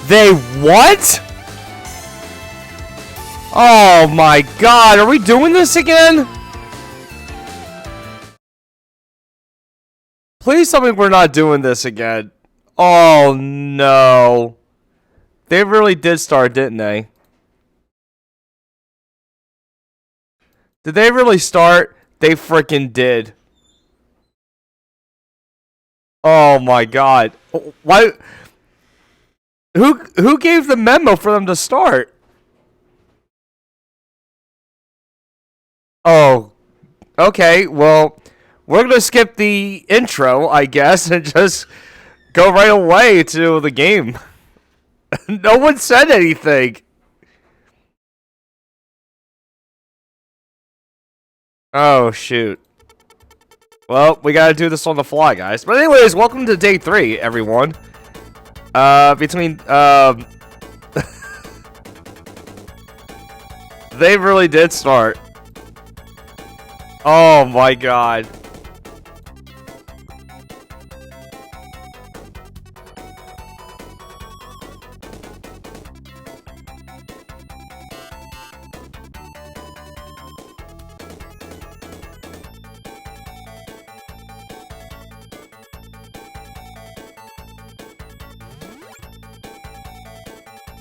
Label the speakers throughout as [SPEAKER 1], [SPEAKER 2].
[SPEAKER 1] They what? Oh my god, are we doing this again? Please tell me we're not doing this again. Oh no. They really did start, didn't they? Did they really start? They freaking did. Oh my god. Why? Who gave the memo for them to start? Oh, okay. Well, we're gonna skip the intro, I guess, and just go right away to the game. No one said anything. Oh, shoot. Well, we gotta do this on the fly, guys. But anyways, welcome to day 3, everyone. They really did start. Oh my god.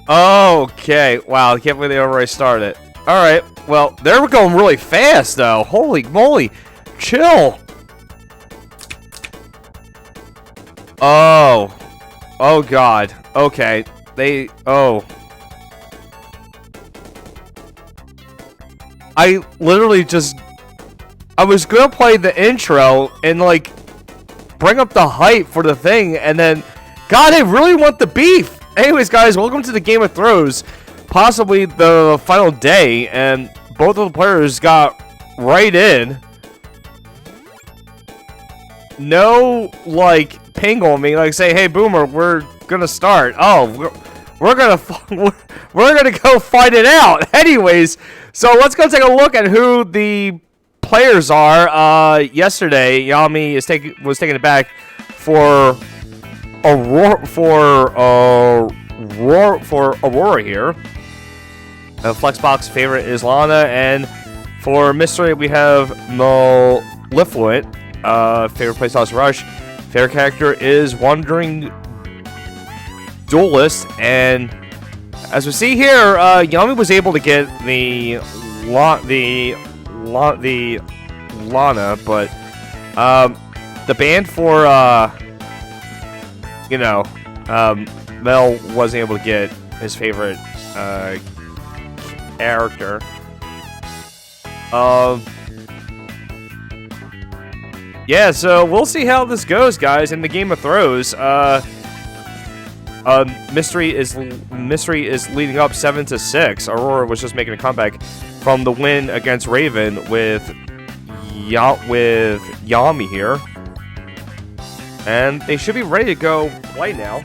[SPEAKER 1] Okay, wow, I can't believe they already started. Alright, well, they were going really fast, though. Holy moly. Chill. Oh. Oh, God. Okay. Oh. I literally just... I was gonna play the intro and, like, bring up the hype for the thing, and then... God, they really want the beef! Anyways, guys, welcome to the Game of Thrones. Possibly the final day, and both of the players got right in. No, like, ping on me, like, say, hey, Boomer, we're gonna start. Oh, we're gonna go find it out. Anyways, so let's go take a look at who the players are. Yesterday, Yami was taking it back for Aurora, Aurora here. Flexbox favorite is Lana, and for mystery we have Maleficent. Favorite playstyle Rush. Favorite character is Wandering Duelist, and as we see here, Yami was able to get the Lana, but the band for Mel wasn't able to get his favorite character. Yeah, so we'll see how this goes, guys, in the Game of Thrones. Mystery is leading up 7-6. Aurora was just making a comeback from the win against Raven with Yami here. And they should be ready to go play now.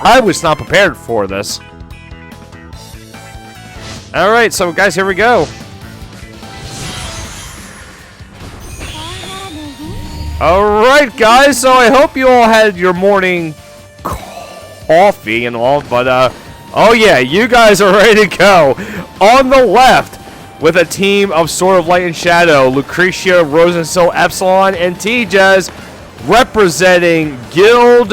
[SPEAKER 1] I was not prepared for this. Alright, so guys, here we go. Alright, guys, so I hope you all had your morning coffee and all, but, oh yeah, you guys are ready to go. On the left, with a team of Sword of Light and Shadow, Lucretia, Rosenstill, Epsilon, and T-Jazz, representing Guild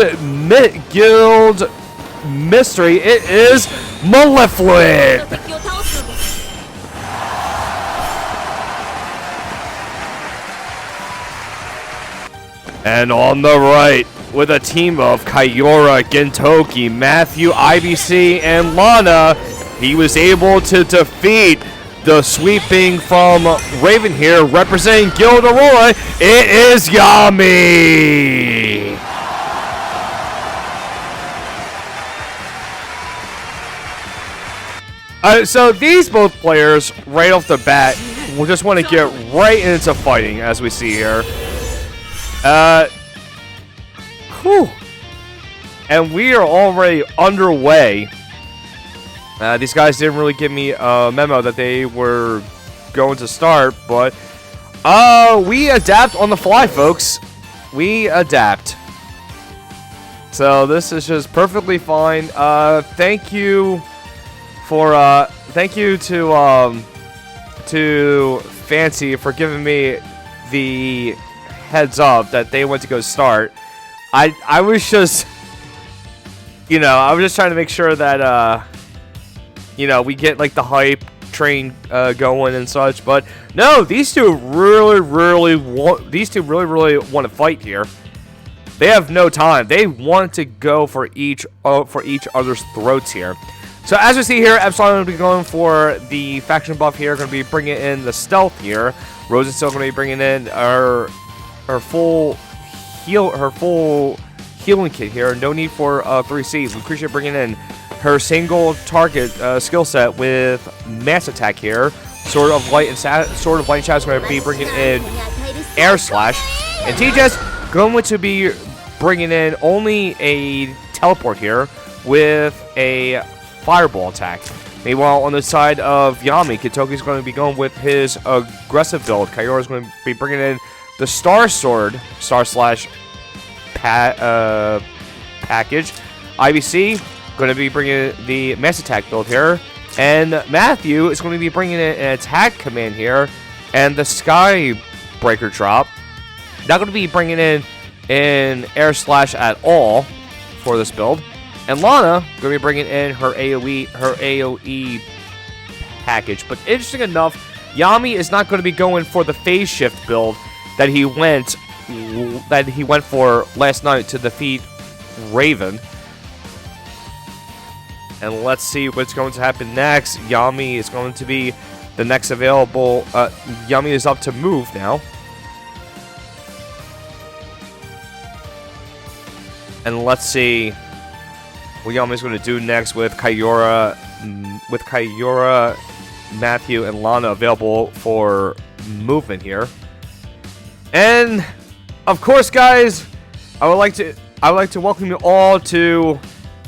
[SPEAKER 1] Mystery, it is Maleficent. And on the right, with a team of Kaiora, Gintoki, Matthew, IBC, and Lana, he was able to defeat the sweeping from Raven here, representing Guild Aurora. It is Yami. So these both players, right off the bat, will just want to get right into fighting, as we see here. Whew. And we are already underway. These guys didn't really give me a memo that they were going to start, but we adapt on the fly, folks. We adapt. So this is just perfectly fine. Thank you to Fancy for giving me the heads up that they went to go start. I was just, I was just trying to make sure that we get like the hype train going and such. But no, these two really want to fight here. They have no time. They want to go for each other's throats here. So as we see here, Epsilon will be going for the faction buff here. Going to be bringing in the stealth here. Rose is still going to be bringing in her full healing kit here. No need for 3C. Lucretia bringing in her single target skill set with mass attack here. Sword of Light and Shadow is going to be bringing in Air Slash, and TJ's going to be bringing in only a teleport here with a fireball attack. Meanwhile, on the side of Yami, Kitoki's going to be going with his aggressive build. Kaiora's going to be bringing in the Star Sword, Star Slash package. IBC going to be bringing in the mass attack build here. And Matthew is going to be bringing in an attack command here. And the Sky Breaker drop. Not going to be bringing in Air Slash at all for this build. And Lana going to be bringing in her AoE package. But interesting enough, Yami is not going to be going for the phase shift build that he went for last night to defeat Raven. And let's see what's going to happen next. Yami is going to be the next available. Yami is up to move now. And let's see what Yami's going to do next with Kaiora, Matthew, and Lana available for movement here. And of course, guys, I would like to welcome you all to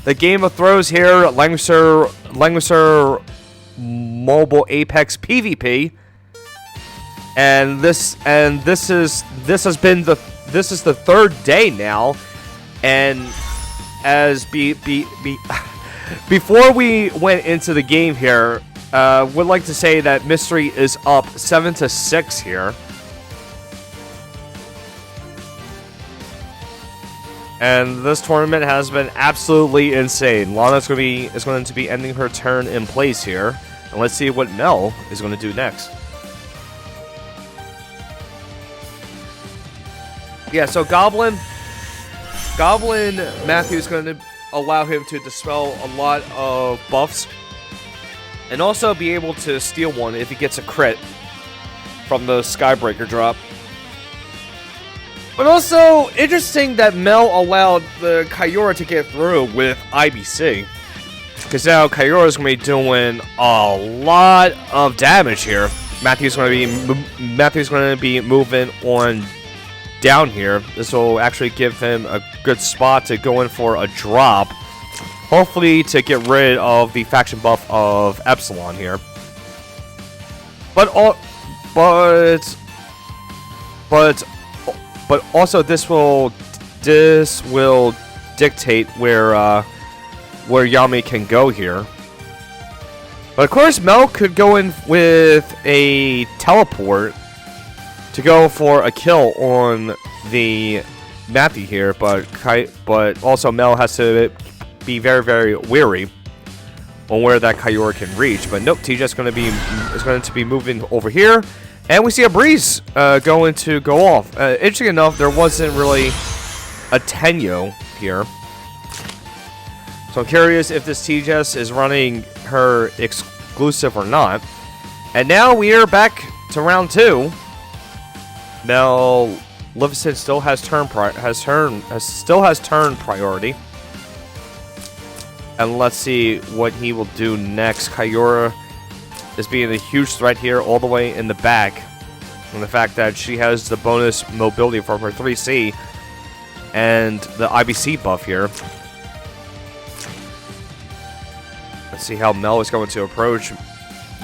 [SPEAKER 1] the Game of Throws here at Langrisser Mobile Apex PvP. And this is the third day now. And as before we went into the game here, would like to say that Mystery is up 7-6 here. And this tournament has been absolutely insane. Lana is going to be ending her turn in place here. And let's see what Mel is going to do next. Yeah, so Goblin Matthew is going to allow him to dispel a lot of buffs. And also be able to steal one if he gets a crit from the Skybreaker drop. But also, interesting that Mel allowed the Kaiora to get through with IBC. Because now Kaiora is going to be doing a lot of damage here. Matthew's going to be moving on down here. This will actually give him a good spot to go in for a drop. Hopefully to get rid of the faction buff of Epsilon here. But also this will dictate where Yami can go here. But of course Mel could go in with a teleport to go for a kill on the Matthew here, but also Mel has to be very, very wary on where that Kaiora can reach. But nope, TJ is going to be moving over here. And we see a breeze going to go off. Interesting enough, there wasn't really a Tenyo here. So I'm curious if this TJS is running her exclusive or not. And now we are back to round 2. Now, Livingston still has turn priority. And let's see what he will do next. Kaiora is being a huge threat here all the way in the back. And the fact that she has the bonus mobility from her 3C and the IBC buff here. Let's see how Mel is going to approach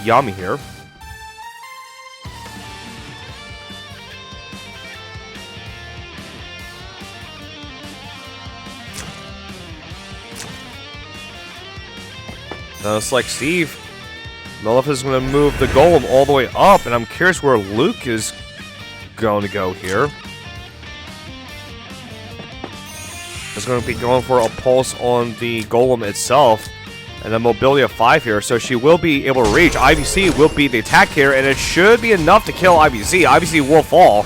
[SPEAKER 1] Yami here. It's like Steve. Melif is going to move the golem all the way up, and I'm curious where Luke is going to go here. Is going to be going for a pulse on the golem itself, and a mobility of 5 here, so she will be able to reach. IBC will be the attack here, and it should be enough to kill IBC. IBC will fall,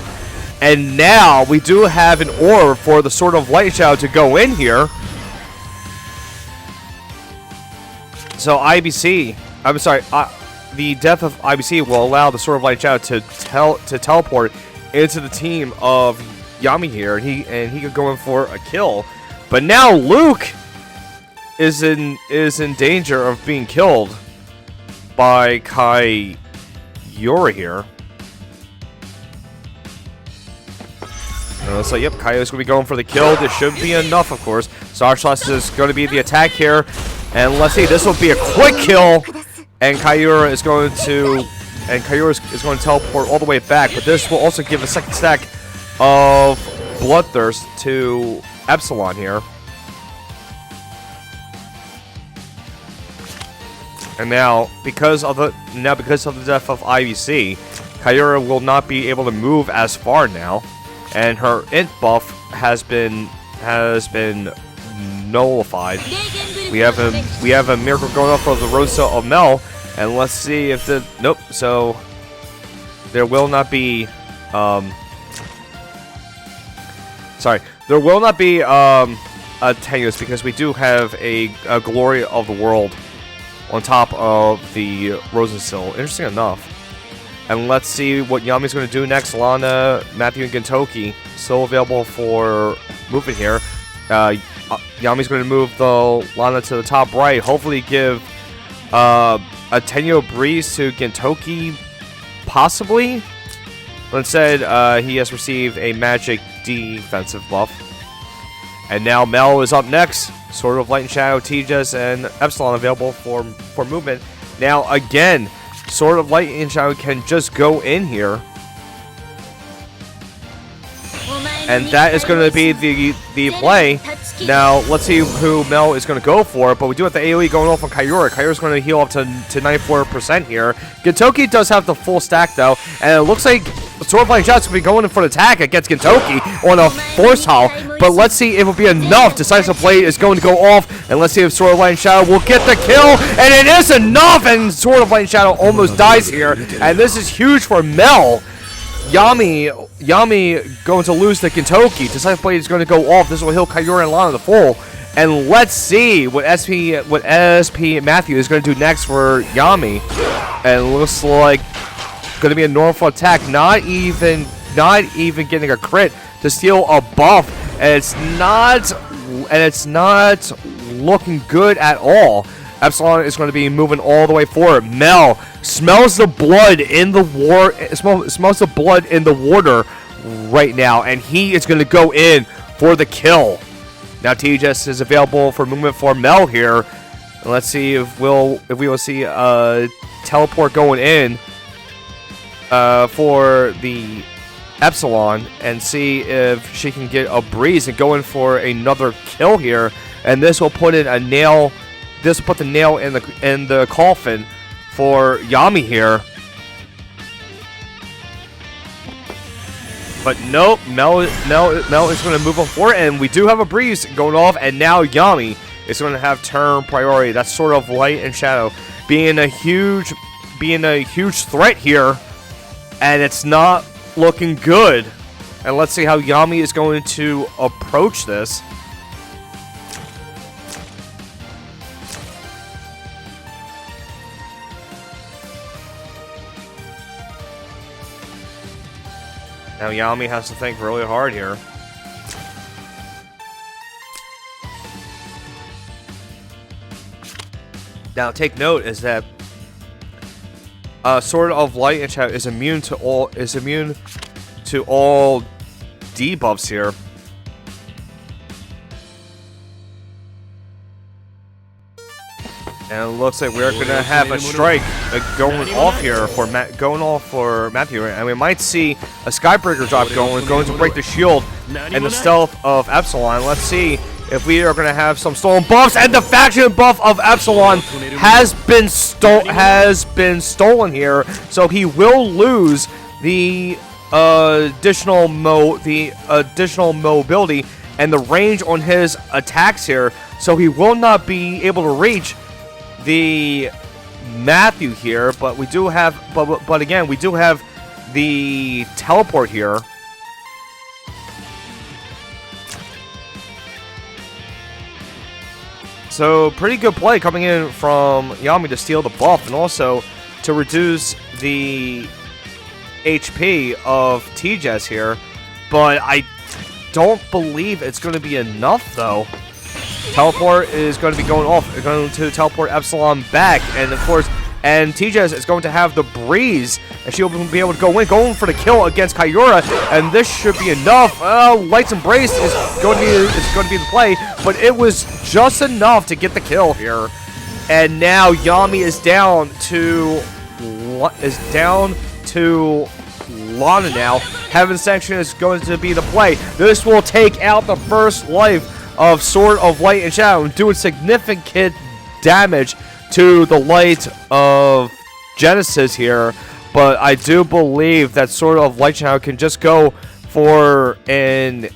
[SPEAKER 1] and now we do have an orb for the Sword of Light Shadow to go in here. So IBC, I'm sorry, the death of IBC will allow the Sword of Light Shadow to teleport into the team of Yami here, and he could go in for a kill. But now Luke is in danger of being killed by Kaiura here. So yep, Kaiura's gonna be going for the kill. This should be enough, of course. Sarshlas is gonna be the attack here. And let's see, this will be a quick kill. And Kaiura is going to teleport all the way back. But this will also give a second stack of Bloodthirst to Epsilon here. And now, because of the death of IBC, Kaiura will not be able to move as far now, and her int buff has been nullified. We have a miracle going on for the Rosa of Mel, and let's see if the nope. So there will not be there will not be a tenuous, because we do have a Glory of the World on top of the Rosensill. Interesting enough. And let's see what Yami's going to do next. Lana, Matthew, and Gintoki still available for movement here. Yami's going to move the Lana to the top right. Hopefully give a Tenyo Breeze to Gintoki, possibly. But instead, he has received a magic defensive buff. And now Mel is up next. Sword of Light and Shadow, Tejas, and Epsilon available for movement. Now, again, Sword of Light and Shadow can just go in here. And that is going to be the play. Now, let's see who Mel is going to go for. But we do have the AoE going off on Kaiura. Kaiura's going to heal up to 94% here. Gintoki does have the full stack, though. And it looks like Sword of Light and Shadow is going to be going in for an attack against Gintoki on a force hull. But let's see if it will be enough. Decisive Blade is going to go off. And let's see if Sword of Light and Shadow will get the kill. And it is enough. And Sword of Light and Shadow almost dies here. And this is huge for Mel. Yami going to lose to Gintoki. Decisive Blade is going to go off. This will heal Kaiura and Lana to full. And let's see what SP Matthew is going to do next for Yami. And it looks like going to be a normal attack. Not even getting a crit to steal a buff. And it's not looking good at all. Epsilon is going to be moving all the way forward. Mel smells the blood in the smells the blood in the water right now, and he is going to go in for the kill. Now Tejas is available for movement for Mel here. And let's see if we will see a teleport going in for the Epsilon, and see if she can get a breeze and go in for another kill here. And this will put in a nail. This will put the nail in the coffin for Yami here. But nope, Mel is going to move on forward, and we do have a breeze going off, and now Yami is going to have turn priority. That's Sword of Light and Shadow being a huge threat here, and it's not looking good. And let's see how Yami is going to approach this. Now Yami has to think really hard here. Now take note is that Sword of Light and Shadow is immune to all debuffs here. And it looks like we're gonna have a strike going off here for Matthew, and we might see a Skybreaker drop going to break the shield and the stealth of Epsilon. Let's see if we are going to have some stolen buffs. And the faction buff of Epsilon has been stolen here, so he will lose the additional mobility and the range on his attacks here, so he will not be able to reach the Matthew here. But we do have, but again, we do have the teleport here. So pretty good play coming in from Yami to steal the buff and also to reduce the HP of T-Jess here. But I don't believe it's going to be enough though. Teleport is going to be going off. It's going to teleport Epsilon back, and of course, and T-Jess is going to have the breeze, and she'll be able to go in for the kill against Kyura, and this should be enough. Light's Embrace is going to be the play, but it was just enough to get the kill here. And now Yami is down to Lana now. Heaven's Sanction is going to be the play. This will take out the first life of Sword of Light and Shadow, doing significant damage to the Light of Genesis here. But I do believe that Sword of Light Shadow can just go for an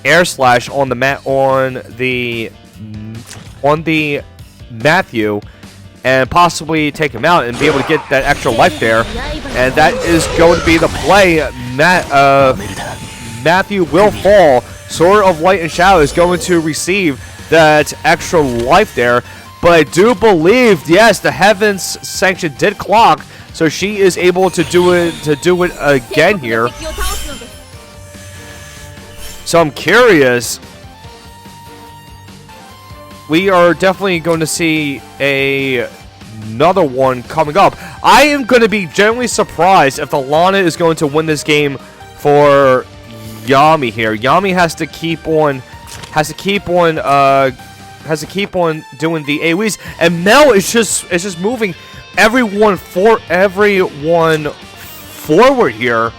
[SPEAKER 1] air slash on the Matthew and possibly take him out and be able to get that extra life there. And that is going to be the play. Matthew will fall. Sword of Light and Shadow is going to receive that extra life there. But I do believe, yes, the Heaven's Sanction did clock, so she is able to do it again here. So I'm curious. We are definitely going to see another one coming up. I am going to be genuinely surprised if the Lana is going to win this game for Yami here. Yami has to keep on doing the AoEs, and Mel is just moving everyone forward here.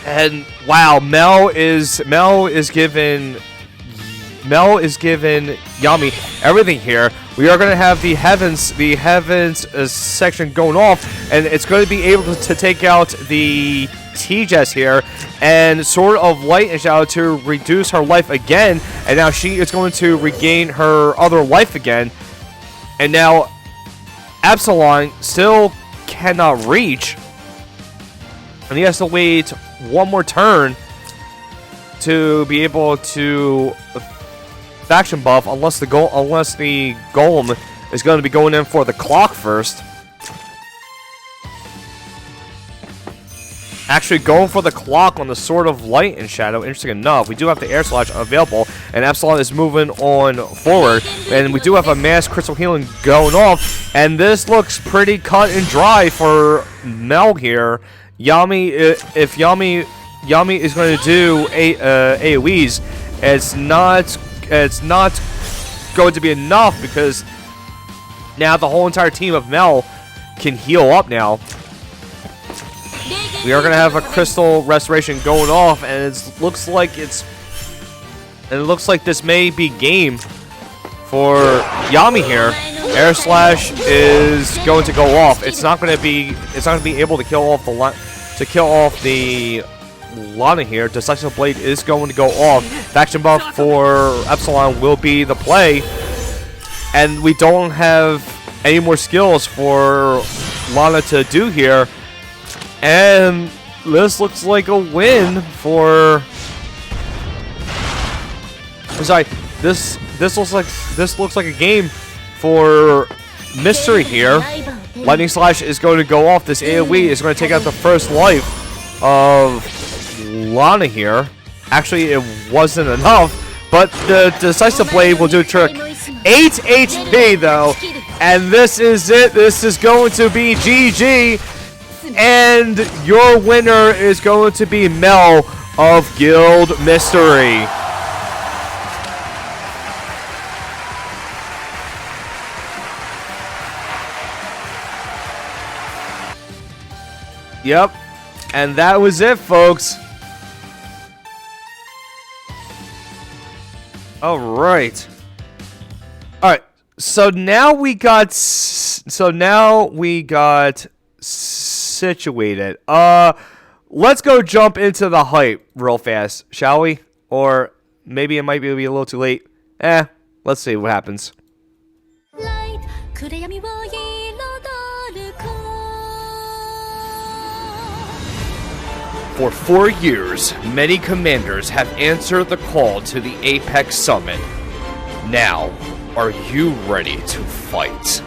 [SPEAKER 1] And wow, Mel is giving Yami everything here. We are going to have the heavens section going off, and it's going to be able to take out the T-Jess here, and Sword of Light and Shadow to reduce her life again, and now she is going to regain her other life again. And now Epsilon still cannot reach, and he has to wait one more turn to be able to faction buff, unless the golem is going to be going in for the clock first. Actually going for the clock on the Sword of Light and Shadow. Interesting enough, we do have the air slash available, and Epsilon is moving on forward, and we do have a mass crystal healing going off, and this looks pretty cut and dry for Mel here. If Yami is going to do AoEs, it's not going to be enough, because now the whole entire team of Mel can heal up now. We are going to have a crystal restoration going off, and it looks like this may be game for Yami here. Air slash is going to go off. It's not going to be able to kill off the Lana here. Decisive Blade is going to go off. Faction buff for Epsilon will be the play, and we don't have any more skills for Lana to do here. And this looks like a win for. I'm sorry. This looks like a game for Mystery here. Lightning Slash is going to go off. This AoE is going to take out the first life of Lana here. Actually, it wasn't enough, but the Decisive Blade will do a trick. 8 HP though, and this is it. This is going to be GG. And your winner is going to be Mel of Guild Mystery. Yep. And that was it, folks. All right. All right. So now we got situated. Let's go jump into the hype real fast, shall we? Or maybe it might be a little too late. Let's see what happens. For 4 years, many commanders have answered the call to the Apex Summit. Now, are you ready to fight?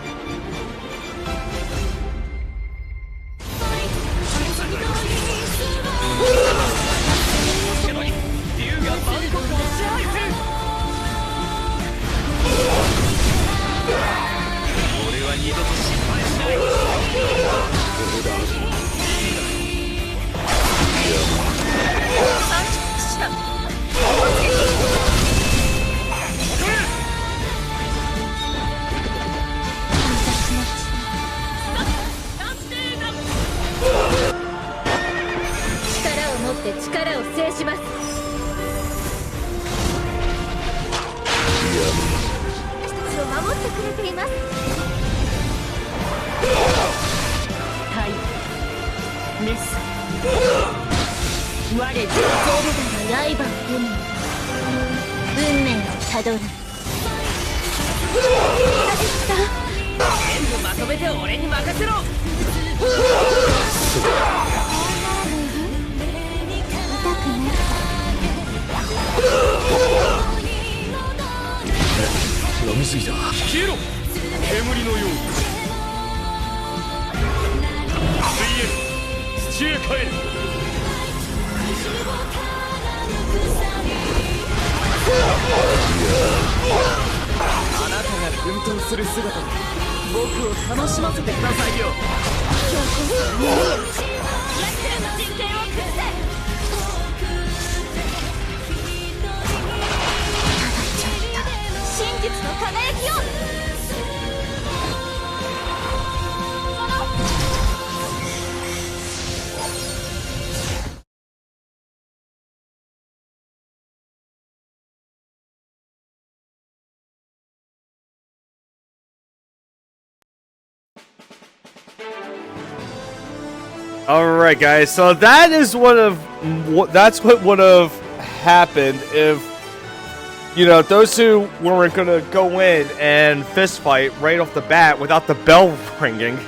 [SPEAKER 1] Alright guys, so that is that's what would have happened if, you know, those two weren't gonna go in and fist fight right off the bat without the bell ringing.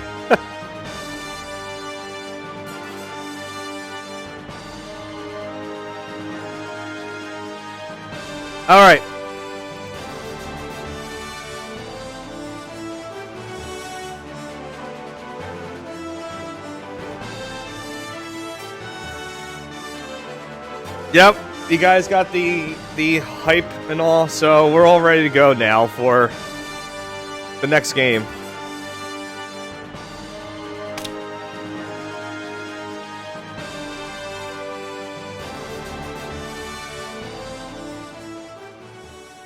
[SPEAKER 1] Alright. Yep, you guys got the hype and all, so we're all ready to go now for the next game.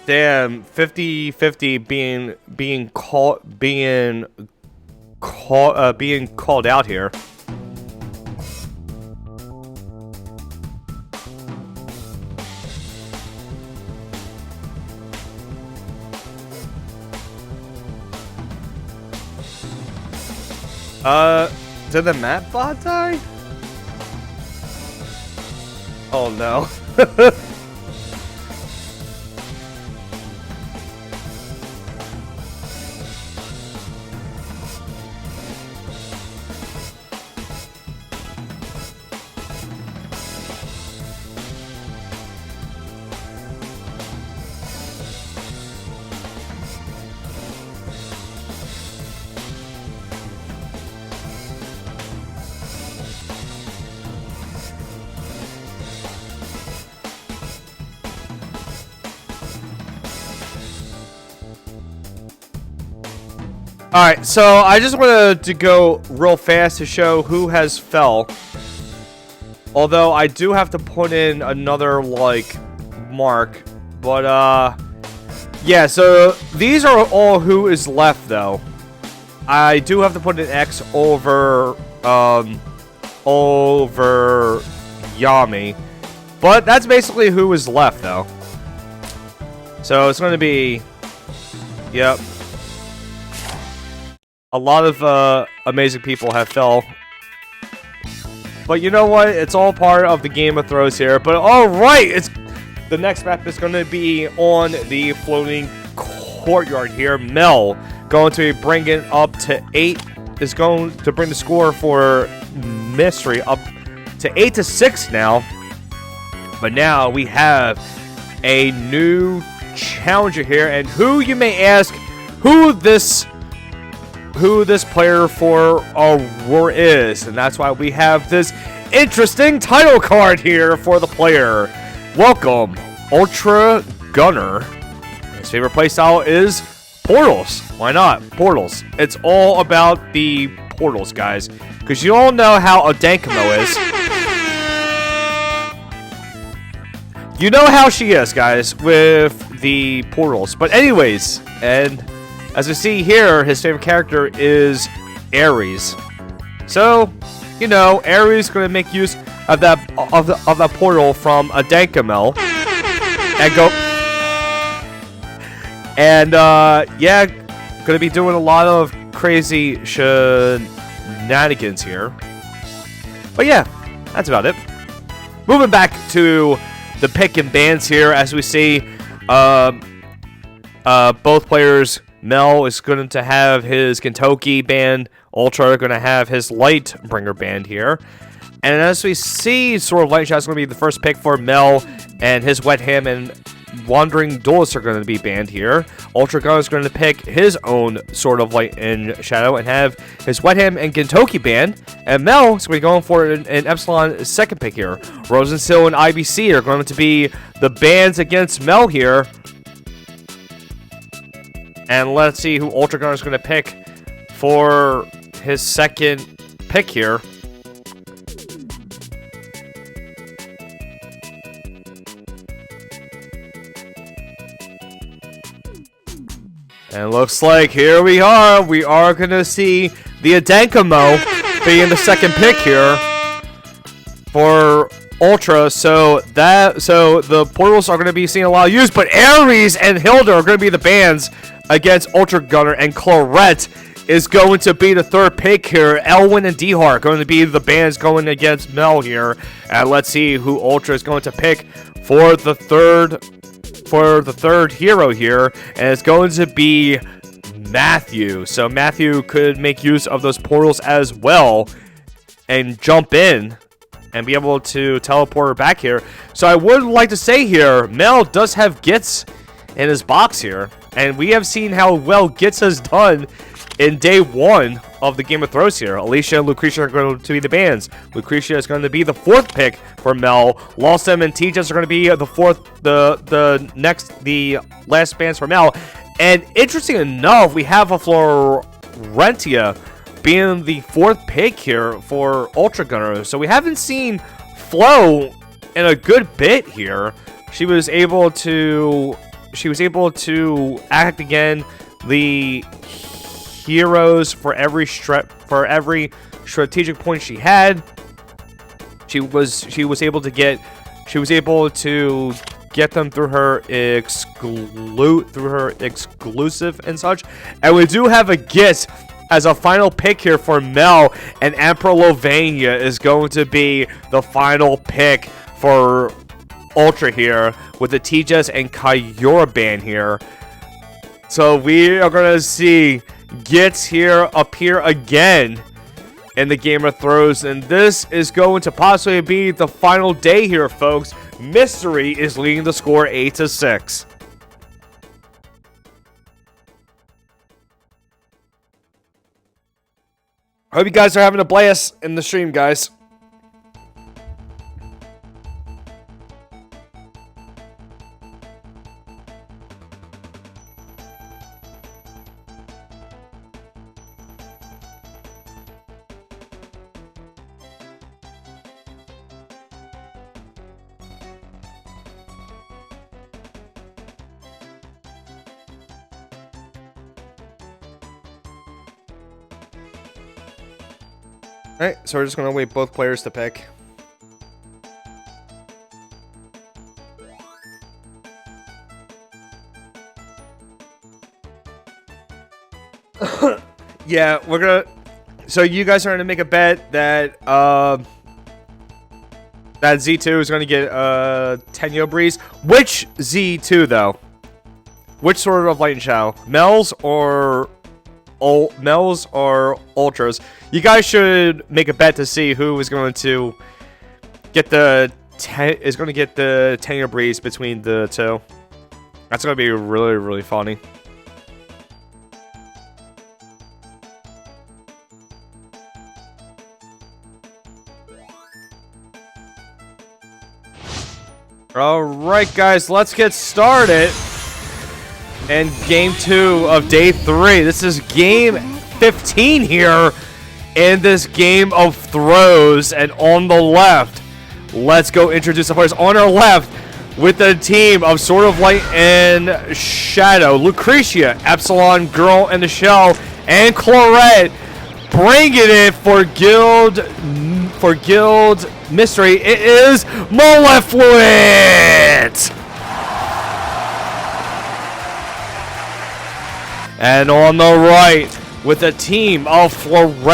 [SPEAKER 1] Damn, 50-50 being called out here. Did the map bot die? Oh no. Alright, so I just wanted to go real fast to show who has fell. Although I do have to put in another, like, mark. But, yeah, so these are all who is left, though. I do have to put an X over, over Yami. But that's basically who is left, though. So it's going to be... Yep. A lot of amazing people have fell. But you know what? It's all part of the Game of Thrones here. But alright! The next map is going to be on the floating courtyard here. Mel going to bring it up to 8. Is going to bring the score for Mystery up to 8-6 now. But now we have a new challenger here. And who, you may ask, who this player for Aurora is. And that's why we have this interesting title card here for the player. Welcome, Ultra Gunner. His favorite playstyle is portals. Why not? Portals. It's all about the portals, guys. Because you all know how Adankamo is. You know how she is, guys, with the portals. But anyways, and as we see here, his favorite character is Ares. So, you know, Ares is going to make use of that portal from Adankamo and go. And yeah, going to be doing a lot of crazy shenanigans here. But yeah, that's about it. Moving back to the pick and bans here, as we see, both players. Mel is going to have his Kentucky band. Ultra are going to have his Lightbringer band here. And as we see, Sword of Light Shadow is going to be the first pick for Mel, and his Wet Ham and Wandering Duelist are going to be banned here. Ultra Gunner is going to pick his own Sword of Light and Shadow and have his Wet Ham and Kentucky band. And Mel is going to be going for an Epsilon second pick here. Rosenstill and IBC are going to be the bans against Mel here. And let's see who Ultra Gunner is going to pick for his second pick here. And it looks like here we are. We are going to see the Adankamo being the second pick here for Ultra. So the portals are going to be seeing a lot of use. But Ares and Hilda are going to be the bans against Ultra Gunner, and Claret is going to be the third pick here. Elwyn and Dehar are going to be the bands going against Mel here. And let's see who Ultra is going to pick for the third hero here, and it's going to be Matthew. So Matthew could make use of those portals as well and jump in and be able to teleport her back here. So I would like to say here, Mel does have Gitz in his box here. And we have seen how well Gitz has done in day 1 of the Game of Thrones here. Alicia and Lucretia are going to be the bans. Lucretia is going to be the 4th pick for Mel. Lawson and Tejas are going to be the last bans for Mel. And interesting enough, we have a Florentia being the 4th pick here for Ultra Gunner. So we haven't seen Flo in a good bit here. She was able to act again the heroes for every strategic point she had. She was able to get them through her exclusive and such. And we do have a Git as a final pick here for Mel, and Emperor Lovania is going to be the final pick for Ultra here with the Tejas and Kyora band here. So we are going to see Gitz here appear again in the Game of Thrones, and this is going to possibly be the final day here, folks. Mystery is leading the score 8-6. I hope you guys are having a blast in the stream, guys. Alright, so we're just gonna wait both players to pick. Yeah, we're gonna... So you guys are gonna make a bet that, that Z2 is gonna get, Tenyo Breeze. Which Z2, though? Which sort of Light and Shadow? Mel's or... Mel's or Ultras? You guys should make a bet to see who is going to get the... Tenyo Breeze between the two. That's gonna be really, really funny. Alright guys, let's get started. And game 2 of day 3. This is game 15 here in this game of throws. And on the left, let's go introduce the players. On our left, with the team of Sword of Light and Shadow, Lucretia, Epsilon, Girl in the Shell, and Claret. Bring it in for Guild Mystery. It is Malevolent! And on the right, with a team of Florentia,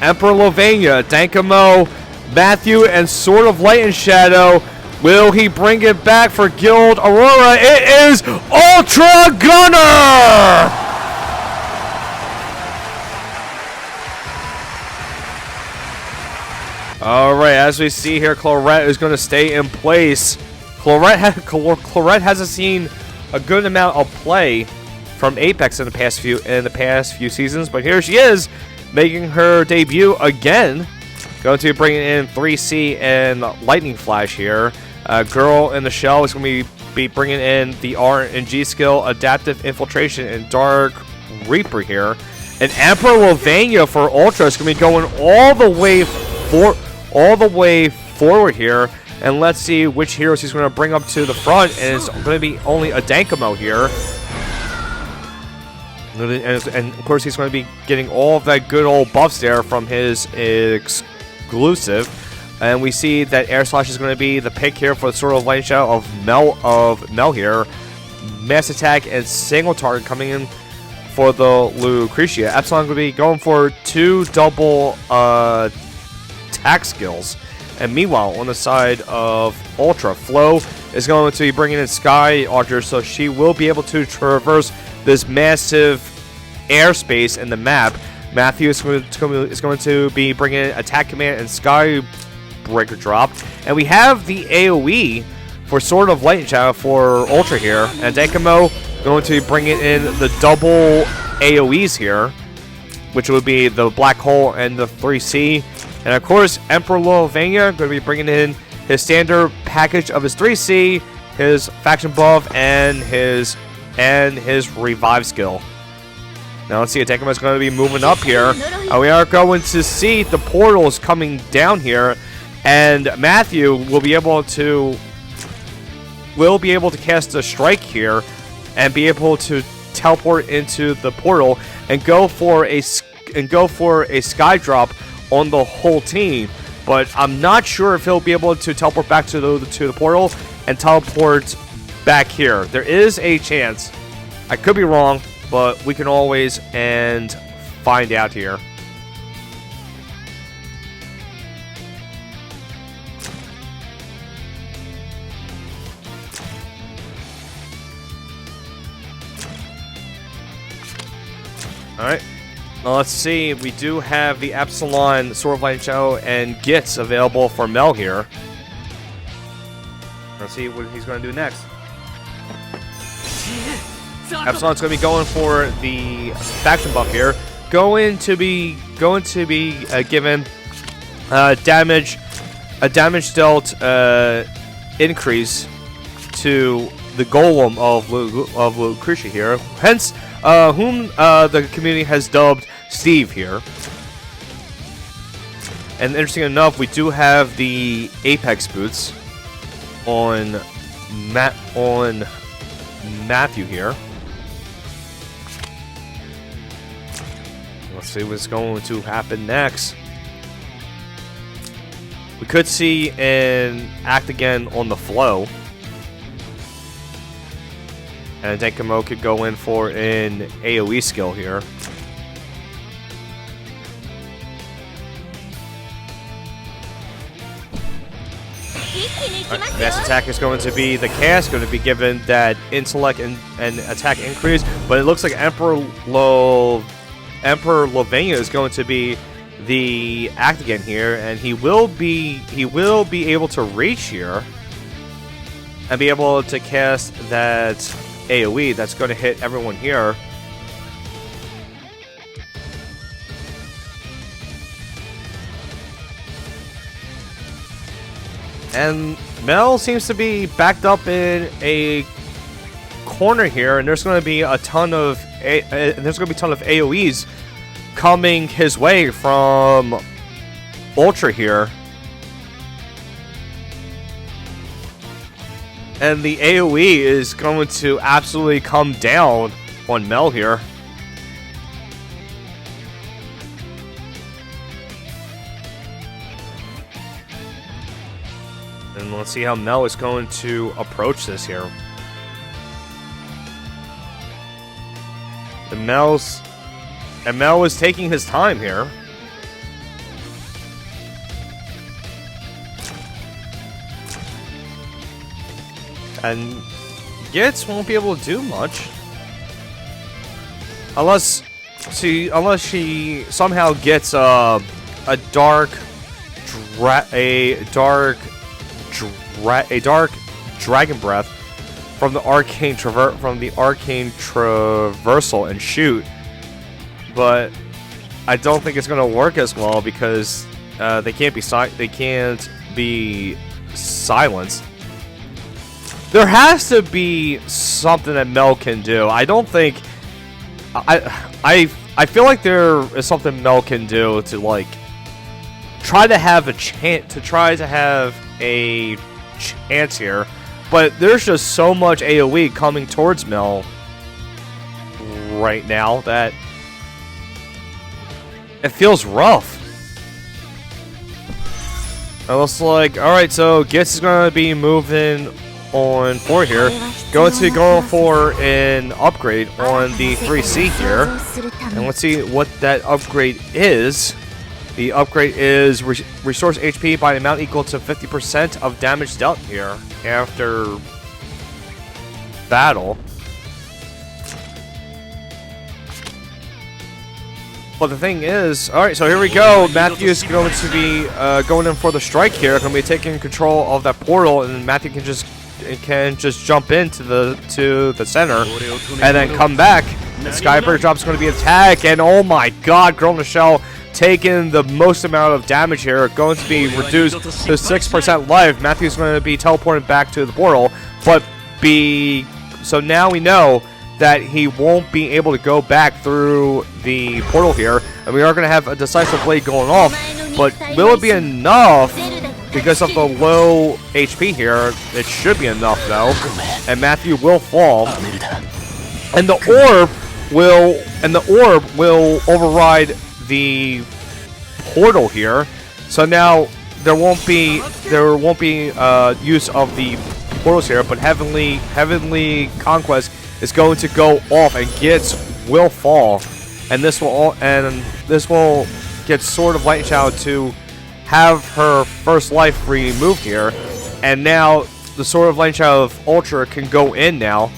[SPEAKER 1] Emperor Lovania, Dankamo, Matthew, and Sword of Light and Shadow. Will he bring it back for Guild Aurora? It is Ultra Gunner! Alright, as we see here, Claret is going to stay in place. Claret hasn't seen a good amount of play from Apex in the past few seasons, but here she is, making her debut again. Going to be bringing in 3C and Lightning Flash here. Girl in the Shell is going to be bringing in the RNG skill, Adaptive Infiltration, and Dark Reaper here. And Emperor Lovania for Ultra is going to be going all the way forward here. And let's see which heroes he's going to bring up to the front. And it's going to be only a Dankamo here. And of course, he's going to be getting all of that good old buffs there from his exclusive. And we see that Air Slash is going to be the pick here for the Sword of Light and Shadow of Mel here. Mass Attack and Single Target coming in for the Lucretia. Epsilon going to be going for 2 double attack skills. And meanwhile, on the side of Ultra, Flo is going to be bringing in Sky Archer, so she will be able to traverse this massive airspace in the map. Matthew is going to be bringing in Attack Command and Sky Breaker Drop. And we have the AoE for Sword of Light and Shadow for Ultra here. And Dankamo going to be bringing in the double AoEs here, which would be the Black Hole and the 3C. And of course, Emperor Lovania going to be bringing in his standard package of his 3C, his faction buff, and his revive skill. Now let's see, Dankamo is going to be moving up here. We are going to see the portals coming down here, and Matthew will be able to cast a strike here, and be able to teleport into the portal and go for a sky drop on the whole team. But I'm not sure if he'll be able to teleport back to the portal and teleport back here. There is a chance. I could be wrong, but we can always find out here. Alright. Well, let's see. We do have the Epsilon, Sword of Light and Shadow, and Gits available for Mel here. Let's see what he's going to do next. Epsilon's going to be going for the faction buff here. Going to be given a damage dealt increase to the Golem of Lucretia here. Hence, whom the community has dubbed Steve here. And interesting enough, we do have the Apex boots on Matthew here. Let's see what's going to happen next. We could see an act again on the flow. And Denkamo could go in for an AoE skill here. Advanced attack is going to be the cast, going to be given that intellect and attack increase, but it looks like Emperor Lovenia is going to be the act again here, and he will be able to reach here and be able to cast that AoE that's going to hit everyone here. And Mel seems to be backed up in a corner here, and there's going to be a ton of AoEs coming his way from Ultra here. And the AoE is going to absolutely come down on Mel here. And let's see how Mel is going to approach this here. And Mel is taking his time here. And Gitz won't be able to do much. Unless she somehow gets a dark dragon breath from the arcane traversal and shoot, but I don't think it's going to work as well because they can't be silenced. There has to be something that Mel can do. I don't think I feel like there is something Mel can do to like try to have a chance here, but there's just so much AoE coming towards Mel right now that it feels rough. It looks like, alright, so Gitz is going to be moving on forward here. Going for an upgrade on the 3C here. And let's see what that upgrade is. The upgrade is restores HP by an amount equal to 50% of damage dealt here after battle. But the thing is, alright, so here we go. Matthew is going to be going in for the strike here. Going to be taking control of that portal, and Matthew can just jump into the center and then come back. And Skybird Drop's going to be attacked, and oh my god, Girl in the Shell taking the most amount of damage here, going to be reduced to 6% life. Matthew's going to be teleported back to the portal, so now we know that he won't be able to go back through the portal here, and we are going to have a Decisive Blade going off, but will it be enough? Because of the low HP here, it should be enough though, and Matthew will fall, and the orb will override the portal here, so now there won't be use of the portals here, but Heavenly Conquest is going to go off, and Gitz will fall, and this will get Sword of Light and Shadow to have her first life removed here, and now the Sword of Light and Shadow of Ultra can go in now.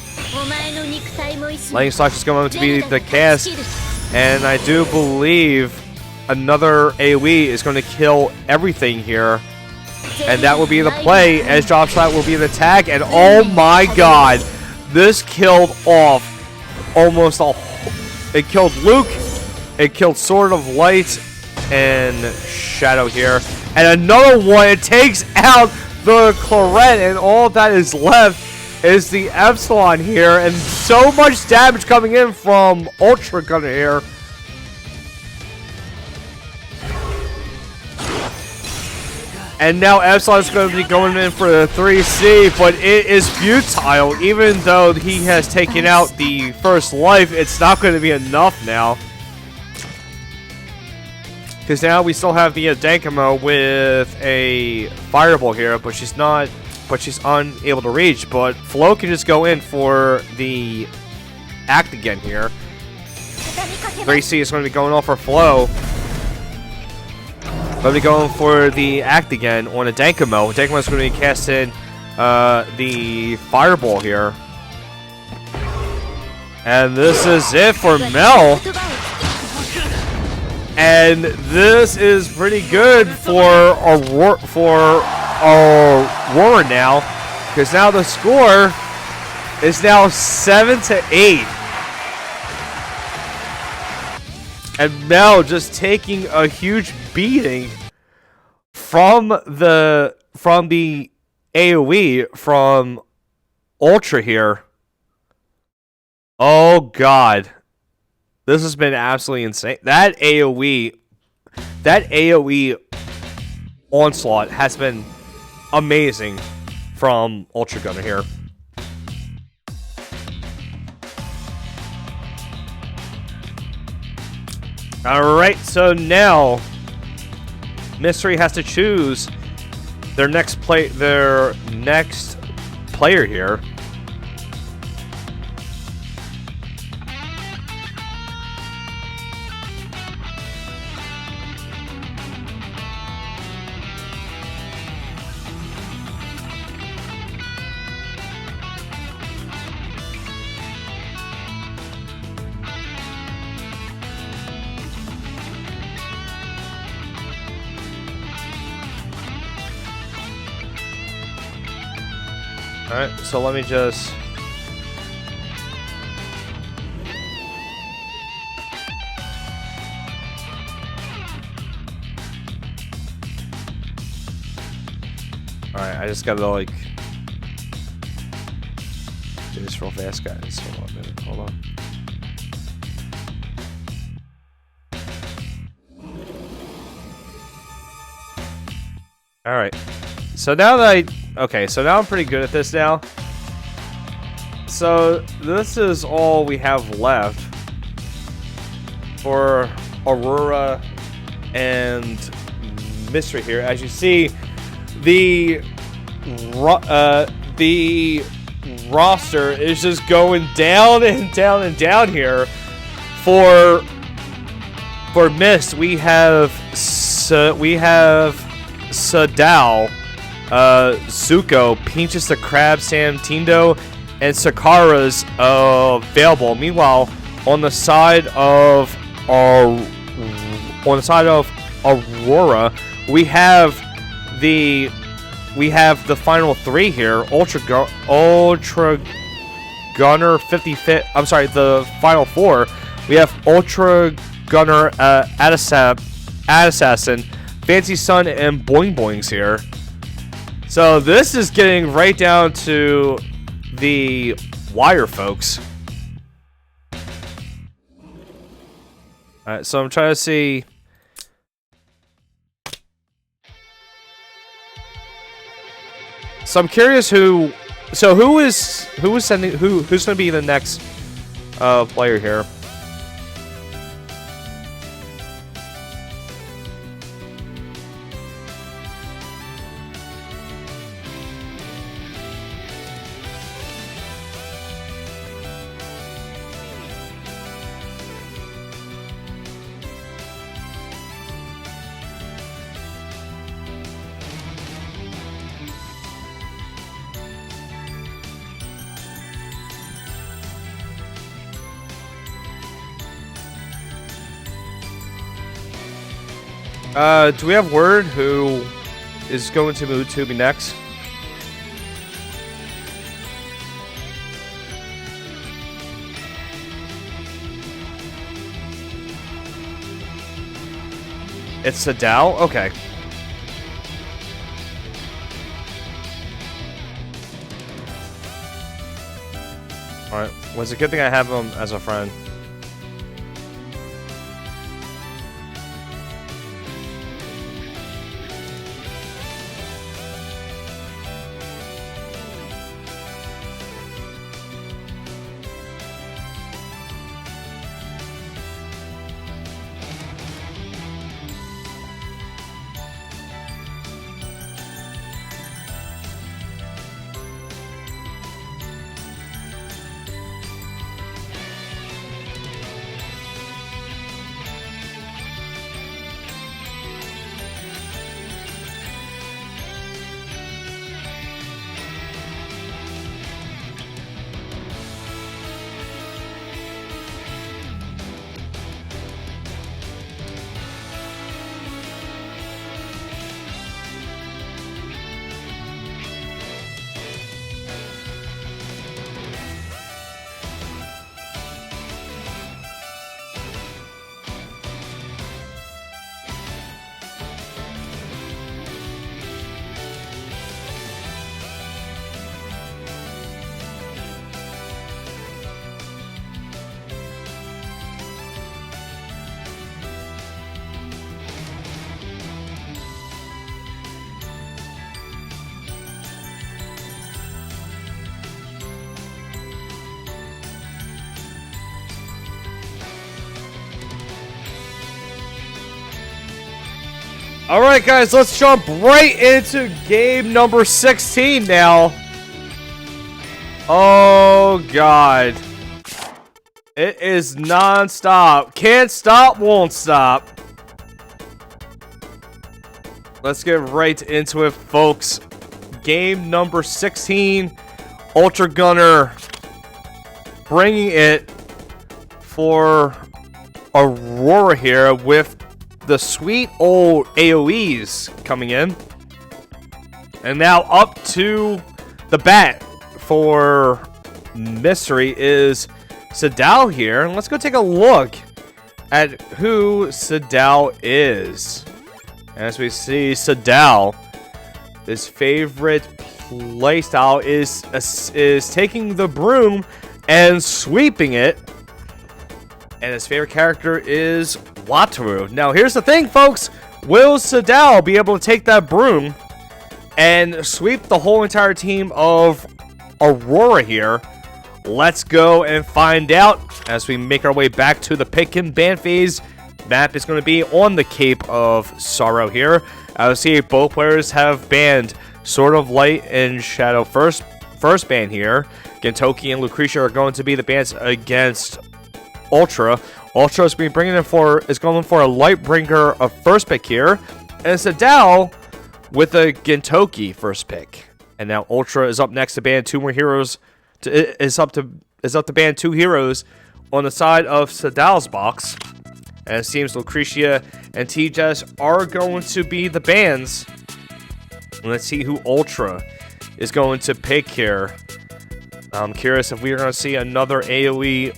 [SPEAKER 1] Lightning Slash is going to be the cast, and I do believe another AoE is going to kill everything here, and that will be the play. Edge Drop Slap will be the attack, and oh my god, this killed off almost all. It killed Luke, it killed Sword of Light and Shadow here, and another one. It takes out the Claret, and all that is left is the Epsilon here, and so much damage coming in from Ultra Gunner here. And now Epsilon is going to be going in for the 3C, but it is futile. Even though he has taken out the first life, it's not going to be enough now. Because now we still have the Dankamo with a Fireball here, but she's not, but she's unable to reach. But Flo can just go in for the Act again here. Gracie is going to be going off for Flo. Going to be going for the Act again on a Dankamo. Dankamo is going to be casting the Fireball here. And this is it for Mel. And this is pretty good for Aurora now, because now the score is now 7-8, and Mel just taking a huge beating from the AoE from Ultra here. Oh God. This has been absolutely insane. That AoE onslaught has been amazing from Ultra Gunner here. Alright, so now Mystery has to choose their next player here. Alright, so let me just... Alright, I just gotta like... do this real fast, guys. Hold on a minute, hold on. Alright, so now that okay, so now I'm pretty good at this now. So this is all we have left for Aurora and Mystery here. As you see, the roster is just going down and down and down here. For Mist, we have Sadao, Zuko, Pinchas the Crab, Sam Tindo, and Sakura's available. Meanwhile, on the side of Aurora, we have the final three here. Ultra Gunner 55. I'm sorry, the final four. We have Ultra Gunner, Assassin, Fancy Sun, and Boing Boings here. So this is getting right down to the wire, folks. Alright, so I'm trying to see. So I'm curious who's going to be the next player here. Do we have word who is going to be next? It's Sadao? Okay. Alright. Well, it's a good thing I have him as a friend. Alright guys, let's jump right into game number 16 now. Oh god. It is non-stop. Can't stop, won't stop. Let's get right into it, folks. Game number 16. Ultra Gunner bringing it for Aurora here with the sweet old AoEs coming in. And now up to the bat for Mystery is Sadao here. And let's go take a look at who Sadao is. As we see, Sadao, his favorite playstyle is taking the broom and sweeping it. And his favorite character is Wataru. Now, here's the thing, folks. Will Sadao be able to take that broom and sweep the whole entire team of Aurora here? Let's go and find out as we make our way back to the pick and ban phase. Map is going to be on the Cape of Sorrow here. I see both players have banned Sword of Light and Shadow first ban here. Gintoki and Lucretia are going to be the bans against Ultra. Ultra is going for a Lightbringer of first pick here, and Sadao with a Gintoki first pick. And now Ultra is up next to ban two more heroes. Is up to ban two heroes on the side of Sadao's box. And it seems Lucretia and T-Jess are going to be the bans. Let's see who Ultra is going to pick here. I'm curious if we are going to see another AoE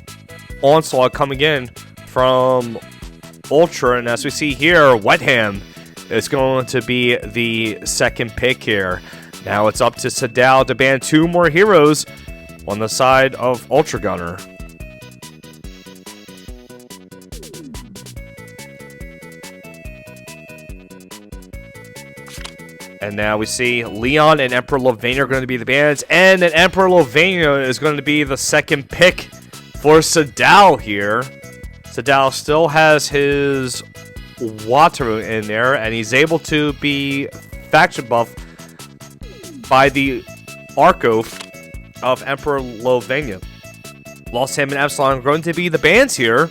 [SPEAKER 1] onslaught coming in from Ultra. And as we see here, Wetham is going to be the second pick here. Now it's up to Sadao to ban two more heroes on the side of Ultra Gunner. And now we see Leon and Emperor Lovania are going to be the bans. And then Emperor Lovania is going to be the second pick for Sadao here. Sadao still has his Wataru in there. And he's able to be faction buff by the Arco of Emperor Lovania. Lost Him and Epsilon are going to be the bans here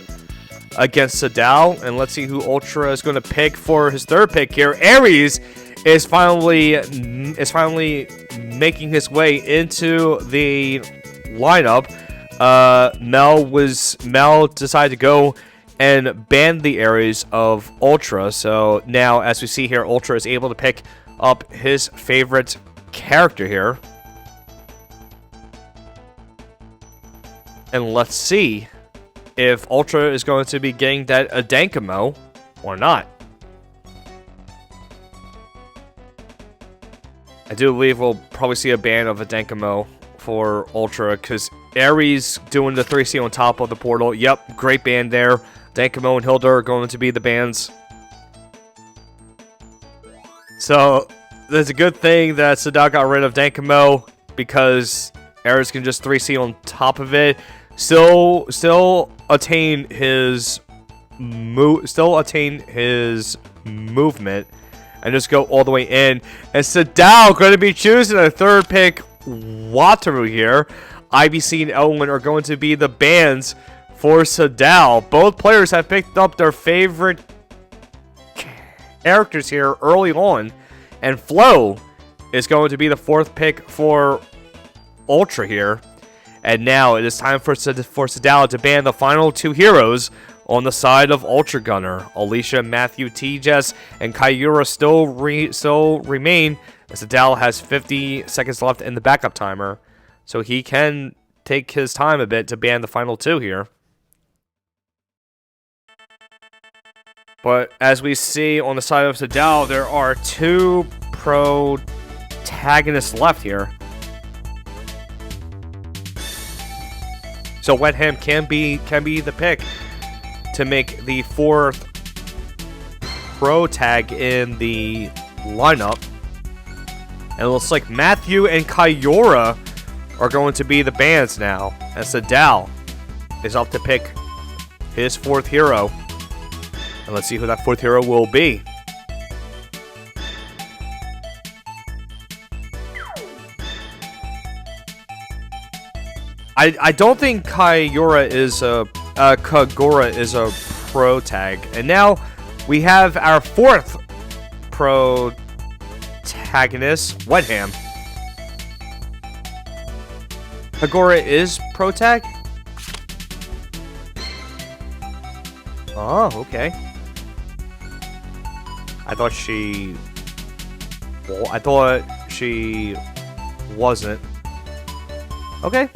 [SPEAKER 1] against Sadao. And let's see who Ultra is going to pick for his third pick here. Ares is finally making his way into the lineup. Mel decided to go and ban the Ares of Ultra. So now, as we see here, Ultra is able to pick up his favorite character here. And let's see if Ultra is going to be getting that Adankamo or not. I do believe we'll probably see a ban of Adankamo for Ultra, because Ares doing the 3C on top of the portal. Yep, great ban there. Adankamo and Hilda are going to be the bans. So, there's a good thing that Sadao got rid of Adankamo, because Ares can just 3C on top of it. Still attain his movement. And just go all the way in. And Sadao going to be choosing a third pick Wataru here. IBC and Elwin are going to be the bans for Sadao. Both players have picked up their favorite characters here early on. And Flo is going to be the fourth pick for Ultra here. And now it is time for Sadao to ban the final two heroes on the side of Ultra Gunner. Alicia, Matthew, T-Jess, and Kaiyura still remain. Sadao has 50 seconds left in the backup timer, so he can take his time a bit to ban the final two here. But as we see on the side of Sadao, there are two protagonists left here. So Wetham can be the pick to make the fourth pro tag in the lineup. And it looks like Matthew and Kaiyura are going to be the bans now, as Sadao is up to pick his fourth hero. And let's see who that fourth hero will be. I don't think Kagura is a pro tag, and now we have our 4th protagonist, Wetham. Kagura is pro tag? Oh, okay. I thought she wasn't. Okay.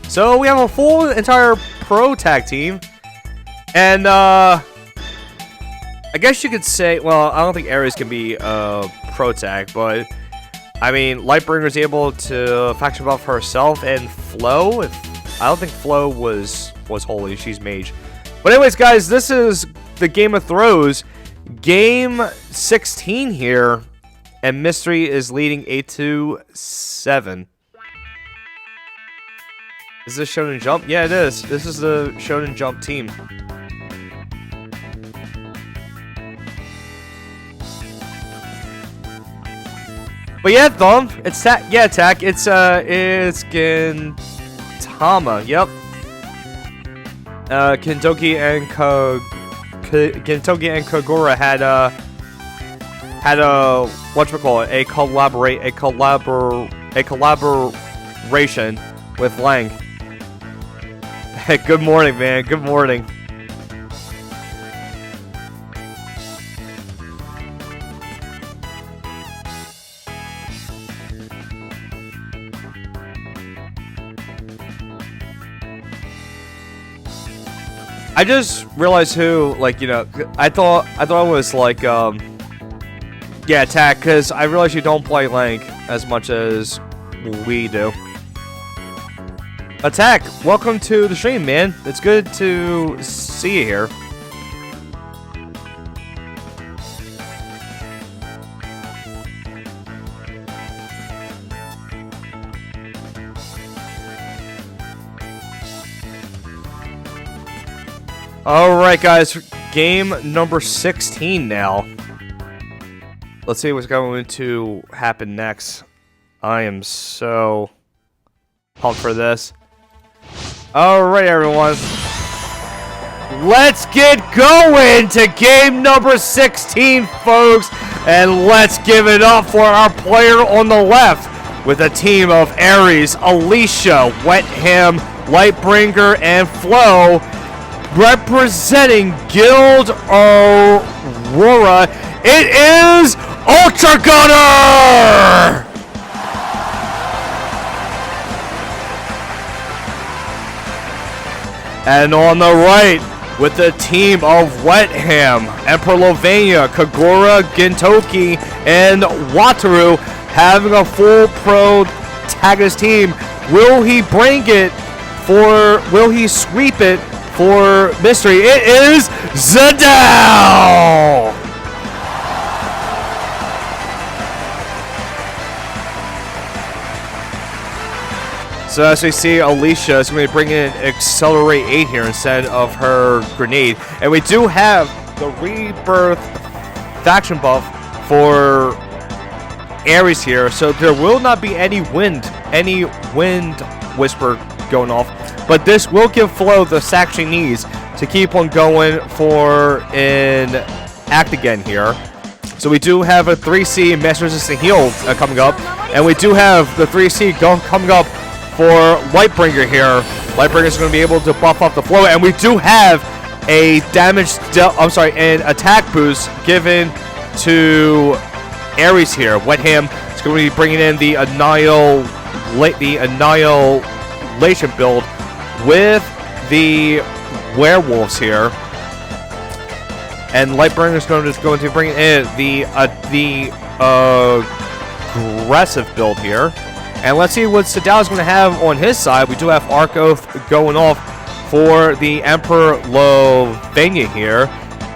[SPEAKER 1] So we have a full entire pro tag team. And I guess you could say, well, I don't think Ares can be a pro tag, but I mean, Lightbringer's able to faction buff herself, and Flo, I don't think Flo was holy, she's mage. But anyways, guys, this is the Game of Throws, game 16 here, and Mystery is leading 8-7. Is this Shonen Jump? Yeah, it is. This is the Shonen Jump team. But yeah, Thumb, it's attack. It's Gintama. Yep. Gintoki and Kagura had a collaboration with Lang. Hey, good morning, man. Good morning. I just realized who, like, you know, I thought it was like, yeah, attack, because I realized you don't play Lang as much as we do. Attack, welcome to the stream, man. It's good to see you here. Alright, guys, game number 16 now. Let's see what's going to happen next. I am so pumped for this. Alright, everyone. Let's get going to game number 16, folks. And let's give it up for our player on the left with a team of Ares, Alicia, Wetham, Lightbringer, and Flo. Representing Guild Aurora, it is Ultra Gunner! And on the right, with the team of Wetham, Emperor Lovania, Kagura, Gintoki, and Wataru, having a full protagonist team. Will he bring it for, will he sweep it for Mystery? It is Zadao! So as we see, Alicia is going to be bringing in Accelerate 8 here instead of her grenade. And we do have the Rebirth faction buff for Ares here. So there will not be any wind whisper going off. But this will give Flo the sack she needs to keep on going for an act again here. So we do have a 3C Master Resistant Heal coming up. And we do have the 3C coming up for Lightbringer here. Lightbringer is going to be able to buff up the Flo. And we do have a an attack boost given to Ares here. Wetham is going to be bringing in the Annihilation build with the werewolves here, and Lightbringer is going to bring in the aggressive build here. And let's see what Sadao is going to have on his side. We do have Arc Oath going off for the Emperor Lovania here,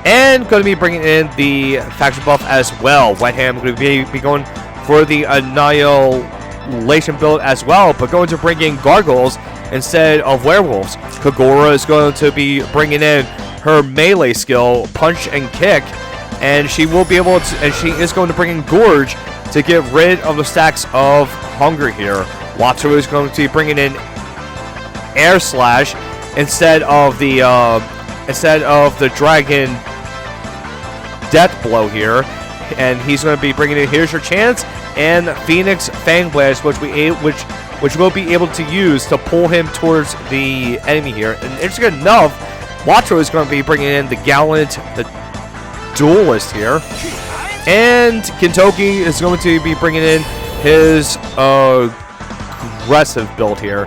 [SPEAKER 1] and going to be bringing in the faction buff as well. Wetham going to be going for the Annihilation build as well, but going to bring in gargoyles instead of werewolves. Kagura is going to be bringing in her melee skill, punch and kick, and she will be able to, and she is going to bring in Gorge to get rid of the stacks of hunger here. Wataru is going to be bringing in air slash instead of the dragon death blow here, and he's going to be bringing in Here's Your Chance and Phoenix Fang Blast, which we'll be able to use to pull him towards the enemy here. And interesting enough, Watro is going to be bringing in the Gallant, the Duelist here, and Kintoki is going to be bringing in his aggressive build here.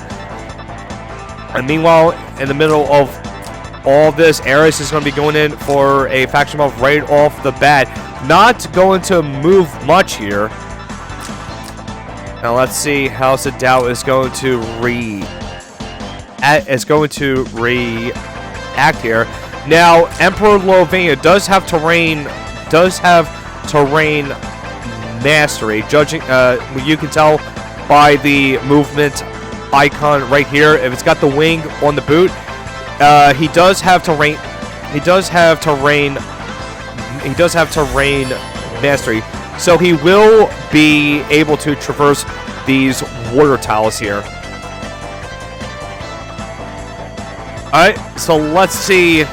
[SPEAKER 1] And meanwhile, in the middle of all this, Ares is going to be going in for a faction buff right off the bat. Not going to move much here. Now let's see how Sadao is going to react here. Now Emperor Lovania does have terrain mastery. Judging, you can tell by the movement icon right here. If it's got the wing on the boot, he does have terrain. He does have terrain mastery. So he will be able to traverse these water tiles here. Alright, so let's see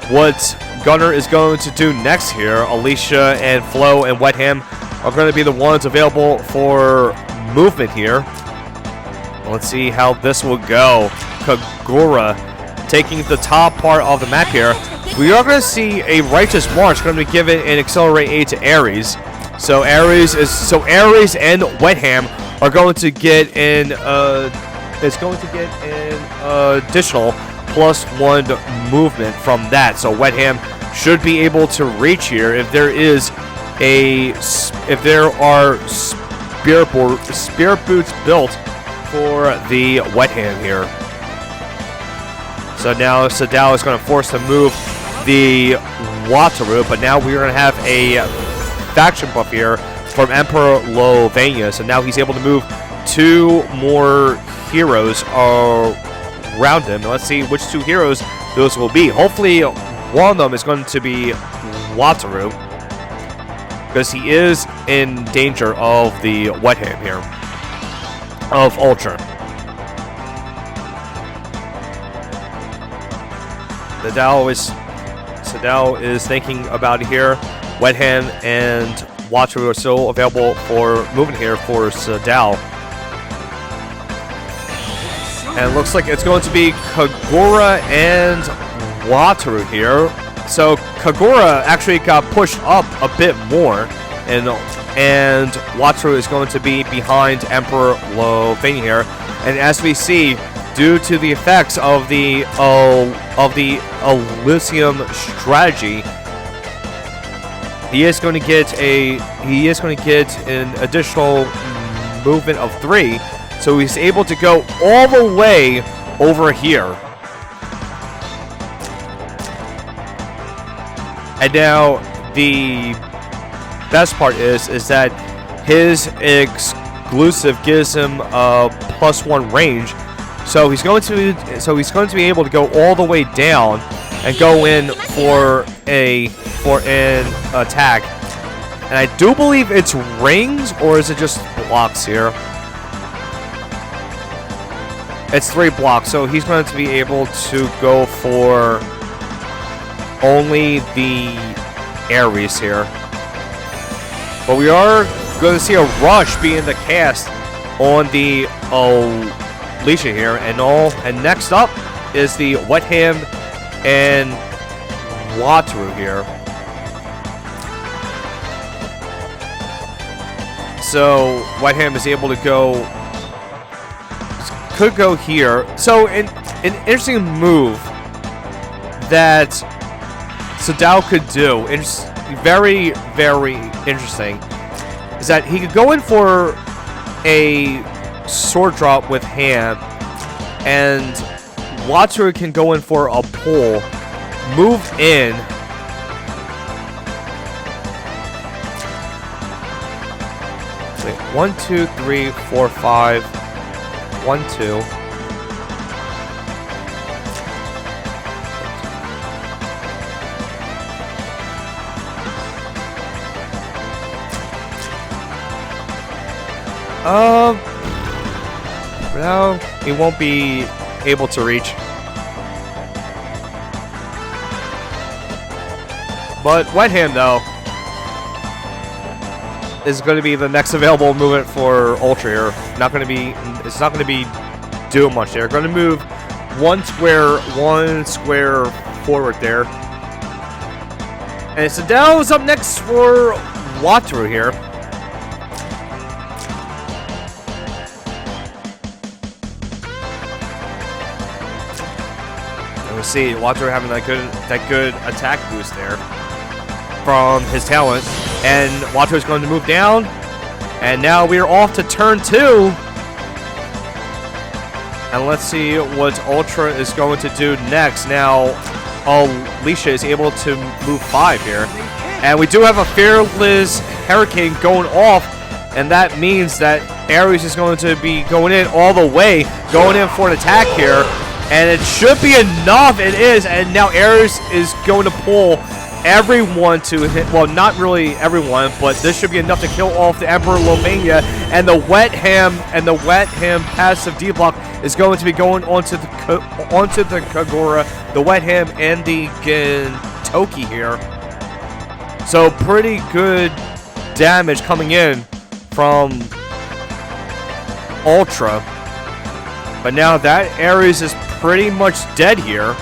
[SPEAKER 1] what Gunner is going to do next here. Alicia and Flo and Wetham are going to be the ones available for movement here. Let's see how this will go. Kagura taking the top part of the map here. We are going to see a Righteous March going to be given an Accelerate aid to Ares. So Ares and Wetham are going to get an additional +1 movement from that. So Wetham should be able to reach here if there are spirit boots built for the Wetham here. So now Sadao is going to force to move the Wataru, but now we're going to have a faction buff here from Emperor Lovania. So now he's able to move 2 more heroes around him. Let's see which 2 heroes those will be. Hopefully one of them is going to be Wataru, because he is in danger of the Wetham here, of Ultra. Sadao is thinking about it here. Wetham and Wataru are still available for movement here for Sadao. And it looks like it's going to be Kagura and Wataru here. So Kagura actually got pushed up a bit more, and Wataru is going to be behind Emperor Lovania here. And as we see, due to the effects of the Elysium strategy, he is going to get an additional movement of 3, so he's able to go all the way over here. And now the best part is that his exclusive gives him a +1 range. So he's going to be able to go all the way down and go in for an attack. And I do believe it's rings, or is it just blocks here? It's 3 blocks, so he's going to be able to go for only the Ares here. But we are going to see a rush being the cast on the Alicia here, and next up is the Wetham and Wataru here. So Wetham is able to could go here. So an interesting move that Sadao could do, very, very interesting, is that he could go in for a sword drop with hand, and Wataru can go in for a pull, move in, wait, 1, 2, 3, 4, 5, 1, 2. No, he won't be able to reach. But Wet Hand, though, is going to be the next available movement for Ultra here. It's not going to be doing much there. Going to move one square forward there. And Sadao is up next for Wataru here. And we see Wataru having that good attack boost there from his talent. And Wataru is going to move down. And now we are off to turn 2. And let's see what Ultra is going to do next. Now, Alicia is able to move 5 here. And we do have a Fearless Hurricane going off. And that means that Ares is going to be going in all the way. Going in for an attack here. And it should be enough. It is. And now Ares is going to pull everyone to hit. Well, not really everyone, but this should be enough to kill off the Emperor Lomania. And the Wet Ham passive D-block is going to be going onto the Kagura, the Wet Ham, and the Gintoki here. So pretty good damage coming in from Ultra. But now that Ares is pretty much dead here.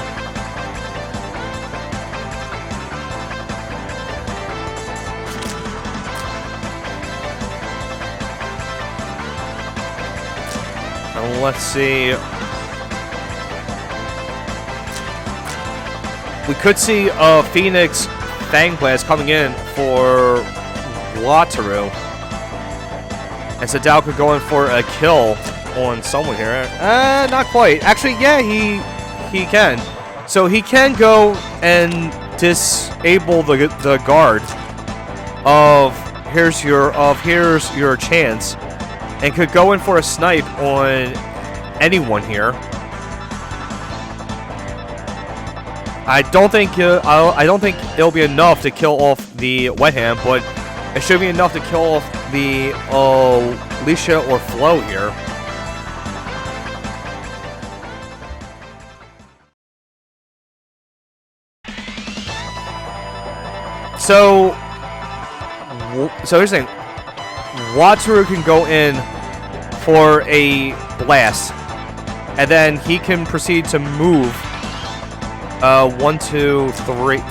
[SPEAKER 1] Let's see. We could see a Phoenix Fang Blast coming in for Wataru. And Sadao could go in for a kill on someone here. Not quite. Actually, yeah, he can. So he can go and disable the guard of here's your chance, and could go in for a snipe on anyone here. I don't think it'll be enough to kill off the Wet Ham, but it should be enough to kill off the Alicia or Flo here. So here's the thing. Wataru can go in for a blast, and then he can proceed to move 1, 2, 3.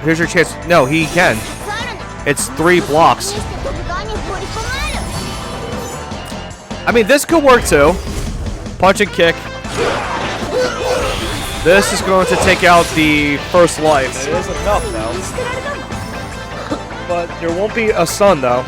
[SPEAKER 1] Here's your chance. No, he can. It's 3 blocks. I mean, this could work too. Punch and kick. This is going to take out the first life. It is enough though. But there won't be a stun though.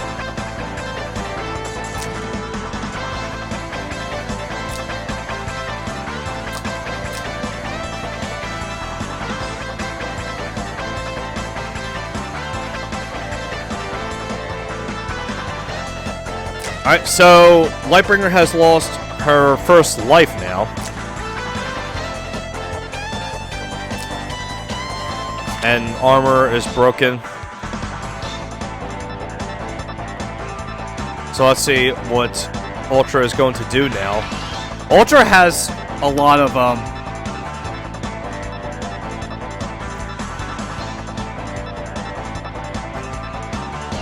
[SPEAKER 1] Alright, so Lightbringer has lost her first life now. And armor is broken. So let's see what Ultra is going to do now. Ultra has a lot of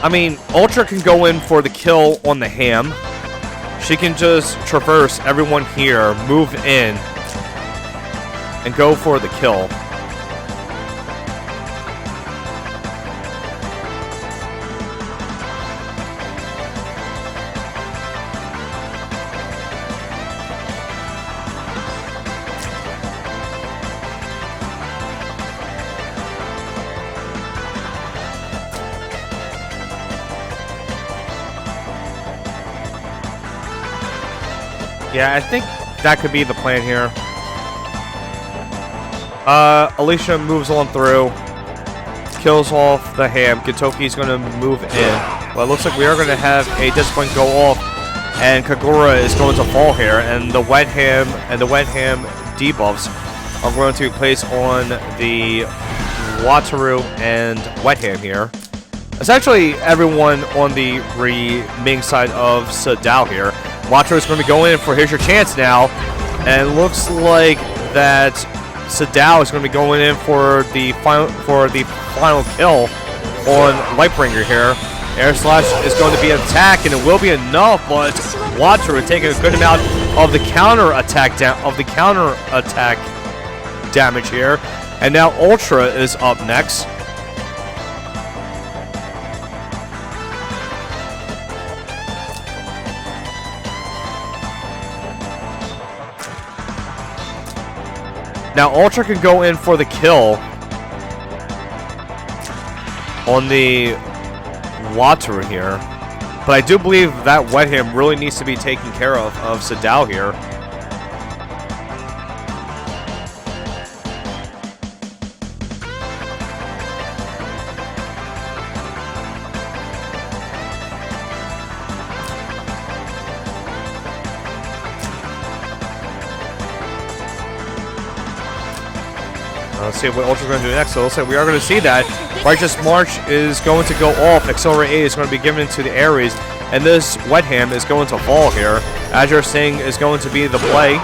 [SPEAKER 1] I mean, Ultra can go in for the kill on the Ham. She can just traverse everyone here, move in, and go for the kill. Yeah, I think that could be the plan here. Alicia moves on through, kills off the Ham. Gintoki's going to move in. Well, it looks like we are going to have a discipline go off, and Kagura is going to fall here, and the Wet Ham debuffs are going to be placed on the Wataru and Wet Ham here. It's actually everyone on the remaining side of Sadao here. Wataru is going to go in for here's your chance now. And looks like that Sadao is going to be going in for the final kill on Lightbringer here. Air Slash is going to be an attack, and it will be enough, but Water is taking a good amount of the counter attack damage here. And now Ultra is up next. Now Ultra can go in for the kill on the Water here, but I do believe that Wet Ham really needs to be taken care of Sadao here. Let's see what Ultra's going to do next. So it looks like we are going to see that Righteous March is going to go off. Accelerate 8 is going to be given to the Ares. And this Wet Ham is going to fall here. Azure Sing is going to be the play.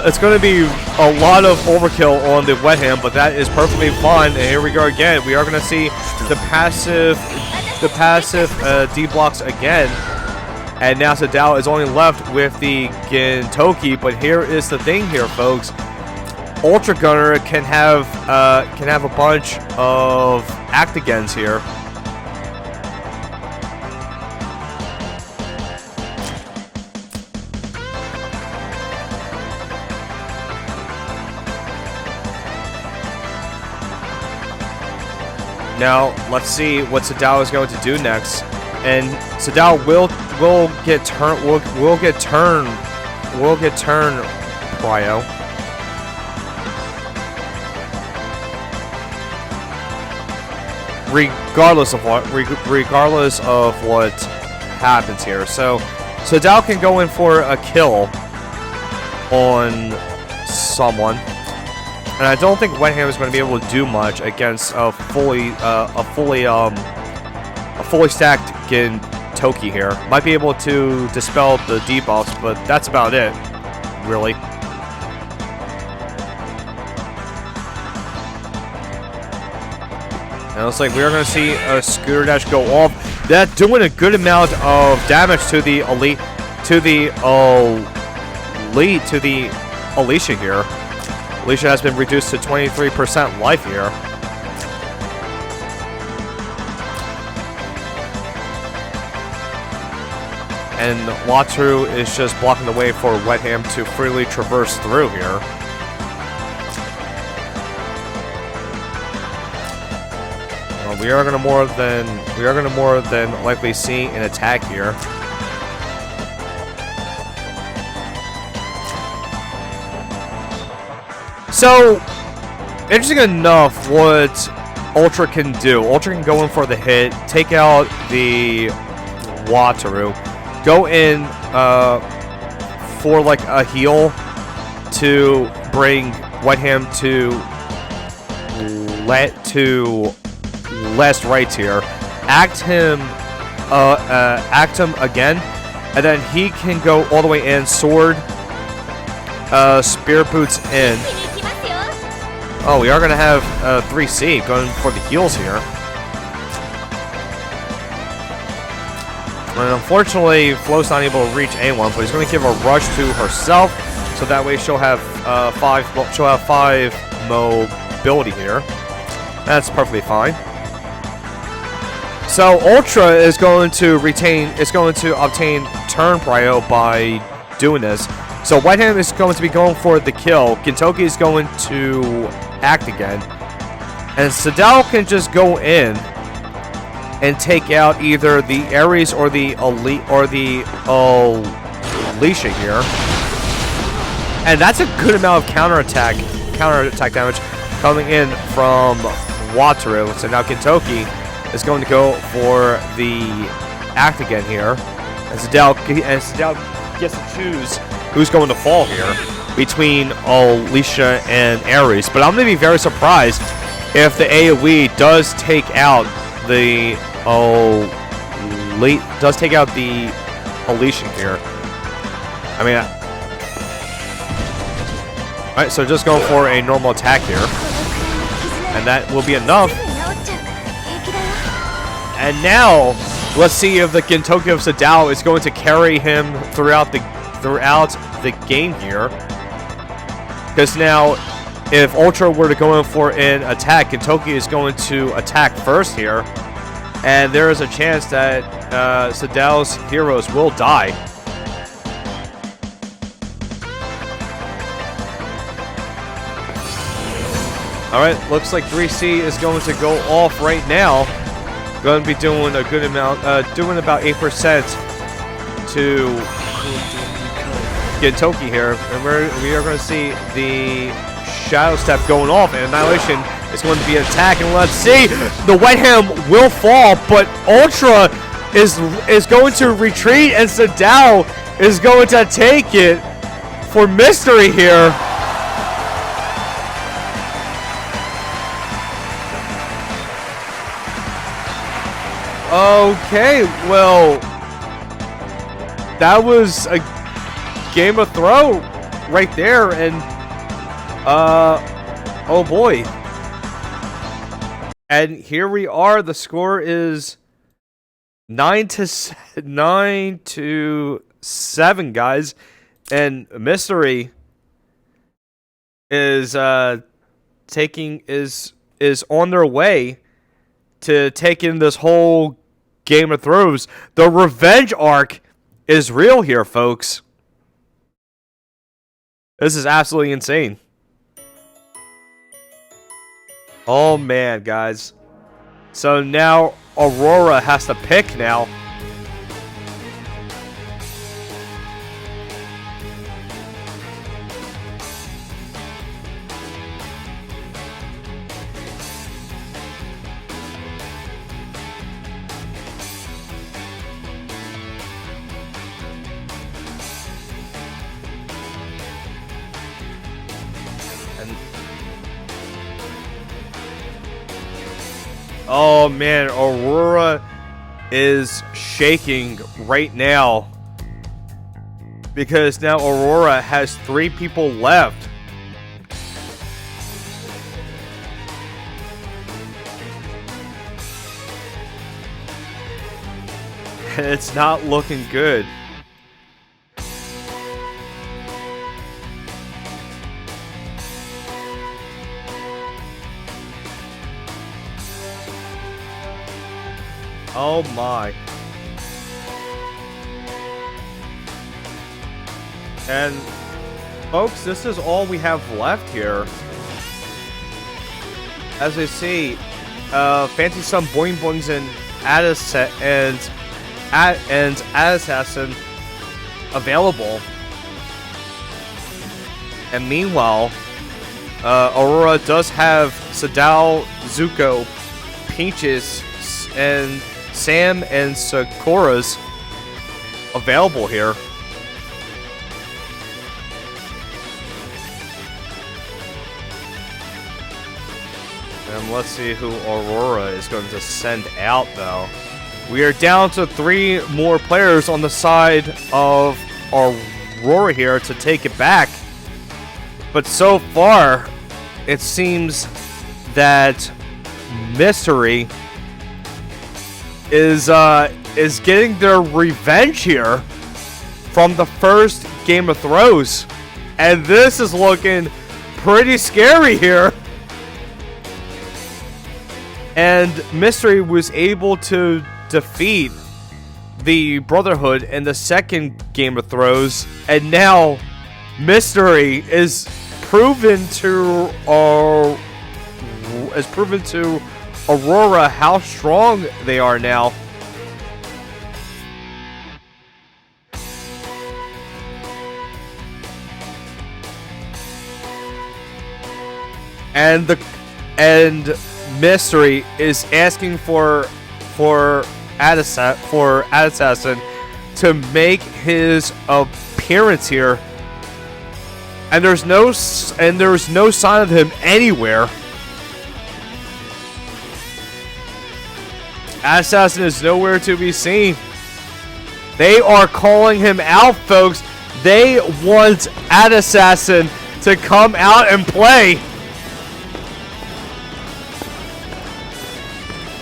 [SPEAKER 1] It's going to be a lot of overkill on the Wet Ham, but that is perfectly fine. And here we go again. We are going to see the passive D blocks again. And now Sadao is only left with the Gintoki, but here is the thing here, folks. Ultra Gunner can have a bunch of Actigens here. Now let's see what Sadao is going to do next. And Sadao will get turn Prio. Regardless of what happens here. So Sadao can go in for a kill on someone. And I don't think Wet Ham is going to be able to do much against a fully stacked Gintoki here. Might be able to dispel the debuffs, but that's about it, really. And it looks like we are going to see a Scooter Dash go off. That doing a good amount of damage to the Alicia here. Alicia has been reduced to 23% life here. And Wataru is just blocking the way for Wet Ham to freely traverse through here. Well, we are gonna more than likely see an attack here. So, interesting enough, what Ultra can do. Ultra can go in for the hit, take out the Wataru, go in for like a heal to bring Wet Ham to last rights here. Act him again, and then he can go all the way in. Sword, Spirit Boots in. Oh, we are going to have 3C going for the heals here. And unfortunately, Flo's not able to reach anyone, but he's going to give a rush to herself, so that way she'll have 5 mobility here. That's perfectly fine. So Ultra is going to obtain turn prio by doing this. So Wet Ham is going to be going for the kill. Gintoki is going to act again, and Sadao can just go in and take out either the Ares or the Elite or the Alicia here, and that's a good amount of counter attack damage coming in from Wataru. So now Gintoki is going to go for the act again here, and Sadao gets to choose who's going to fall here between Alicia and Ares. But I'm going to be very surprised if the AoE does take out the Alicia here. I mean, alright, so just going for a normal attack here. And that will be enough. And now, let's see if the Gintoki of Sadao is going to carry him throughout the game here. Because now, if Ultra were to go in for an attack, Gintoki is going to attack first here. And there is a chance that Sadao's heroes will die. Alright, looks like 3C is going to go off right now. Going to be doing a good amount, doing about 8% to Gintoki here. And we are going to see the Shadow Step going off, and Annihilation is going to be an attack. And let's see, the Wet Hand will fall, but Ultra is going to retreat, and Sadao is going to take it for Mystery here. Okay, well, that was a game of throw right there, and oh boy. And here we are. The score is 9-7, guys, and Mystery is is on their way to taking this whole Game of Thrones. The revenge arc is real here, folks. This is absolutely insane. Oh man, guys. So now Aurora has to pick now. Oh man, Aurora is shaking right now because now Aurora has 3 people left. And it's not looking good. Oh my. And folks, this is all we have left here. As we see, Fancy Sun Boing Boings and Assassin available. And meanwhile, Aurora does have Sadao, Zuko, Peaches, and Sam and Sakura's available here. And let's see who Aurora is going to send out, though. We are down to 3 more players on the side of Aurora here to take it back. But so far, it seems that Mystery is getting their revenge here from the first Game of Thrones, and this is looking pretty scary here. And Mystery was able to defeat the Brotherhood in the second Game of Thrones, and now Mystery is proven to Aurora how strong they are now. And Mystery is asking for Assassin to make his appearance here. And there's no sign of him anywhere. Assassin is nowhere to be seen. They are calling him out, folks. They want Ad Assassin to come out and play.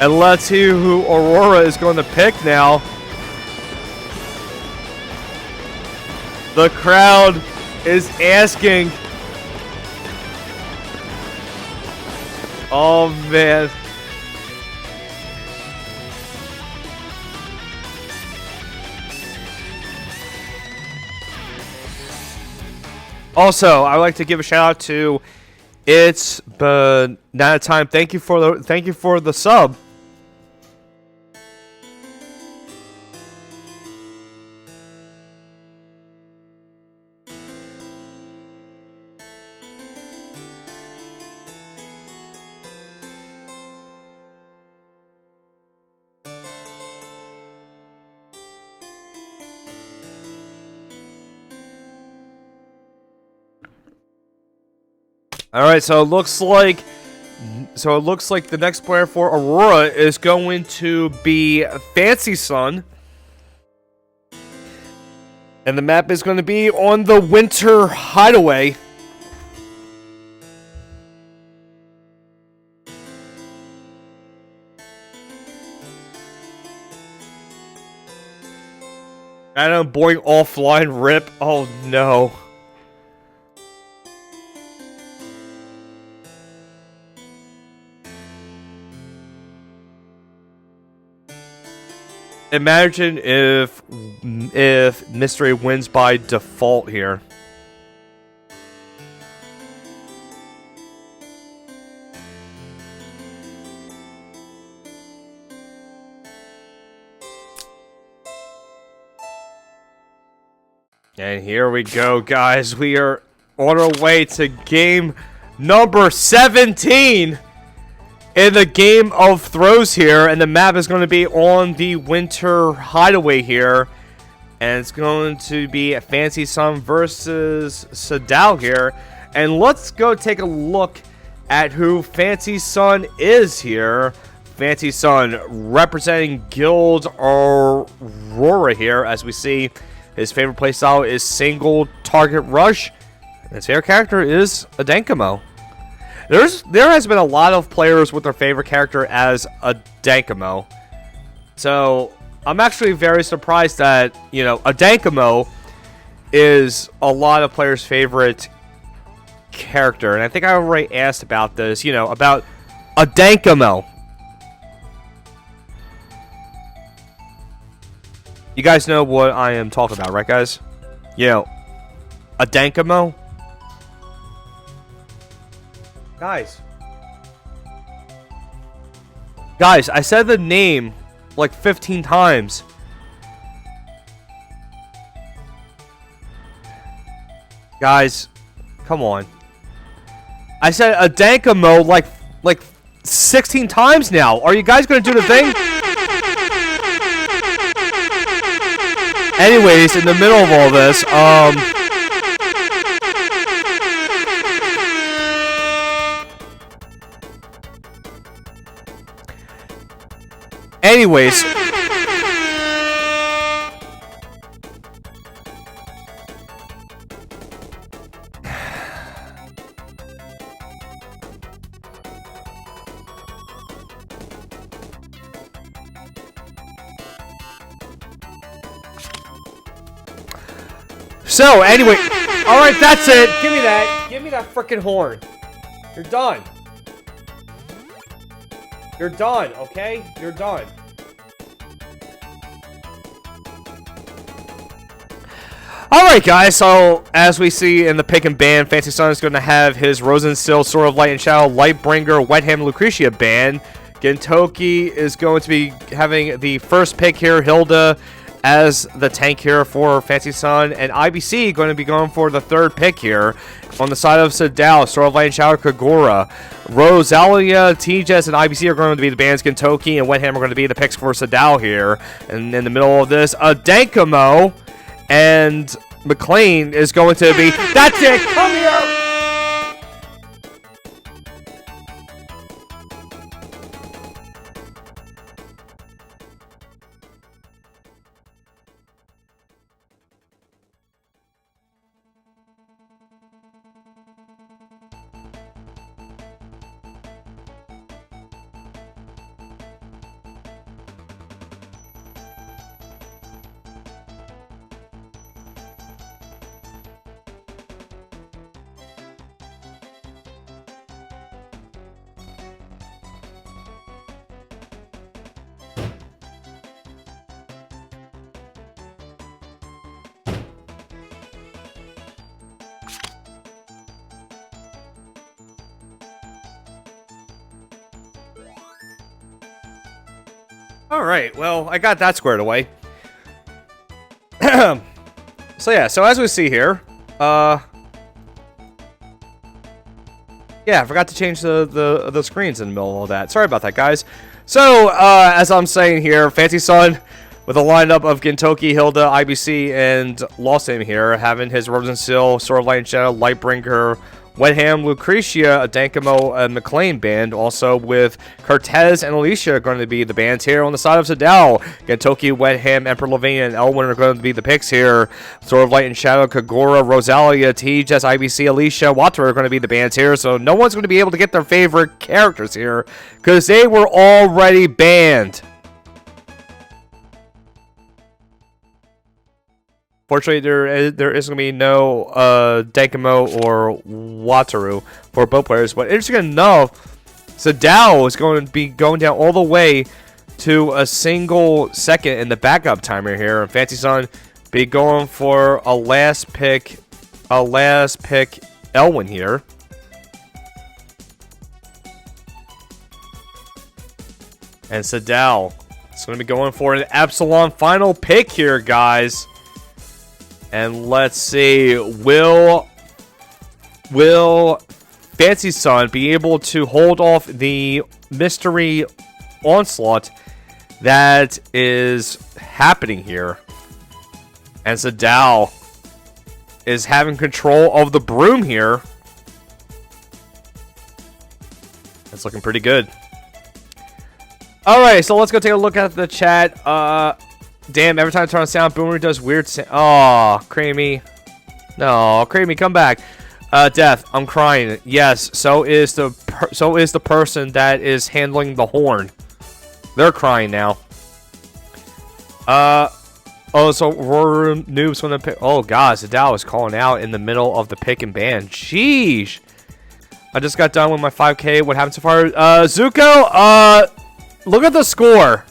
[SPEAKER 1] And let's see who Aurora is going to pick now. The crowd is asking. Oh, man. Also, I would like to give a shout out to It's Banana Time. Thank you for the sub. All right, so it looks like the next player for Aurora is going to be Fancy Sun. And the map is going to be on the Winter Hideaway. And I'm boing offline rip. Oh no. Imagine if Mystery wins by default here. And here we go, guys. We are on our way to game number 17. In the Game of Throws here, and the map is going to be on the Winter Hideaway here, and it's going to be Fancy Sun versus Sadao here, and let's go take a look at who Fancy Sun is here. Fancy Sun representing Guild Aurora here, as we see his favorite playstyle is single target rush, and his favorite character is a Dankamo. There has been a lot of players with their favorite character as a Dankamo. So, I'm actually very surprised that, a Dankamo is a lot of players' favorite character. And I think I already asked about this, about a Dankamo. You guys know what I am talking about, right, guys? A Dankamo. Guys, I said the name like 15 times. Guys, come on. I said a Dankamo like 16 times now. Are you guys gonna do the thing? Anyways, in the middle of all this, anyways. So, anyway. Alright, that's it. Give me that. Give me that frickin' horn. You're done. You're done, okay? You're done. Alright, guys, so as we see in the pick and ban, Fancy Sun is going to have his Rosenstill, Sword of Light and Shadow, Lightbringer, Wetham, Lucretia ban. Gintoki is going to be having the first pick here, Hilda as the tank here for Fancy Sun, and IBC going to be going for the third pick here. On the side of Sadao, Sword of Light and Shadow, Kagura, Rosalia, TJS, and IBC are going to be the bans. Gintoki and Wetham are going to be the picks for Sadao here. And in the middle of this, a Dankamo and McLean is going to be... That's it! Come here! Alright, well, I got that squared away. So yeah, so as we see here, yeah, I forgot to change the screens in the middle of all that. Sorry about that, guys. So, as I'm saying here, Fancy Sun with a lineup of Gintoki, Hilda, IBC, and Lost Him here, having his Rosen Seal, Sword of Light and Shadow, Lightbringer, Wetham, Lucretia, Dankamo, and McLean band. Also with Cortez and Alicia going to be the bands here. On the side of Sadao, Gintoki, Wetham, Emperor Lavinia, and Elwin are going to be the picks here. Sword of Light and Shadow, Kagura, Rosalia, Tejas, IBC, Alicia, Watra are going to be the bands here. So no one's going to be able to get their favorite characters here because they were already banned. Fortunately, there is going to be no Dankamo or Wataru for both players. But interesting enough, Sadao is going to be going down all the way to a single second in the backup timer here. And Fancy Sun be going for a last pick Elwin here. And Sadao is going to be going for an Epsilon final pick here, guys. And let's see, will Fancy Sun be able to hold off the mystery onslaught that is happening here? And Sadao is having control of the broom here. That's looking pretty good. Alright, so let's go take a look at the chat. Damn, every time I turn on sound, Boomer does weird sound. Aw, Creamy. No, Creamy, come back. Death, I'm crying. Yes, so is the person that is handling the horn. They're crying now. Oh, so Aurora noobs when the pick. Oh, God, Sadao is calling out in the middle of the pick and ban. Sheesh. I just got done with my 5K. What happened so far? Zuko, look at the score.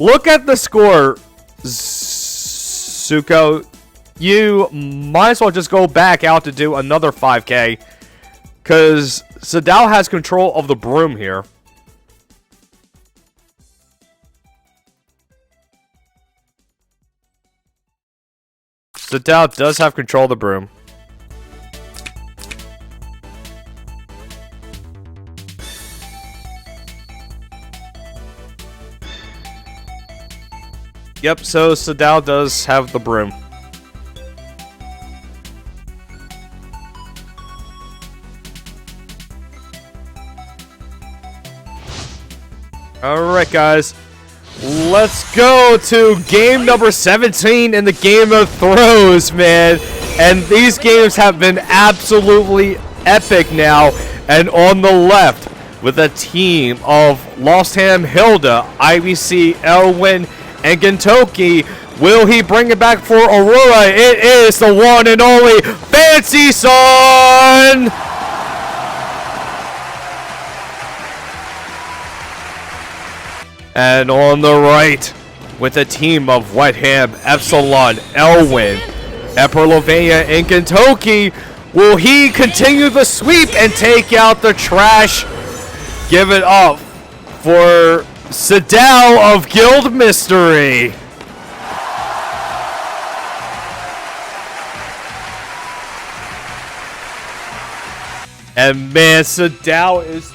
[SPEAKER 1] Look at the score, Zuko. You might as well just go back out to do another 5K. Because Sadao has control of the broom here. Sadao does have control of the broom. Yep, so Sadao does have the broom. Alright, guys. Let's go to game number 17 in the Game of Throws, man. And these games have been absolutely epic now. And on the left, with a team of Lostham, Hilda, IBC, Elwin, and Gintoki. Will he bring it back for Aurora? It is the one and only Fancy Sun! And on the right, with a team of Wetham, Epsilon, Elwin, Emperor Lavinia, and Gintoki, will he continue the sweep and take out the trash? Give it up for Sadao of Guild Mystery. And man, Sadao is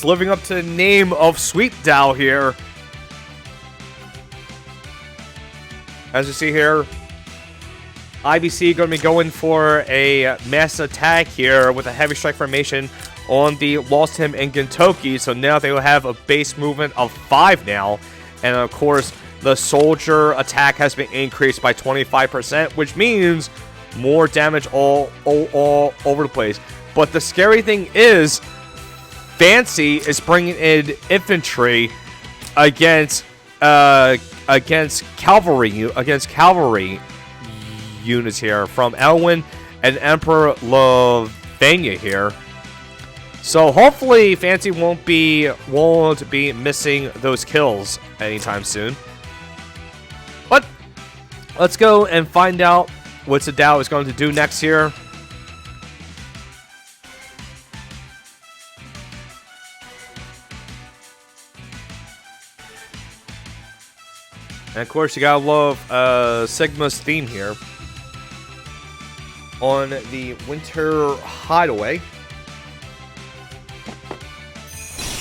[SPEAKER 1] living up to the name of Sweet Dao here. As you see here, IBC going to be going for a mass attack here with a heavy strike formation on the Lost Him and Gintoki. So now they will have a base movement of 5 now. And of course, the soldier attack has been increased by 25%, which means more damage all over the place. But the scary thing is, Fancy is bringing in infantry against cavalry units here from Elwin and Emperor Lavinia here. So hopefully Fancy won't be missing those kills anytime soon. But let's go and find out what Sadao is going to do next here. And of course, you gotta love Sigma's theme here on the Winter Hideaway.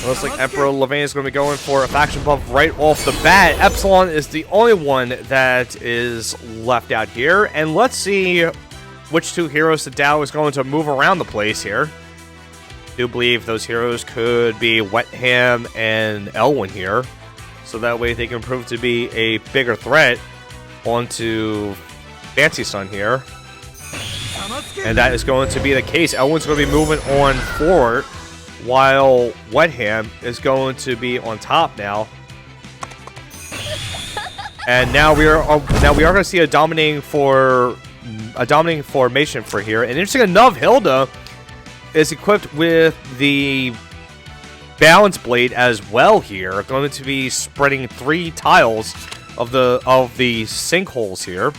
[SPEAKER 1] Looks like Emperor Levain is going to be going for a faction buff right off the bat. Epsilon is the only one that is left out here. And let's see which two heroes the Dow is going to move around the place here. I do believe those heroes could be Wetham and Elwyn here. So that way they can prove to be a bigger threat onto Fancy Sun here. And that is going to be the case. Elwyn's going to be moving on forward, while Wetham is going to be on top now. And now we are going to see a dominating formation for here. And interesting enough, Hilda is equipped with the Balance Blade as well here. Going to be spreading 3 tiles of the sinkholes here.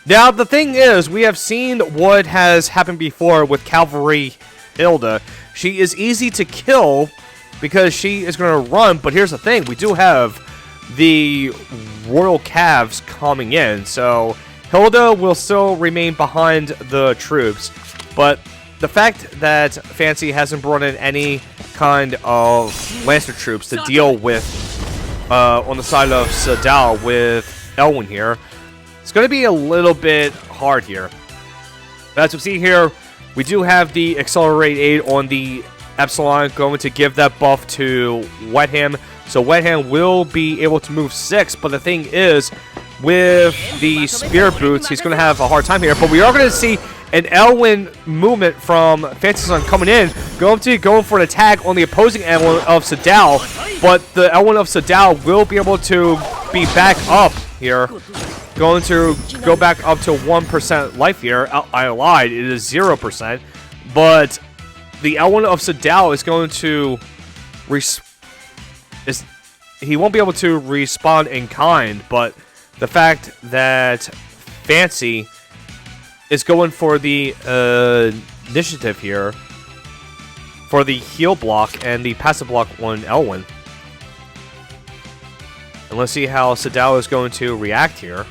[SPEAKER 1] Now the thing is, we have seen what has happened before with Cavalry Hilda. She is easy to kill because she is going to run, but here's the thing. We do have the Royal Calves coming in, so Hilda will still remain behind the troops. But the fact that Fancy hasn't brought in any kind of Lancer troops to deal with on the side of Sadao with Elwyn here, it's going to be a little bit hard here. As we see here, we do have the Accelerate Aid on the Epsilon, going to give that buff to Wetham. So Wetham will be able to move 6, but the thing is, with the Spear Boots, he's going to have a hard time here. But we are going to see an Elwyn movement from Fancy Sun coming in, going for an attack on the opposing Elwyn of Sadao. But the Elwyn of Sadao will be able to be back up here. Going to go back up to 1% life here. I lied. It is 0%. But the Elwyn of Sadao is going to... he won't be able to respawn in kind, but the fact that Fancy is going for the initiative here for the heal block and the passive block on Elwyn. And let's see how Sadao is going to react here.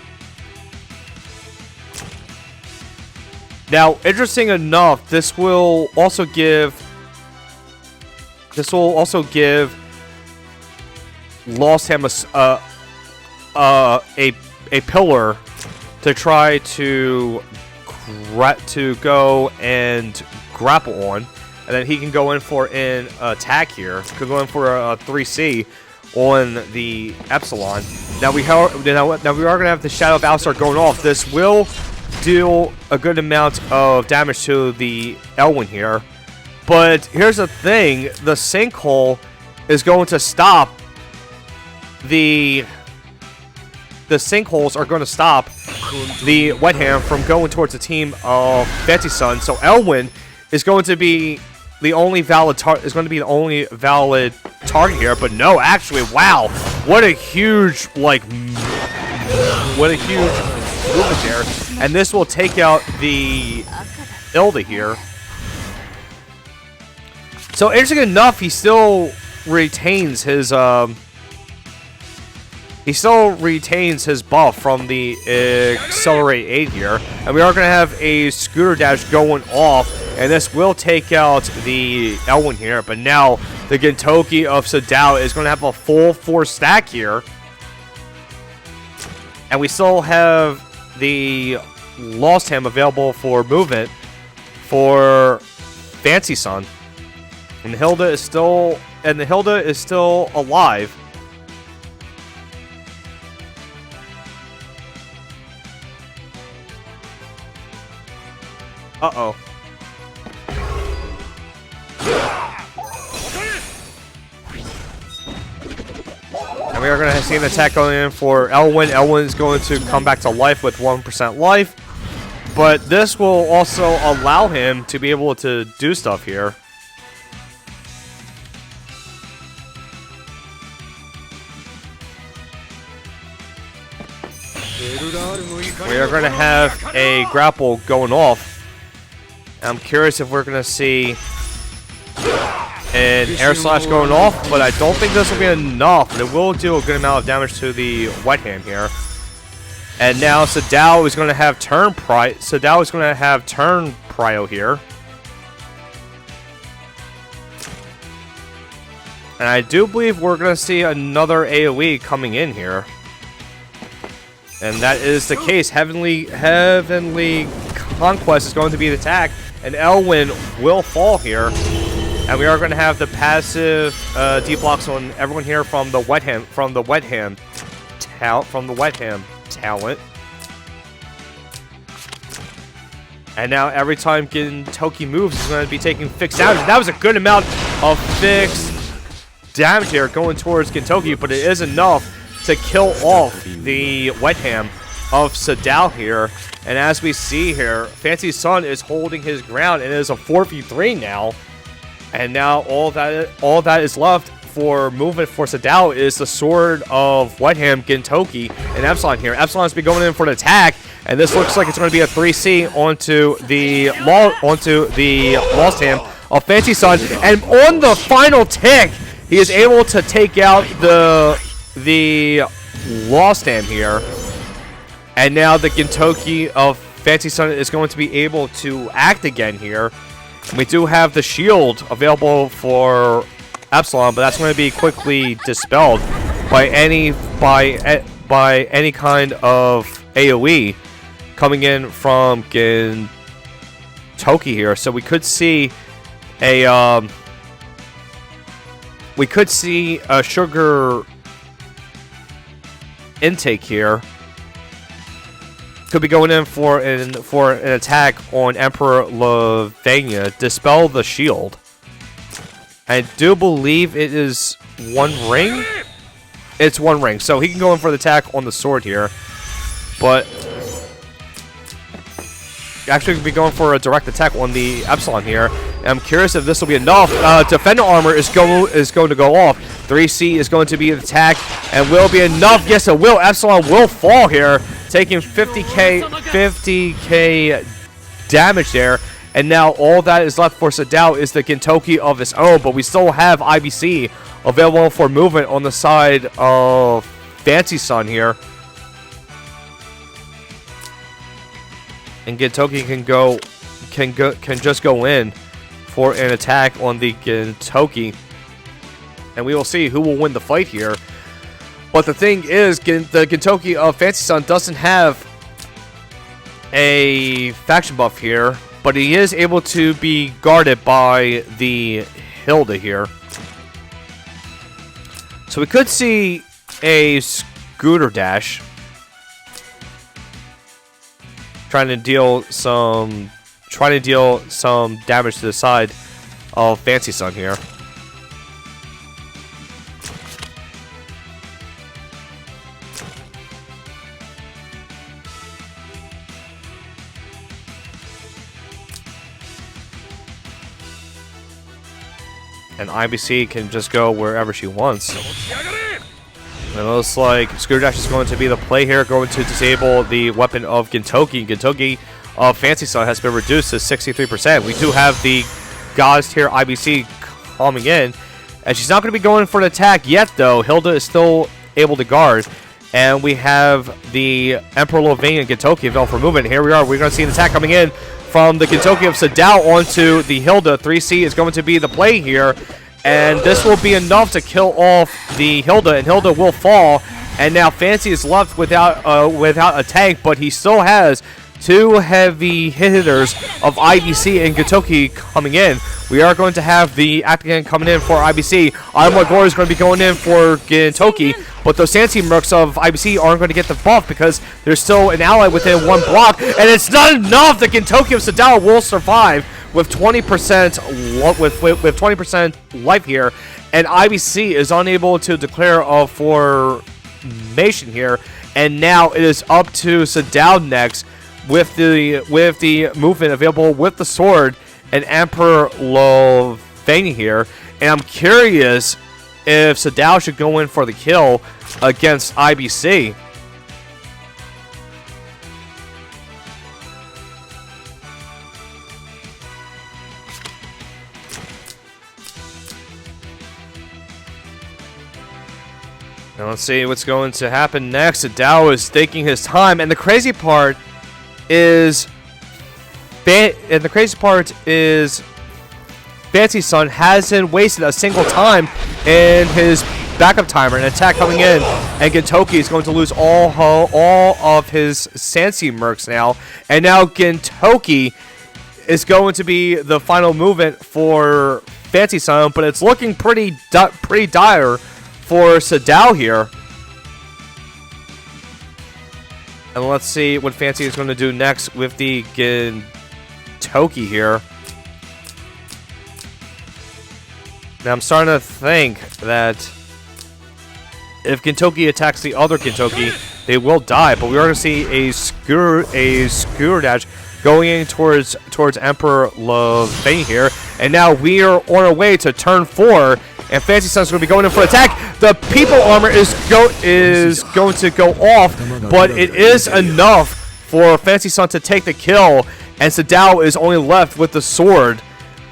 [SPEAKER 1] Now, interesting enough, this will also give Lost Ham a pillar to try to go and grapple on, and then he can go in for an attack here. Could go in for a 3C on the Epsilon. Now we are going to have the Shadow of Alistar going off. This will deal a good amount of damage to the Elwyn here. But here's the thing, the sinkhole is going to stop the sinkholes are going to stop the Wetham from going towards the team of Fancy Sun. So Elwyn is going to be the only valid target here. But no, actually, wow, what a huge movement there. And this will take out the Hilda here. So interesting enough, he still retains his buff from the Accelerate Aid here. And we are going to have a Scooter Dash going off, and this will take out the Elwyn here. But now the Gintoki of Sadao is going to have a full 4 stack here. And we still have the Lost Ham available for movement for Fancy Sun. And Hilda is still alive. Uh-oh. And we are going to see an attack going in for Elwyn. Elwyn is going to come back to life with 1% life. But this will also allow him to be able to do stuff here. We are going to have a grapple going off. I'm curious if we're going to see an air slash going off, but I don't think this will be enough. But it will do a good amount of damage to the wet hand here. And now Sadao is going to have turn prio here. And I do believe we're going to see another AoE coming in here. And that is the case. Heavenly Conquest is going to be the attack. And Elwyn will fall here. And we are going to have the passive deblocks on everyone here from the wet hand talent. And now every time Gintoki moves, he's going to be taking fixed damage. That was a good amount of fixed damage here going towards Gintoki, but it is enough to kill off the wet ham of Sadao here. And as we see here, Fancy Sun is holding his ground, and it is a 4v3 now. And now all that is left for movement for Sadao is the Sword of Wetham, Gintoki, and Epsilon here. Epsilon's been going in for an attack, and this looks like it's going to be a 3C onto the Lost Ham of Fancy Sun. And on the final tick, he is able to take out the Lost Ham here. And now the Gintoki of Fancy Sun is going to be able to act again here. And we do have the shield available for Epsilon, but that's going to be quickly dispelled by any kind of AoE coming in from Gintoki here. So we could see a sugar intake here. Could be going in for an attack on Emperor Lavania. Dispel the shield. I do believe it is one ring. It's one ring, so he can go in for the attack on the sword here. But actually, could be going for a direct attack on the Epsilon here. And I'm curious if this will be enough. Defender armor is going to go off. 3C is going to be the attack, and will be enough. Yes, it will. Epsilon will fall here, taking 50k damage there. And now all that is left for Sadao is the Gintoki of his own, but we still have IBC available for movement on the side of Fancy Sun here. And Gintoki can just go in for an attack on the Gintoki. And we will see who will win the fight here. But the thing is, the Gintoki of Fancy Sun doesn't have a faction buff here, but he is able to be guarded by the Hilda here. So we could see a scooter dash trying to deal some damage to the side of Fancy Sun here. And IBC can just go wherever she wants. And it looks like Scooter Dash is going to be the play here, going to disable the weapon of Gintoki. Gintoki of Fancy Sun has been reduced to 63%. We do have the Goddess tier IBC coming in. And she's not going to be going for an attack yet, though. Hilda is still able to guard. And we have the Emperor Lovane and Gintoki available for movement. Here we are. We're going to see an attack coming in from the Gintoki of Sadao onto the Hilda. 3C is going to be the play here. And this will be enough to kill off the Hilda, and Hilda will fall. And now Fancy is left without a tank, but he still has two heavy hitters of IBC and Gintoki coming in. We are going to have the Actigan coming in for IBC. Aurora is going to be going in for Gintoki, but those Sansi Mercs of IBC aren't going to get the buff because there's still an ally within one block, and it's not enough. The Gintoki of Sadao will survive with 20% with 20% life here, and IBC is unable to declare a formation here, and now it is up to Sadao next with the movement available with the sword and Emperor Lovania here. And I'm curious if Sadao should go in for the kill against IBC. Now let's see what's going to happen next. Sadao is taking his time, and the crazy part is, Fancy Son hasn't wasted a single time in his backup timer. An attack coming in, and Gintoki is going to lose all of his Sansi Mercs now, and now Gintoki is going to be the final movement for Fancy Son, but it's looking pretty dire for Sadao here. And let's see what Fancy is going to do next with the Gintoki here. Now I'm starting to think that if Gintoki attacks the other Gintoki, they will die. But we are going to see a skewer dash going in towards Emperor Levane here. And now we are on our way to turn 4. And Fancy Son's going to be going in for attack. The people armor is going to go off, but it is enough for Fancy Son to take the kill. And Sadao is only left with the sword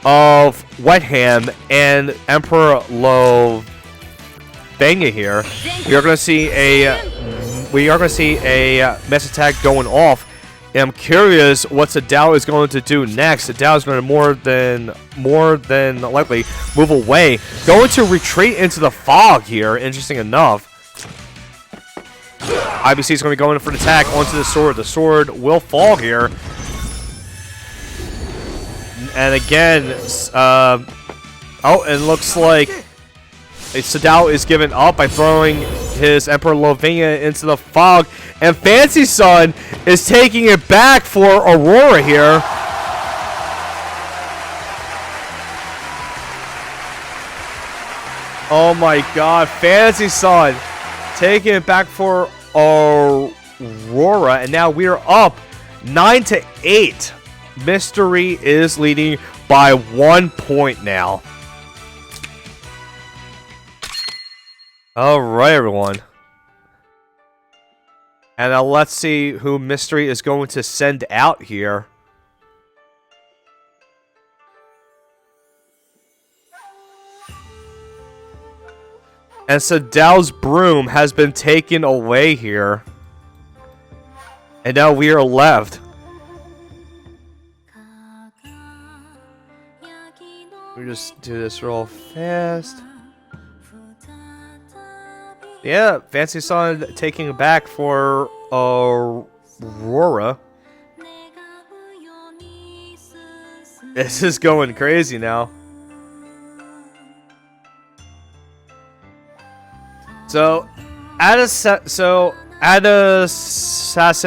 [SPEAKER 1] of Wet Ham and Emperor Levane here. We are going to see a mess attack going off. And I'm curious what Sadao is going to do next. Sadao is going to more than likely move away. Going to retreat into the fog here, interesting enough. IBC is going to be going in for an attack onto the sword. The sword will fall here. And again, it looks like Sadao is giving up by throwing his Emperor Lovenia into the fog. And Fancy Son is taking it back for Aurora here. Oh my god, Fancy Son taking it back for Aurora. And now we are up 9-8. Mystery is leading by 1 point now. Alright, everyone. And now let's see who Mystery is going to send out here. And Sadao's broom has been taken away here. And now we are left. We just do this real fast. Yeah, Fancy Son taking it back for Aurora. This is going crazy now. So, Assassin,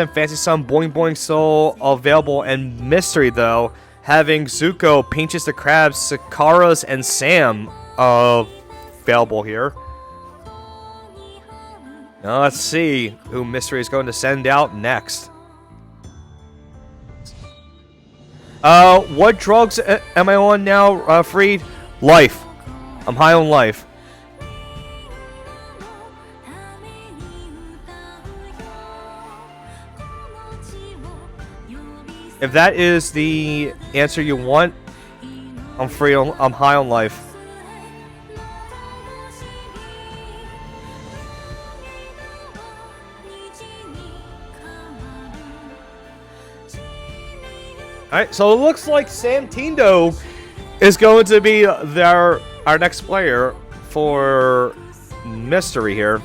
[SPEAKER 1] Fancy Son, Boing Boing Soul available, and Mystery though having Zuko, Pinches the Crabs, Sakara's, and Sam available here. Now let's see who Mystery is going to send out next. What drugs am I on now, Freed? Life. I'm high on life. If that is the answer you want, I'm free. I'm high on life. Alright, so it looks like Sam Tindo is going to be our next player for Mystery here.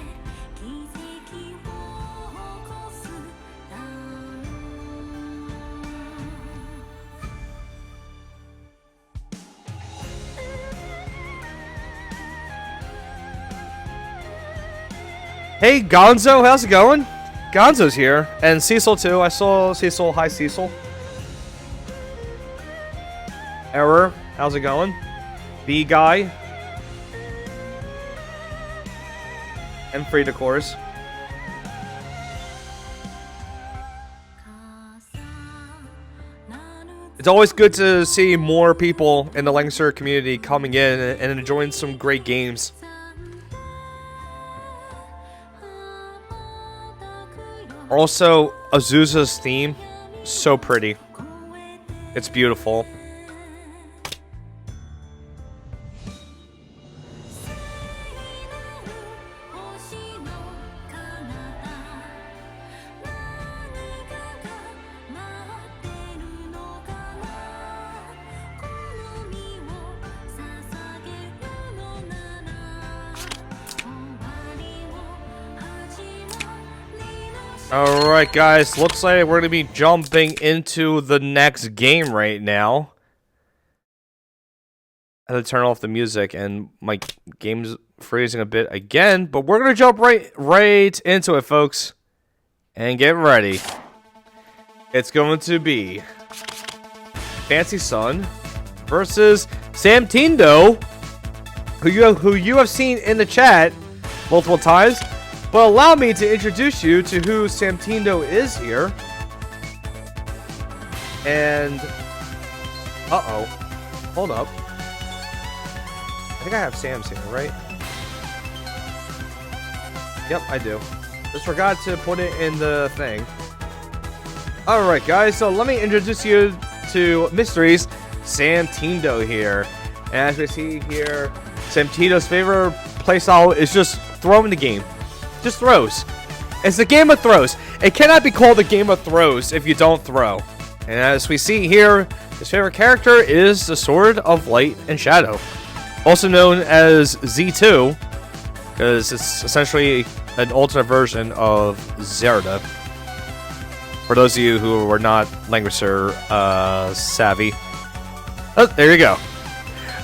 [SPEAKER 1] Hey Gonzo, how's it going? Gonzo's here, and Cecil too. I saw Cecil. Hi Cecil. Error, how's it going? B guy. And Freed, of course. It's always good to see more people in the Langrisser community coming in and enjoying some great games. Also, Azusa's theme, so pretty. It's beautiful. Alright, guys. Looks like we're going to be jumping into the next game right now. I had to turn off the music, and my game's freezing a bit again. But we're going to jump right into it, folks. And get ready. It's going to be Fancy Son versus Sam Tindo, who you have seen in the chat multiple times. But allow me to introduce you to who Sam Tindo is here. And hold up. I think I have Sam's here, right? Yep, I do. Just forgot to put it in the thing. Alright, guys, so let me introduce you to Mysteries Sam Tindo here. And as we see here, Sam Tindo's favorite playstyle is just throwing the game. Just throws. It's the game of throws. It cannot be called a game of throws if you don't throw. And as we see here, his favorite character is the Sword of Light and Shadow, also known as Z2, because it's essentially an alternate version of Zelda. For those of you who are not Langrisser savvy. Oh, there you go.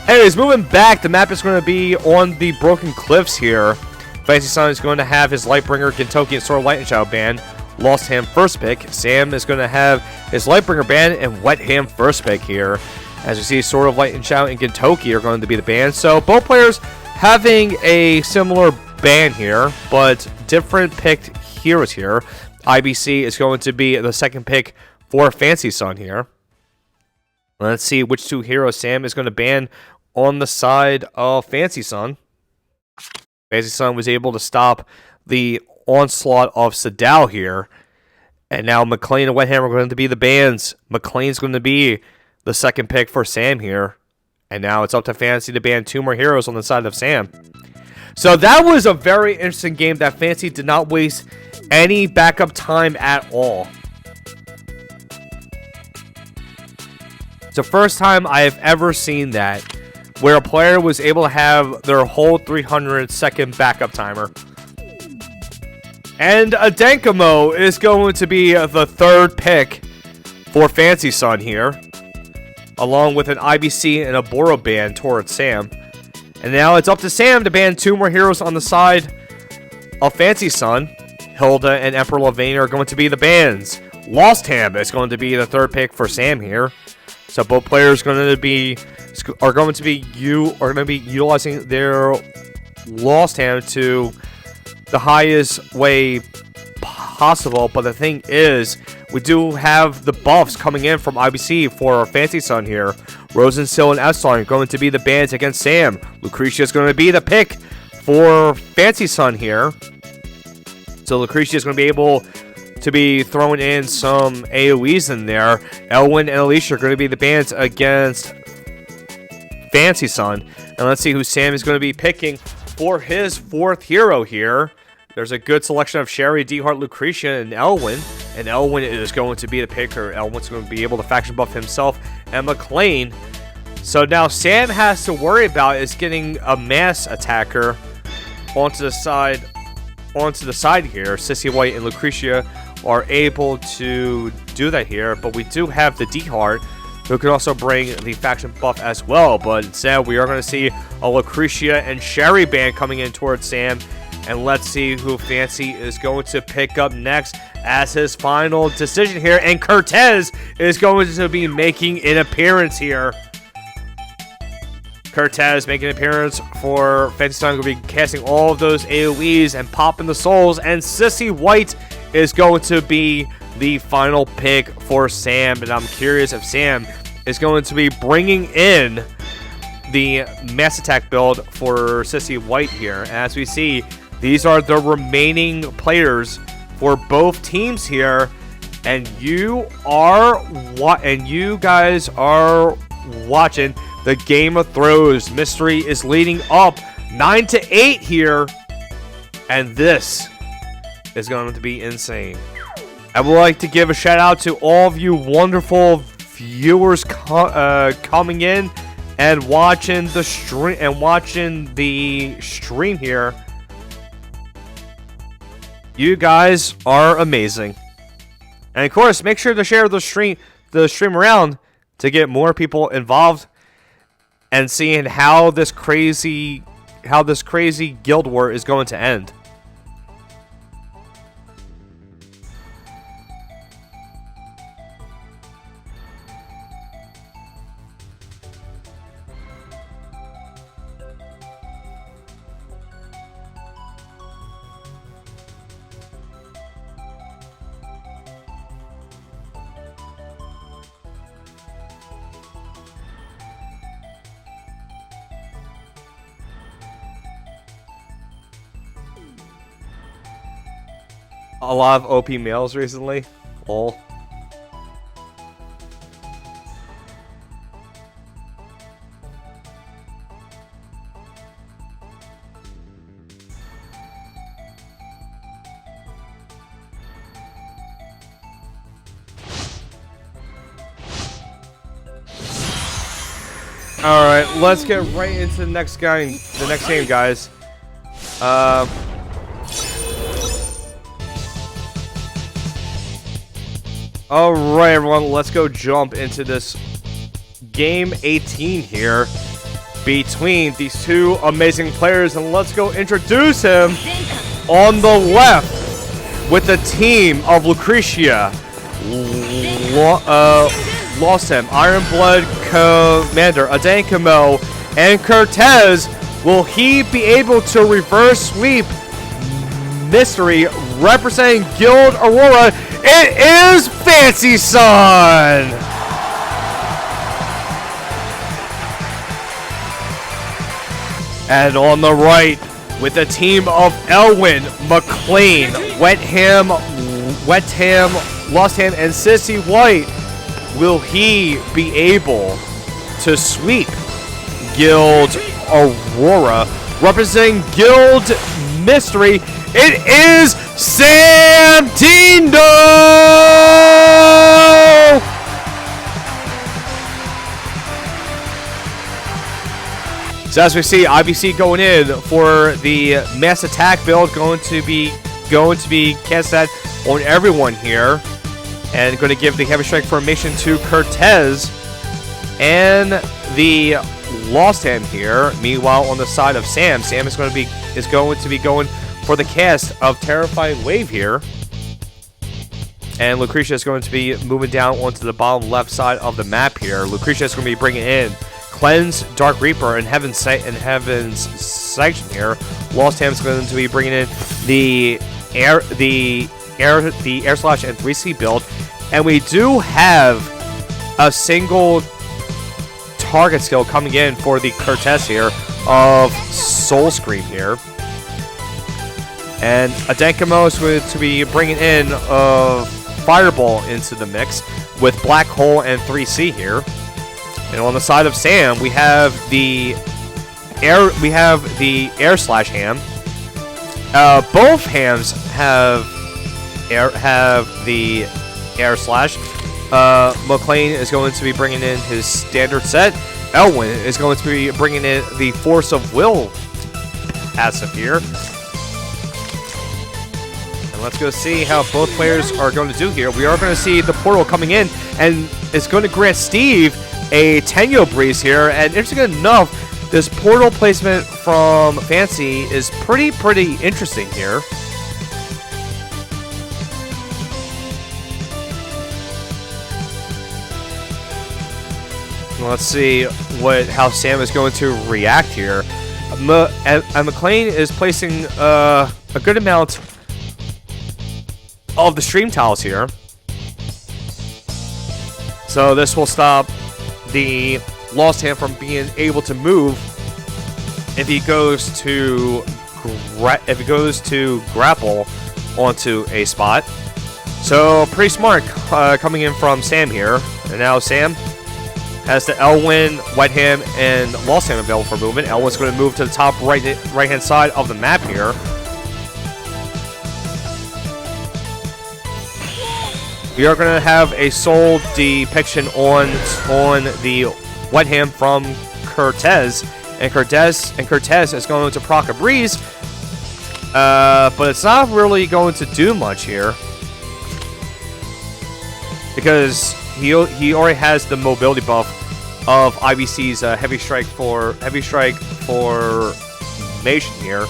[SPEAKER 1] Anyways, moving back, the map is going to be on the Broken Cliffs here. Fancy Son is going to have his Lightbringer, Gintoki, and Sword of Light and Shadow band. Lost Hand first pick. Sam is going to have his Lightbringer band and Wet Hand first pick here. As you see, Sword of Light and Shadow and Gintoki are going to be the band. So both players having a similar band here, but different picked heroes here. IBC is going to be the second pick for Fancy Son here. Let's see which two heroes Sam is going to ban on the side of Fancy Son. Fancy Son was able to stop the onslaught of Sadao here. And now McLean and Wet Hand are going to be the bans. McLean's going to be the second pick for Sam here. And now it's up to Fancy to ban two more heroes on the side of Sam. So that was a very interesting game that Fancy did not waste any backup time at all. It's the first time I have ever seen that, where a player was able to have their whole 300-second backup timer. And Adenkamo is going to be the third pick for Fancy Son here, along with an IBC and a Boro ban towards Sam. And now it's up to Sam to ban two more heroes on the side of Fancy Son. Hilda and Emperor Levane are going to be the bans. Lost Hand is going to be the third pick for Sam here. So both players are going to be utilizing their Lost Hand to the highest way possible. But the thing is, we do have the buffs coming in from IBC for our Fancy Son here. Rosenstill and Epsilon are going to be the bans against Sam. Lucretia is going to be the pick for Fancy Son here. So Lucretia is going to be able to be throwing in some AoEs in there. Elwyn and Alicia are going to be the bans against Fancy Son. And let's see who Sam is going to be picking for his fourth hero here. There's a good selection of Sherry, D-Heart, Lucretia, and Elwyn. And Elwyn is going to be the picker. Elwyn's going to be able to faction buff himself and McLean. So now Sam has to worry about is getting a mass attacker onto the side here. Sissy White and Lucretia are able to do that here. But we do have the D-Heart, who can also bring the faction buff as well. But instead, we are going to see a Lucretia and Sherry band coming in towards Sam. And let's see who Fancy is going to pick up next as his final decision here. And Cortez is going to be making an appearance here. Cortez making an appearance for Fancy Son. Going to be casting all of those AoEs and popping the souls. And Sissy White is going to be the final pick for Sam. And I'm curious if Sam is going to be bringing in the mass attack build for Sissy White here. As we see, these are the remaining players for both teams here, and you guys are watching the Game of Thrones. Mystery is leading up 9-8 here, and this is going to be insane. I would like to give a shout out to all of you wonderful viewers coming in and watching the stream here. You guys are amazing. And of course, make sure to share the stream around to get more people involved and seeing how this crazy guild war is going to end. A lot of OP males recently. Lol. Alright, let's get right into the next game, guys. Alright, everyone, let's go jump into this game 18 here between these two amazing players, and let's go introduce him. On the left, with the team of Lucretia, lost him, Iron Blood Commander Adankamo, and Cortez. Will he be able to reverse sweep Mystery representing Guild Aurora? It is Fancy Son! And on the right, with the team of Elwin, McLean, Wet Him, Lost Him, and Sissy White, will he be able to sweep Guild Aurora representing Guild Mystery? It is Santino! So as we see, IBC going in for the mass attack build, going to be cast that on everyone here, and going to give the heavy strike formation to Cortez and the Lost Hand here. Meanwhile, on the side of Sam is going to be going for the cast of Terrifying Wave here. And Lucretia is going to be moving down onto the bottom left side of the map here. Lucretia is going to be bringing in Cleanse, Dark Reaper, and Heaven's Sanction here. Lost Ham is going to be bringing in the Air Slash and 3C build. And we do have a single target skill coming in for the Cortez here of Soul Scream here. And Adankamo is going to be bringing in Fireball into the mix with Black Hole and 3C here. And on the side of Sam, we have the Air Slash Ham. Both hams have the Air Slash. McLean is going to be bringing in his standard set. Elwin is going to be bringing in the Force of Will passive here. And let's go see how both players are going to do here. We are going to see the portal coming in, and it's going to grant Steve a Tenyo Breeze here. And interesting enough, this portal placement from Fancy is pretty interesting here. Let's see how Sam is going to react here. And McLean is placing a good amount of the stream tiles here. So this will stop the Lost Hand from being able to move if he goes to grapple onto a spot. So pretty smart coming in from Sam here. And now Sam has the Elwin, Wet Ham, and Lost Ham available for movement. Elwin's going to move to the top right-hand side of the map here. We are going to have a soul depiction on the Wet Ham from Cortez. And Cortez is going to proc a breeze But it's not really going to do much here. Because he already has the mobility buff of IBC's heavy strike formation here.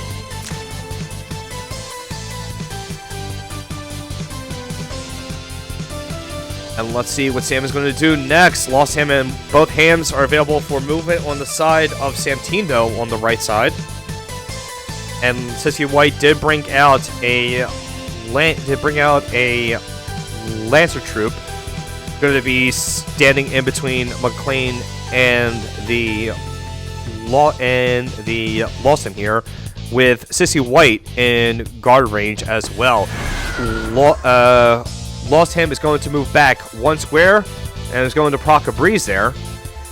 [SPEAKER 1] And let's see what Sam is going to do next. Lost Ham and both hams are available for movement on the side of Santino on the right side. And Sissy White did bring out a Lancer troop. Going to be standing in between McLean and the Lost Ham here, with Sissy White in guard range as well. Lost Ham is going to move back 1 square and is going to proc a breeze there.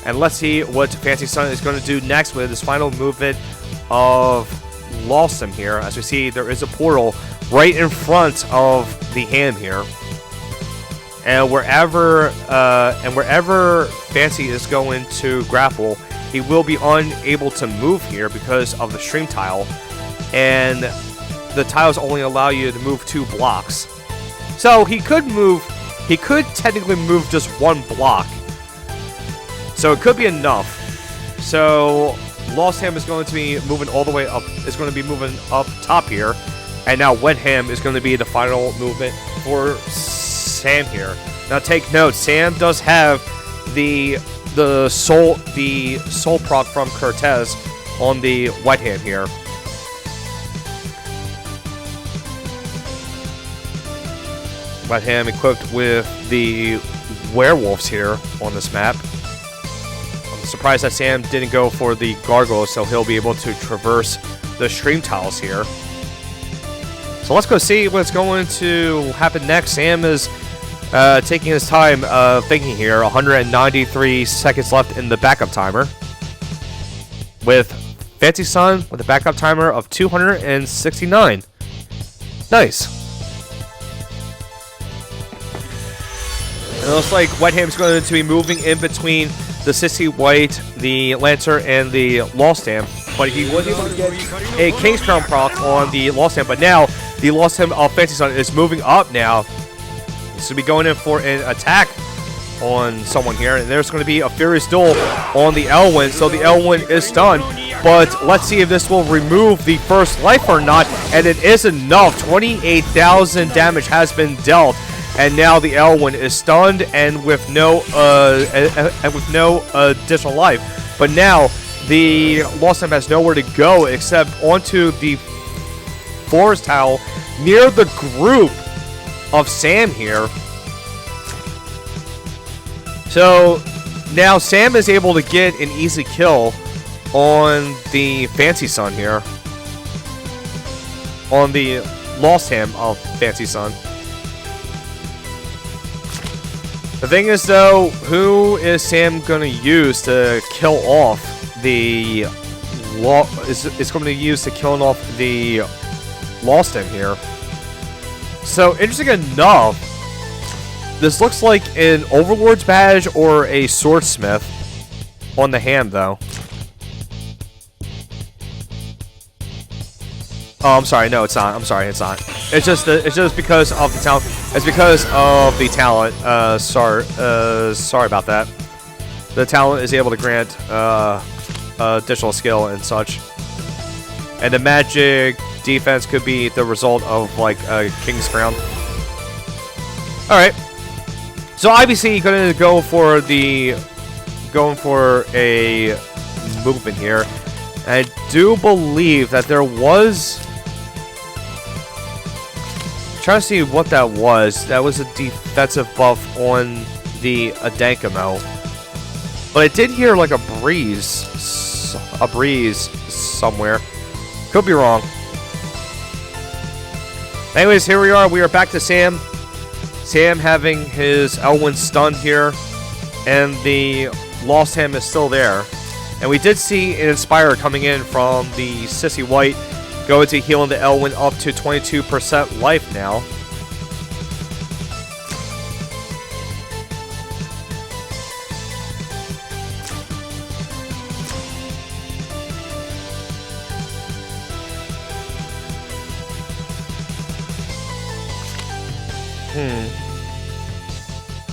[SPEAKER 1] And let's see what Fancy Sun is going to do next with his final movement of Lost Ham here. As we see, there is a portal right in front of the ham here. And wherever Fancy is going to grapple, he will be unable to move here because of the stream tile. And the tiles only allow you to move 2 blocks. So he could technically move just 1 block. So it could be enough. So Lost Ham is going to be moving all the way up, is going to be moving up top here. And now Wet Ham is going to be the final movement for Sam here. Now take note, Sam does have the soul proc from Cortez on the Wet Ham here. Wet Ham equipped with the werewolves here on this map. I'm surprised that Sam didn't go for the gargoyles, so he'll be able to traverse the stream tiles here. So let's go see what's going to happen next. Sam is taking his time thinking here. 193 seconds left in the backup timer, with Fancy Sun with a backup timer of 269. Nice. And it looks like Wet Ham's going to be moving in between the Sissy White, the Lancer, and the Lost Ham. But he was able to get a King's Crown proc on the Lost Ham. But now, the Lost Ham of Fancy Sun is moving up now. He's going to be going in for an attack on someone here. And there's going to be a Furious Duel on the Elwyn. So the Elwyn is stunned. But let's see if this will remove the first life or not. And it is enough. 28,000 damage has been dealt. And now the Elwyn is stunned and with no additional life. But now the Lost Ham has nowhere to go except onto the forest tile near the group of Sam here. So now Sam is able to get an easy kill on the Fancy Sun here. On the Lost Ham of Fancy Sun. The thing is, though, who is Sam going to use to kill off the... is going to use to kill off the Lost Ham here? So, interesting enough, this looks like an Overlord's badge or a Swordsmith on the ham, though. Oh, I'm sorry. No, it's not. I'm sorry, it's not. It's just because of the talent. It's because of the talent. Sorry about that. The talent is able to grant additional skill and such. And the magic defense could be the result of like a King's Crown. All right. So IBC going to go for a movement here. And I do believe that there was. Trying to see what that was. That was a defensive buff on the Adankamo. But I did hear like a breeze somewhere. Could be wrong. Anyways, here we are. We are back to Sam. Sam having his Elwyn stunned here. And the Lost Ham is still there. And we did see an Inspire coming in from the Sissy White. Going to healing the Elwyn up to 22% life now.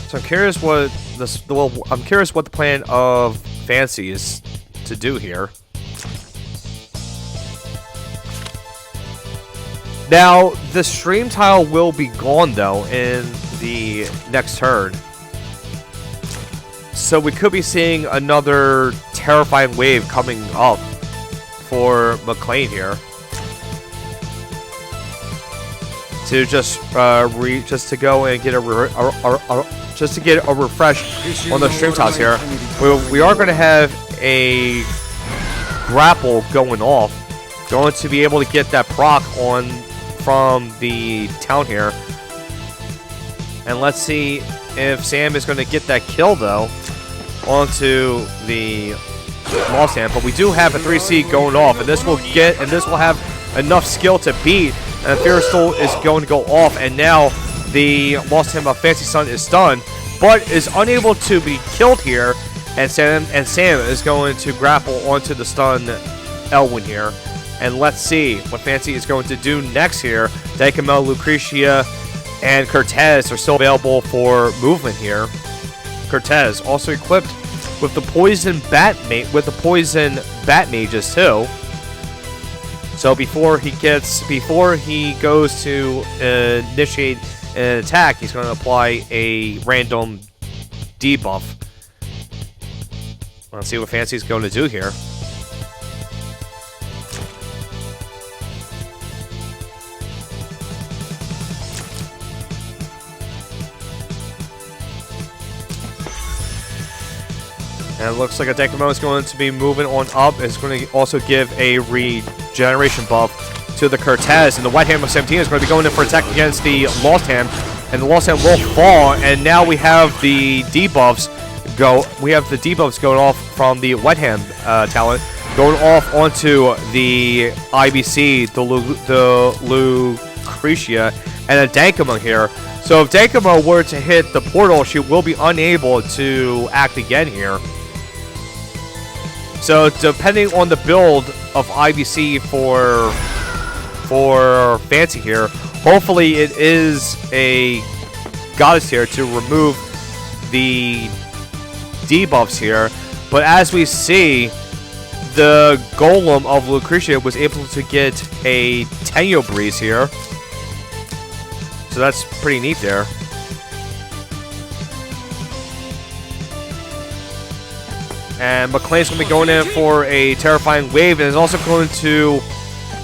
[SPEAKER 1] So I'm curious what I'm curious what the plan of Fancy is to do here. Now, the stream tile will be gone though in the next turn. So we could be seeing another terrifying wave coming up for McLean here. To just to go and get just to get a refresh on the stream tiles here. We are going to have a grapple going off. Going to be able to get that proc on from the town here. And let's see if Sam is going to get that kill though onto the Lost Hand. But we do have a 3C going off, and this will have enough skill to beat. And Fear Soul is going to go off, and now the Lost Hand of Fancy Sun is stunned, but is unable to be killed here. And Sam is going to grapple onto the stun Elwyn here. And let's see what Fancy is going to do next here. Dykamo, Lucretia, and Cortez are still available for movement here. Cortez also equipped with the poison bat mages too. So before he goes to initiate an attack, he's going to apply a random debuff. Let's see what Fancy's going to do here. And it looks like a Dekamo is going to be moving on up. It's going to also give a regeneration buff to the Cortez. And the White Hand of 17 is going to be going in for attack against the Lost Hand. And the Lost Hand will fall. And now we have the debuffs going off from the White Hand talent. Going off onto the IBC, the Lucretia, and a Dankamo here. So if Dankamo were to hit the portal, she will be unable to act again here. So depending on the build of IBC for Fancy here, hopefully it is a Goddess here to remove the debuffs here. But as we see, the Golem of Lucretia was able to get a Tenyo Breeze here. So that's pretty neat there. And McLean's going to be going in for a terrifying wave, and is also going to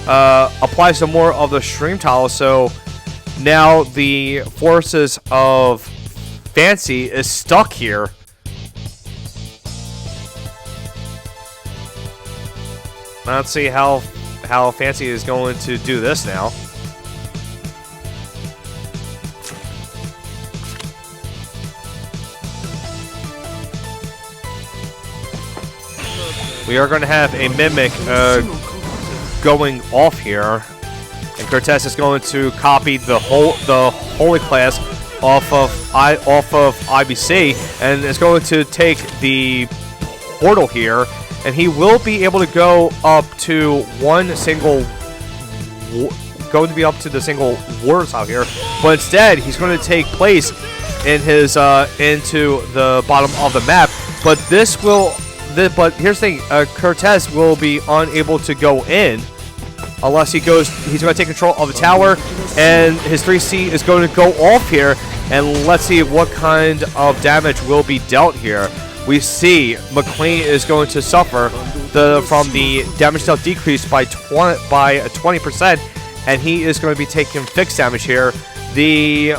[SPEAKER 1] apply some more of the stream tile. So now the forces of Fancy is stuck here. Let's see how Fancy is going to do this now. We are going to have a Mimic going off here, and Cortez is going to copy the Holy Class off of IBC, and is going to take the portal here, and he will be able to go up to the single water tile here, but instead he's going to take place in his into the bottom of the map. But but here's the thing, Cortez will be unable to go in unless he's going to take control of the tower, and his 3C is going to go off here, and let's see what kind of damage will be dealt here. We see McLean is going to suffer from the damage dealt decrease by 20%, and he is going to be taking fixed damage here. The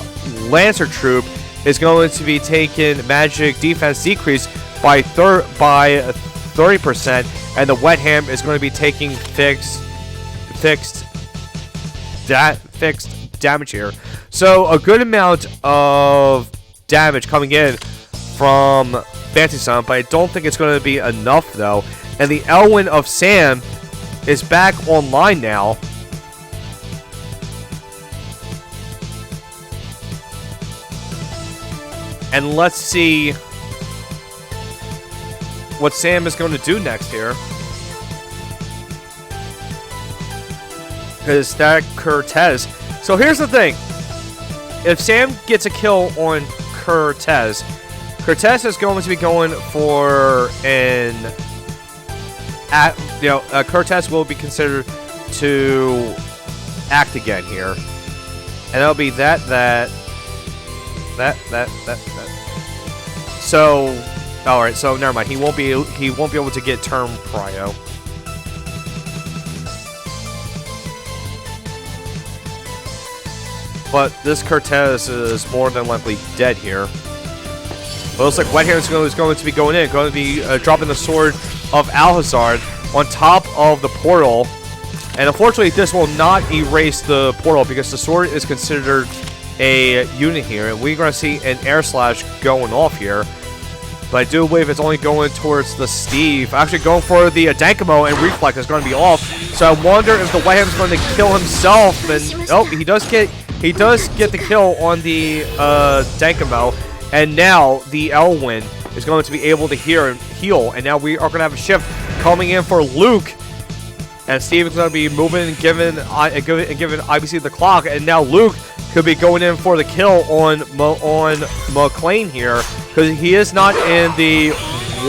[SPEAKER 1] Lancer Troop is going to be taking magic defense decrease by 30%, and the Wet Ham is going to be taking fixed damage here. So a good amount of damage coming in from Fancy Sun, but I don't think it's going to be enough though. And the Elwyn of Sam is back online now. And let's see what Sam is going to do next here. Because that Cortez. So here's the thing. if Sam gets a kill on Cortez, Cortez is going to be going for an... Cortez will be considered to act again here. And that'll be that. So, alright, so never mind. He won't be able to get turn prio. But this Cortez is more than likely dead here. But it looks like Wet Hair is going to be going in, going to be dropping the sword of Alhazard on top of the portal. And unfortunately, this will not erase the portal because the sword is considered a unit here. And we're going to see an air slash going off here. But I do believe it's only going towards the Steve. Actually, going for the Dankamo, and Reflect is going to be off. So I wonder if the White Ham is going to kill himself. And oh, he does get the kill on the Dankamo. And now the Elwyn is going to be able to heal. And now we are going to have a shift coming in for Luke. And Steve is going to be moving and giving IBC the clock. And now Luke could be going in for the kill on McLean here. Because he is not in the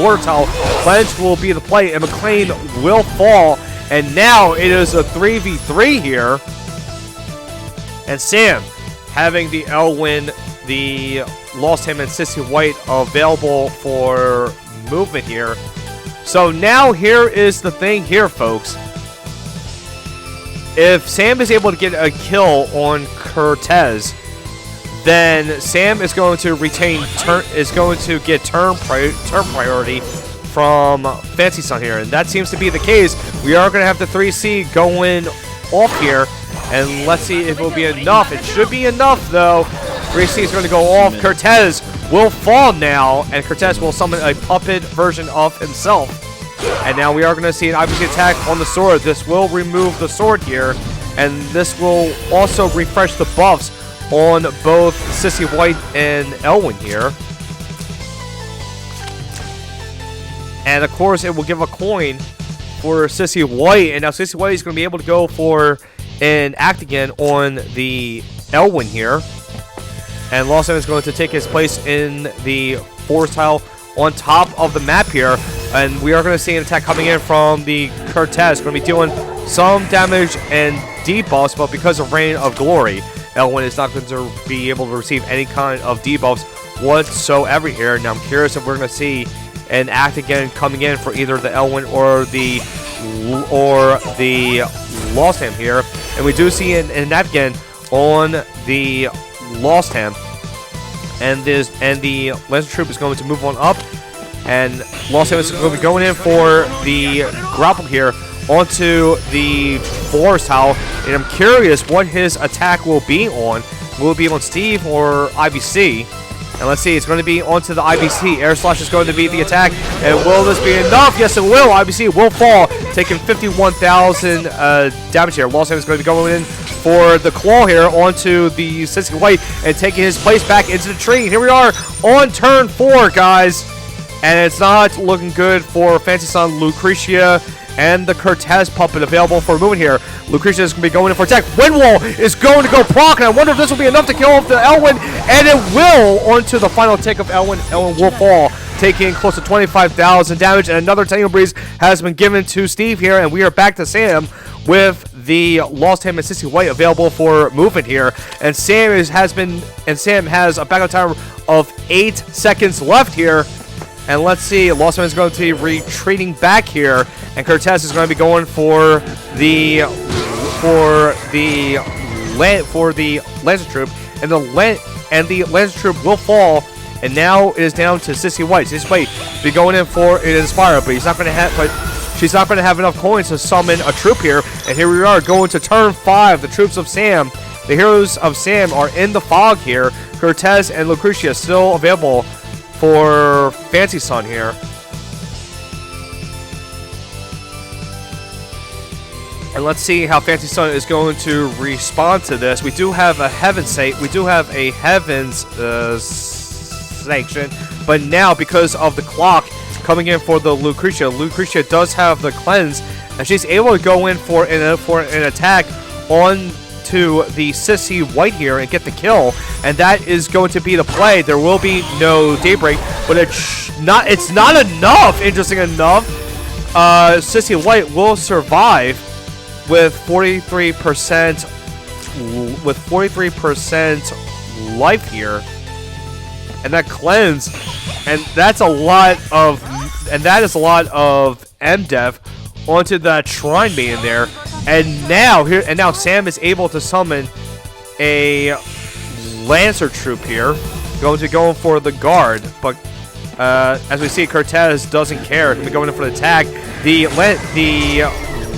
[SPEAKER 1] water tower. Cleanse will be the play. And McLean will fall. And now it is a 3v3 here. And Sam having the Elwyn, the Lost Him, and Sissy White available for movement here. So now here is the thing here, folks. If Sam is able to get a kill on Cortez, then Sam is going to retain get turn priority from Fancy Sun here, and that seems to be the case. We are going to have the 3C going off here, and let's see if it will be enough. It should be enough, though. 3C is going to go off. Cortez will fall now, and Cortez will summon a puppet version of himself. And now we are going to see an IBC attack on the sword. This will remove the sword here, and this will also refresh the buffs on both Sissy White and Elwyn here. And of course, it will give a coin for Sissy White, and now Sissy White is going to be able to go for an act again on the Elwyn here. And Lawson is going to take his place in the forest tile on top of the map here. And we are going to see an attack coming in from the Cortez. Going to be dealing some damage and debuffs, but because of Reign of Glory, Elwyn is not going to be able to receive any kind of debuffs whatsoever here. Now I'm curious if we're going to see an act again coming in for either the Elwyn or the Lost Ham here. And we do see an act again on the Lost Ham. And the Lancer Troop is going to move on up. And Lost Ham is going to be going in for the grapple here onto the forest tile. And I'm curious what his attack will be on. Will it be on Steve or IBC? And let's see, it's going to be onto the IBC. Air Slash is going to be the attack. And will this be enough? Yes, it will. IBC will fall, taking 51,000 damage here. Lost Ham is going to be going in for the claw here onto the Sissy White and taking his place back into the tree. Here we are on turn 4, guys. And it's not looking good for Fancy Sun, Lucretia, and the Cortez puppet available for movement here. Lucretia is going to be going in for attack. Windwall is going to go proc, and I wonder if this will be enough to kill off the Elwyn, and it will onto the final tick of Elwyn. Elwyn will fall, taking close to 25,000 damage, and another Tango Breeze has been given to Steve here, and we are back to Sam with the Lost Ham and Sissy White available for movement here. And Sam has a backup time of 8 seconds left here. And let's see, Lost Ham is going to be retreating back here, and Cortez is going to be going for the Lancer Troop, and the Lancer Troop will fall. And now it is down to Sissy White. Sissy White will be going in for an Inspire, but she's not going to have enough coins to summon a troop here. And here we are going to turn 5. The troops of Sam, the heroes of Sam, are in the fog here. Cortez and Lucretia still available for Fancy Sun here. And let's see how Fancy Sun is going to respond to this. We do have a Heaven's Sanction, but now because of the clock coming in for the Lucretia does have the Cleanse, and she's able to go in for an attack on to the Sissy White here and get the kill, and that is going to be the play. There will be no Daybreak, but it's not enough. Interesting enough, Sissy White will survive with 43% life here, and that cleanse, and that's a lot of, and that is a lot of MDev onto that Shrine Maiden there. And now Sam is able to summon a Lancer troop here, going for the guard. But as we see, Cortez doesn't care. He's going in for the tag. The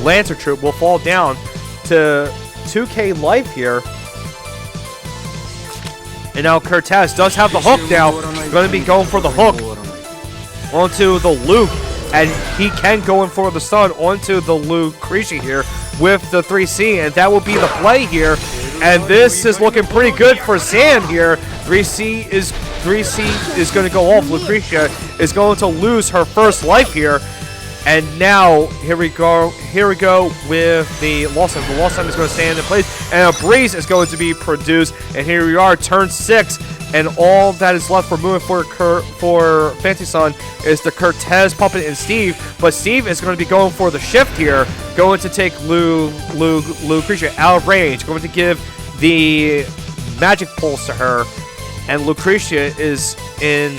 [SPEAKER 1] Lancer troop will fall down to 2k life here. And now Cortez does have the hook now. Going to be going for the hook onto the Luke. And he can go in for the stun onto the Lucretia here with the 3C, and that will be the play here. And this is looking pretty good for Sam here. 3C is going to go off. Lucretia is going to lose her first life here. And now here we go with the lost time. The lost time is going to stand in place, and a breeze is going to be produced. And here we are, turn 6. And all that is left for moving for Fancy Son is the Cortez, Puppet, and Steve. But Steve is going to be going for the shift here, going to take Lucretia out of range, going to give the magic pulse to her, and Lucretia is in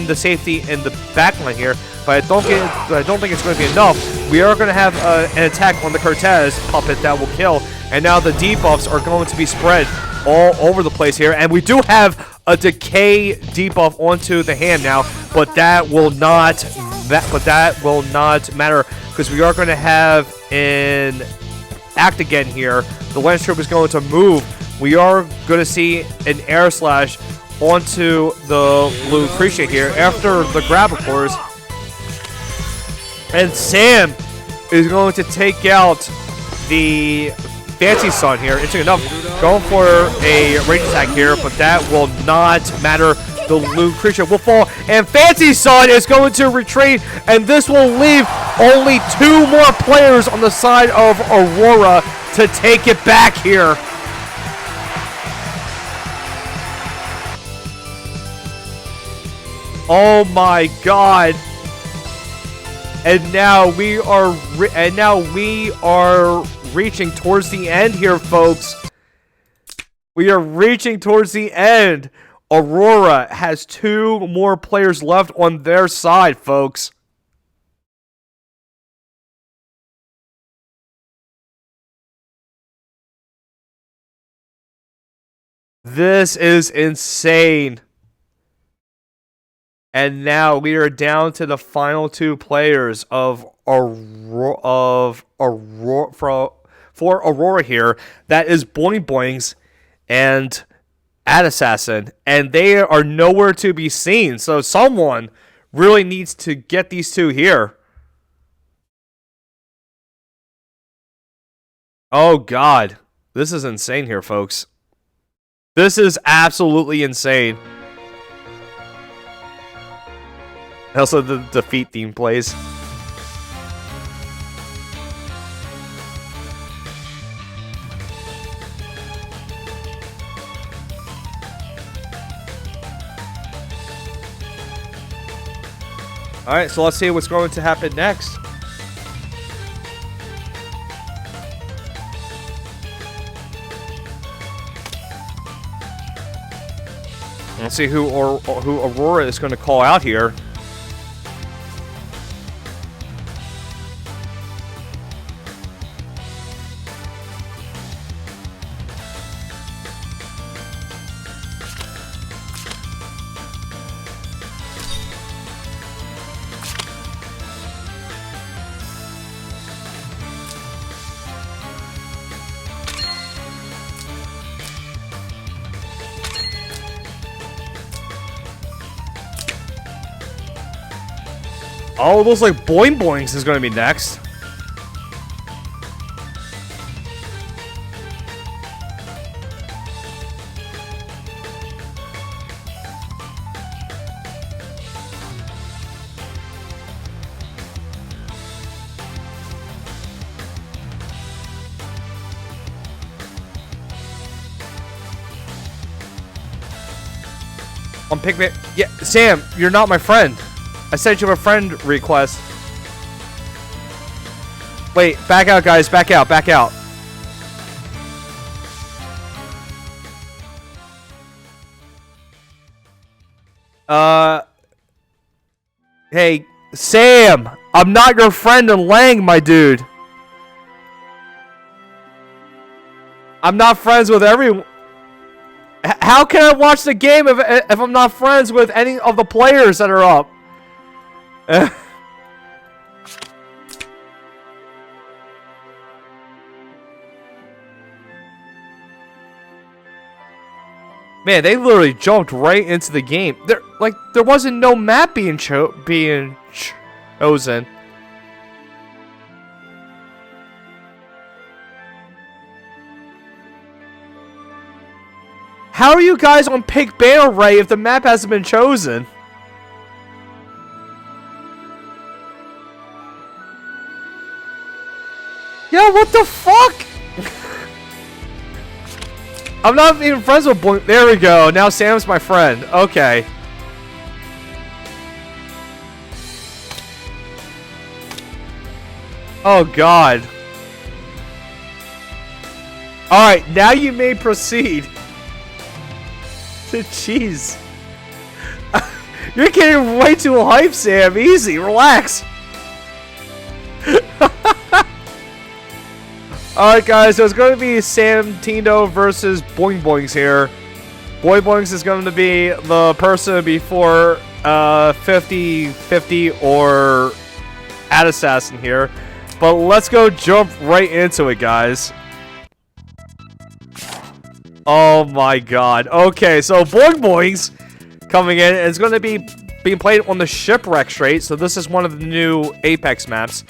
[SPEAKER 1] the safety in the backline here. But I don't think it's going to be enough. We are going to have an attack on the Cortez Puppet that will kill. And now the debuffs are going to be spread all over the place here. And we do have a decay debuff onto the hand now, but that will not matter, because we are going to have an act again here. The Lance Troop is going to move. We are going to see an air slash onto the Lucretia here after the grab, of course. And Sam is going to take out the Fancy Son here. Interesting enough, going for a range attack here, but that will not matter. The Lucretia will fall, and Fancy Son is going to retreat, and this will leave only 2 more players on the side of Aurora to take it back here. Oh my God. And now we are reaching towards the end here, folks. We are reaching towards the end. Aurora has 2 more players left on their side, folks. This is insane. And now we are down to the final 2 players of Aurora for Aurora here. That is Boing Boings and Ad Assassin, and they are nowhere to be seen. So someone really needs to get these 2 here. Oh God, this is insane here, folks. This is absolutely insane. Also, the defeat theme plays. Alright, so let's see what's going to happen next. Let's see who Aurora is going to call out here. Oh, it looks like Boing Boings is going to be next. On pick ban. Yeah, Sam, you're not my friend. I sent you a friend request. Wait, back out, guys. Back out. Back out. Hey, Sam. I'm not your friend in Lang, my dude. I'm not friends with everyone. How can I watch the game if I'm not friends with any of the players that are up? Man, they literally jumped right into the game. There wasn't no map being chosen. How are you guys on pick ban array if the map hasn't been chosen? Yeah, what the fuck? I'm not even friends with Boy. There we go. Now Sam's my friend. Okay. Oh, God. Alright, now you may proceed. Jeez. You're getting way too hype, Sam. Easy. Relax. Alright, guys. So it's going to be Sam Tino versus Boing Boings here. Boing Boings is going to be the person before 50-50 or Ad Assassin here. But let's go jump right into it, guys. Oh my God. Okay, so Boing Boings coming in. It's going to be being played on the Shipwreck Strait. So this is one of the new Apex maps.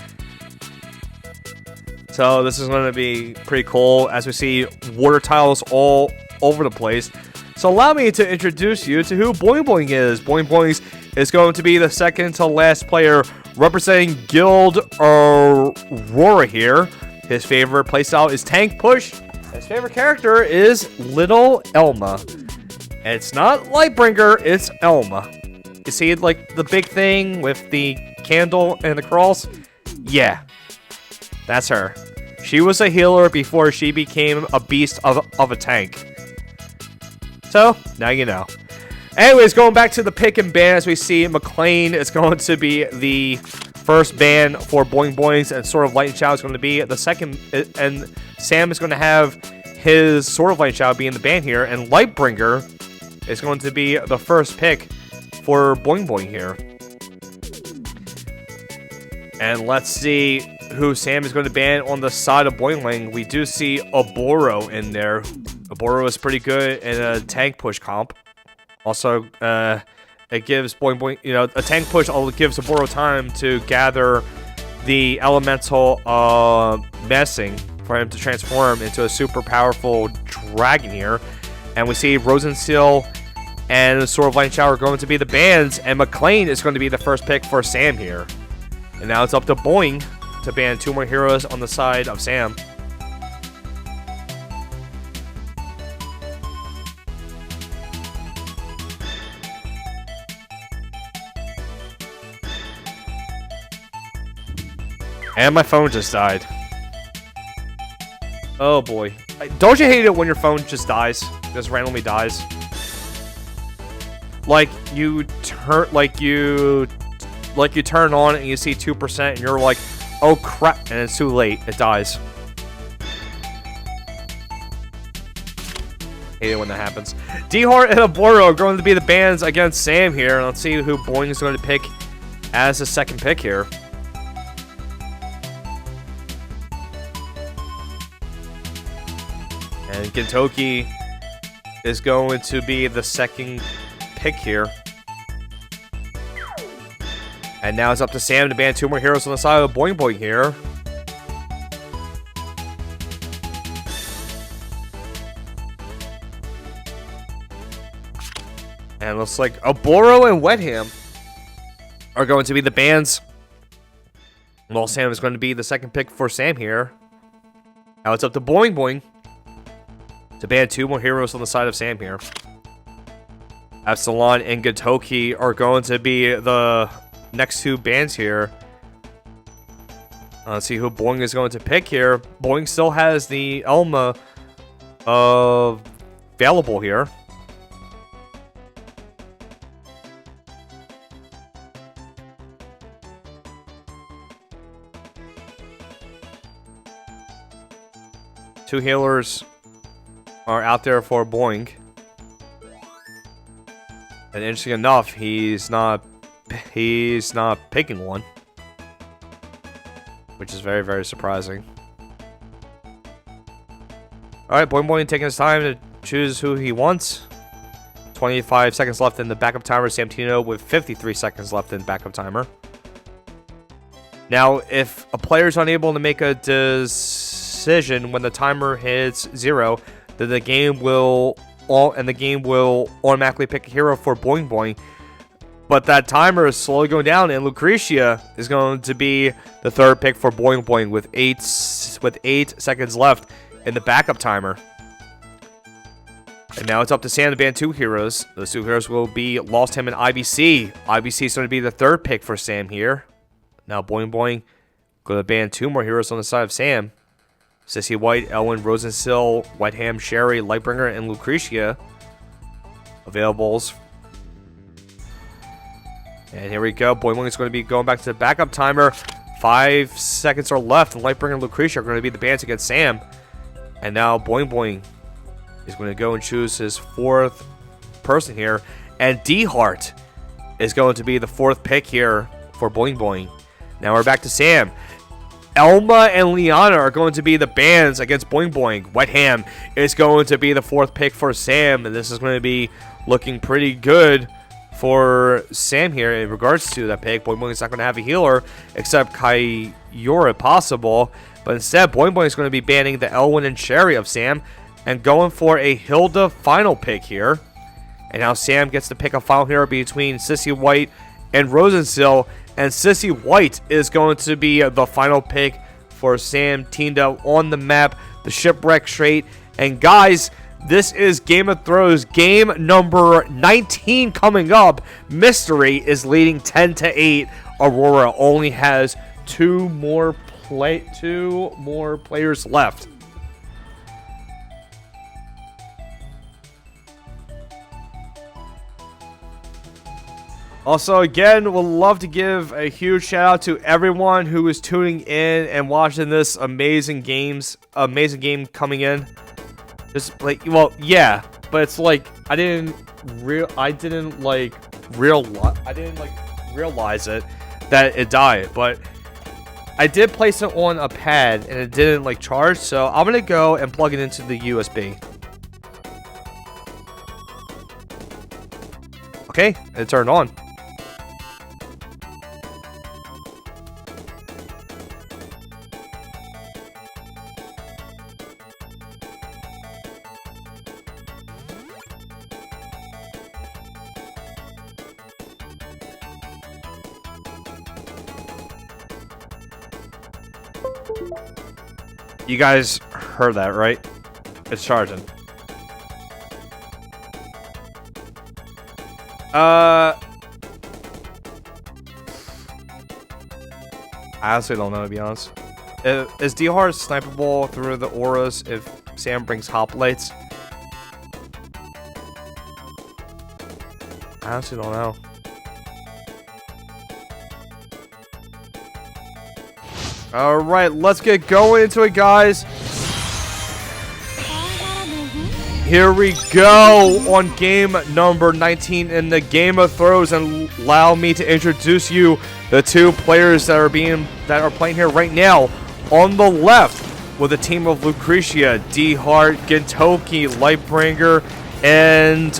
[SPEAKER 1] So this is going to be pretty cool as we see water tiles all over the place. So allow me to introduce you to who Boing Boing is. Boing Boing is going to be the second to last player representing Guild Aurora here. His favorite playstyle is tank push. His favorite character is Little Elma. And it's not Lightbringer, it's Elma. You see like the big thing with the candle and the cross? Yeah. That's her. She was a healer before she became a beast of a tank. So, now you know. Anyways, going back to the pick and ban, as we see, McLean is going to be the first ban for Boing Boings, and Sword of Light and Shadow is going to be the second, and Sam is going to have his Sword of Light and Shadow be in the ban here, and Lightbringer is going to be the first pick for Boing Boing here. And let's see who Sam is going to ban on the side of Boingling. We do see Aurora in there. Aurora is pretty good in a tank push comp. Also, it gives Boing Boing, you know, a tank push gives Aurora time to gather the elemental messing for him to transform into a super powerful dragon here. And we see Rosenseal and Sword of Light and Shower going to be the bans, and McLean is going to be the first pick for Sam here. And now it's up to Boing to ban 2 more heroes on the side of Sam. And my phone just died. Oh boy. Don't you hate it when your phone just dies? Just randomly dies? Like you turn on and you see 2% and you're like, oh crap, and it's too late. It dies. Hate it when that happens. D-Heart and Aurora are going to be the bans against Sam here. And let's see who Boing is going to pick as the second pick here. And Gintoki is going to be the second pick here. And now it's up to Sam to ban 2 more heroes on the side of Boing Boing here. And it looks like Aboro and Wetham are going to be the bans. While Sam is going to be the second pick for Sam here. Now it's up to Boing Boing to ban 2 more heroes on the side of Sam here. Epsilon and Gatoki are going to be the next two bands here. Let's see who Boing is going to pick here. Boing still has the Elma available here. Two healers are out there for Boing. And interesting enough, he's not picking one. Which is very, very surprising. Alright, Boing Boing taking his time to choose who he wants. 25 seconds left in the backup timer. Santino with 53 seconds left in backup timer. Now, if a player is unable to make a decision when the timer hits 0, then the game will automatically pick a hero for Boing Boing. But that timer is slowly going down, and Lucretia is going to be the third pick for Boing Boing with 8 seconds left in the backup timer. And now it's up to Sam to ban two heroes. Those two heroes will be Lost Him and IBC. IBC is going to be the third pick for Sam here. Now Boing Boing going to ban two more heroes on the side of Sam. Sissy White, Elwin, Rosensill, Wet Ham, Sherry, Lightbringer, and Lucretia availables. And here we go. Boing Boing is going to be going back to the backup timer. 5 seconds are left, and Lightbringer and Lucretia are going to be the bans against Sam. And now Boing Boing is going to go and choose his fourth person here. And D-Heart is going to be the fourth pick here for Boing Boing. Now we're back to Sam. Elma and Liana are going to be the bans against Boing Boing. Wet Ham is going to be the fourth pick for Sam. And this is going to be looking pretty good for Sam here in regards to that pick. Boing Boing is not going to have a healer except Kyora if possible. But instead, Boing Boing is going to be banning the Elwin and Sherry of Sam and going for a Hilda final pick here. And now Sam gets to pick a final hero between Sissy White and Rosensill. And Sissy White is going to be the final pick for Sam, teamed up on the map, the Shipwreck Strait. And guys, this is Game of Thrones game number 19 coming up. Mystery is leading 10-8. Aurora only has two more players left. Also, again, would love to give a huge shout out to everyone who is tuning in and watching this amazing game coming in. Just like, well, yeah, but it's like I didn't realize it that it died, but I did place it on a pad and it didn't like charge, so I'm gonna go and plug it into the USB. Okay, it turned on. You guys heard that, right? It's charging. I honestly don't know, to be honest. Is D-Heart sniperable through the auras if Sam brings hoplites? I honestly don't know. Alright, let's get going into it, guys. Here we go on game number 19 in the Game of Thrones, and allow me to introduce you the two players that are playing here right now. On the left, with a team of Lucretia, D-Heart, Gintoki, Lightbringer, and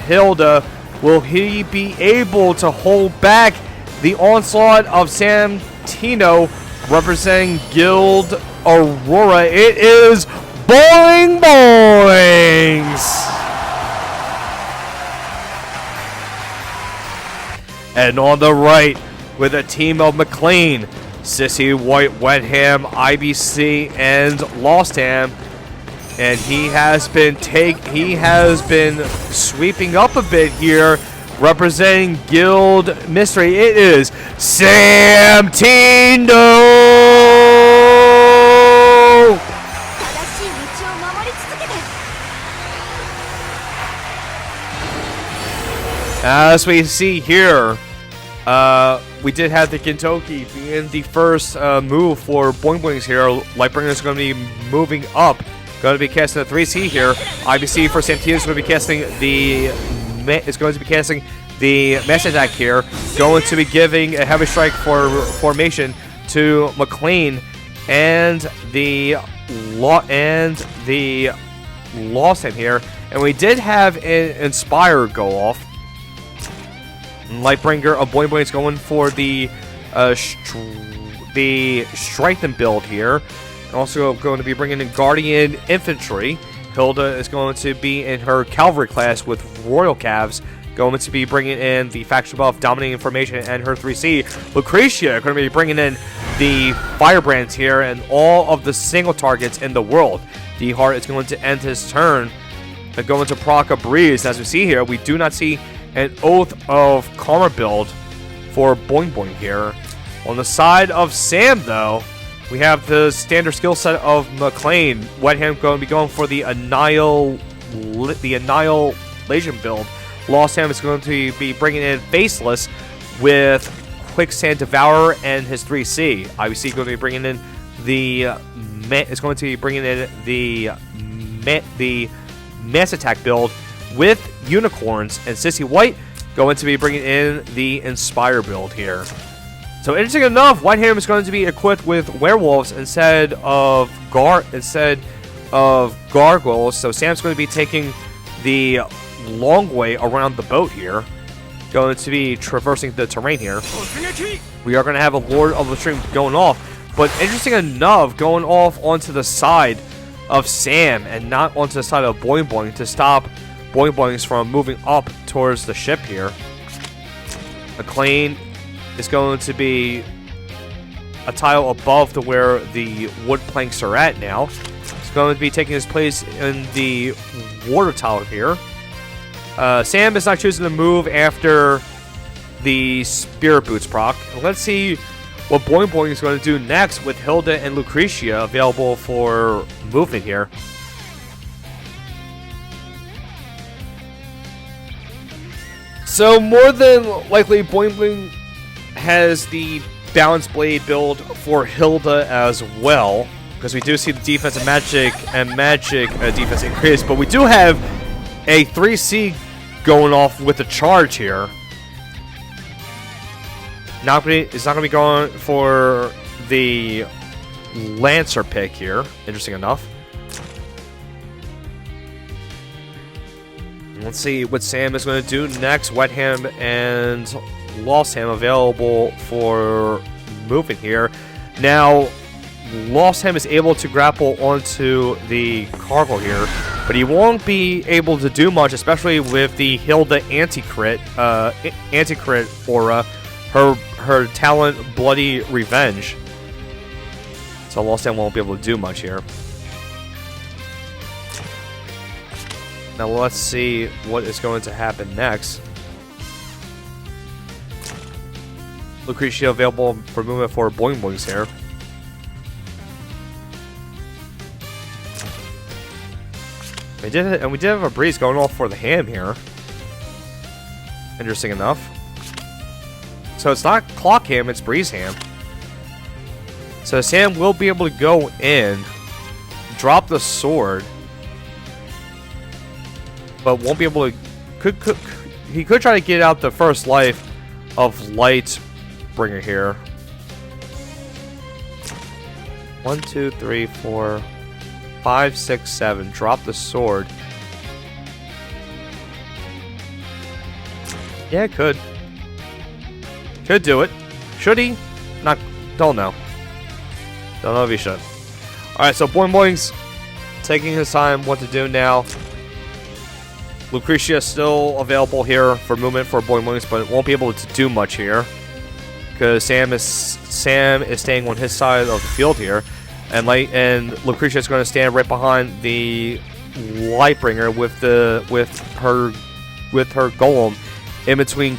[SPEAKER 1] Hilda. Will he be able to hold back the onslaught of Santino representing Guild Aurora? It is Boing Boings! And on the right, with a team of McLean, Sissy White, Wet Ham, IBC, and Lost Ham. And he has been sweeping up a bit here, representing Guild Mystery. It is Sam Tino! As we see here, we did have the Gintoki being the first move for Boing Boings here. Lightbringer is going to be moving up. Going to be casting the 3C here. IBC for Sam Tino is going to be casting the Mass Attack here. Going to be giving a Heavy Strike for formation to McLean and the Lost Him here. And we did have an Inspire go off. Lightbringer of Boing Boing is going for the Strengthen build here. Also going to be bringing in Guardian Infantry. Hilda is going to be in her Cavalry class with Royal Calves. Going to be bringing in the faction buff Dominating Information and her 3C. Lucretia going to be bringing in the Firebrands here and all of the single targets in the world. D-Heart is going to end his turn. Going to proc a Breeze. As we see here, we do not see an Oath of Karma build for Boing Boing here. On the side of Sam, though, we have the standard skill set of McLean. Wet Hand going to be going for the Annihilation build. Lost Ham is going to be bringing in Faceless with Quicksand Devourer and his 3C. IBC going to be bringing in the Mass Attack build with Unicorns, and Sissy White going to be bringing in the Inspire build here. So interesting enough, Whiteham is going to be equipped with Werewolves instead of Gargoyles. So Sam's going to be taking the long way around the boat here. Going to be traversing the terrain here. We are going to have a Lord of the Stream going off. But interesting enough, going off onto the side of Sam and not onto the side of Boing Boing to stop Boing Boings from moving up towards the ship here. McLean is going to be a tile above to where the wood planks are at now. He's going to be taking his place in the water tile here. Sam is not choosing to move after the Spirit Boots proc. Let's see what Boing Boing is going to do next with Hilda and Lucretia available for movement here. So more than likely, Boing Boing has the Balance Blade build for Hilda as well, because we do see the defense and magic defense increase, but we do have a 3C going off with a charge here. It's not going to be going for the Lancer pick here, interesting enough. Let's see what Sam is going to do next. Wet Ham and Lost Ham available for movement here. Now, Lost Ham is able to grapple onto the cargo here, but he won't be able to do much, especially with the Hilda anti-crit aura, her talent Bloody Revenge. So Lost Ham won't be able to do much here. Now let's see what is going to happen next. Lucretia available for movement for Boing Boings here. We did have a Breeze going off for the Ham here. Interesting enough. So it's not Clock Ham, it's Breeze Ham. So Sam will be able to go in, drop the sword, but won't be able to. He could try to get out the first life of Lightbringer here. 1, 2, 3, 4, 5, 6, 7. Drop the sword. Yeah, it could. Could do it. Should he? Not. Don't know. Don't know if he should. Alright, so Boing Boing's taking his time what to do now. Lucretia is still available here for movement for Boing Boings, but won't be able to do much here because Sam is staying on his side of the field here. and Lucretia is going to stand right behind the Lightbringer with her golem in between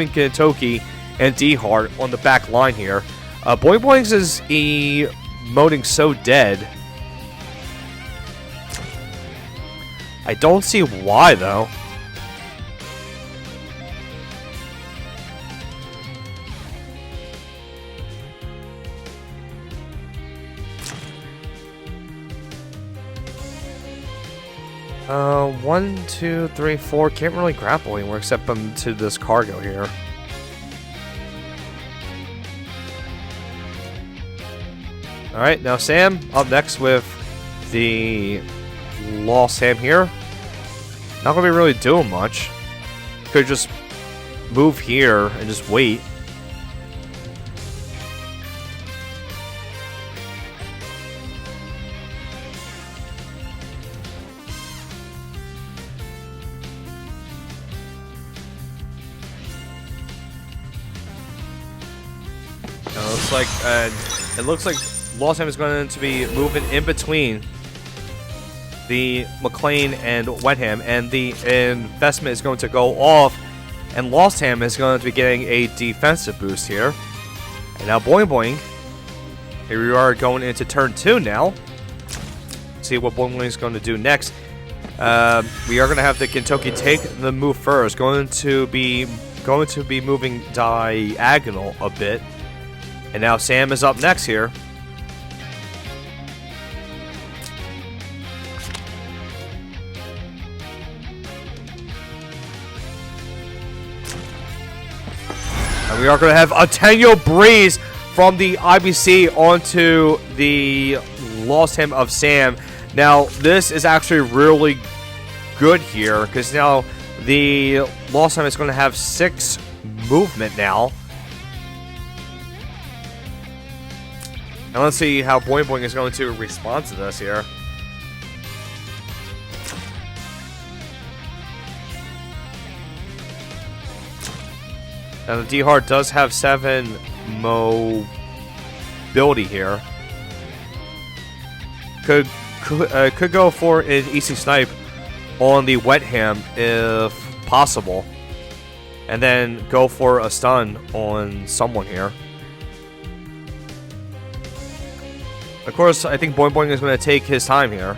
[SPEAKER 1] Kentucky and D-Heart on the back line here. Boing Boings is emoting so dead. I don't see why though. One, two, three, four. Can't really grapple anymore except to this cargo here. Alright, now Sam up next with the Lost Sam here. Not gonna be really doing much. Could just move here and just wait. It looks like Lost Ham is going to be moving in between the McLean and Wetham, and the investment is going to go off, and Lost Ham is going to be getting a defensive boost here. And now Boing Boing, here we are going into turn 2 now. See what Boing Boing is going to do next. We are going to have the Kentucky take the move first. Going to be moving diagonal a bit. And now Sam is up next here. And we are going to have a Tenyo Breeze from the IBC onto the Lost Hymn of Sam. Now, this is actually really good here, because now the Lost Hymn is going to have 6 movement now. And let's see how Boing Boing is going to respond to this here. And the D-Heart does have 7 mobility here. Could go for an easy snipe on the Wetham if possible. And then go for a stun on someone here. Of course, I think Boing Boing is going to take his time here.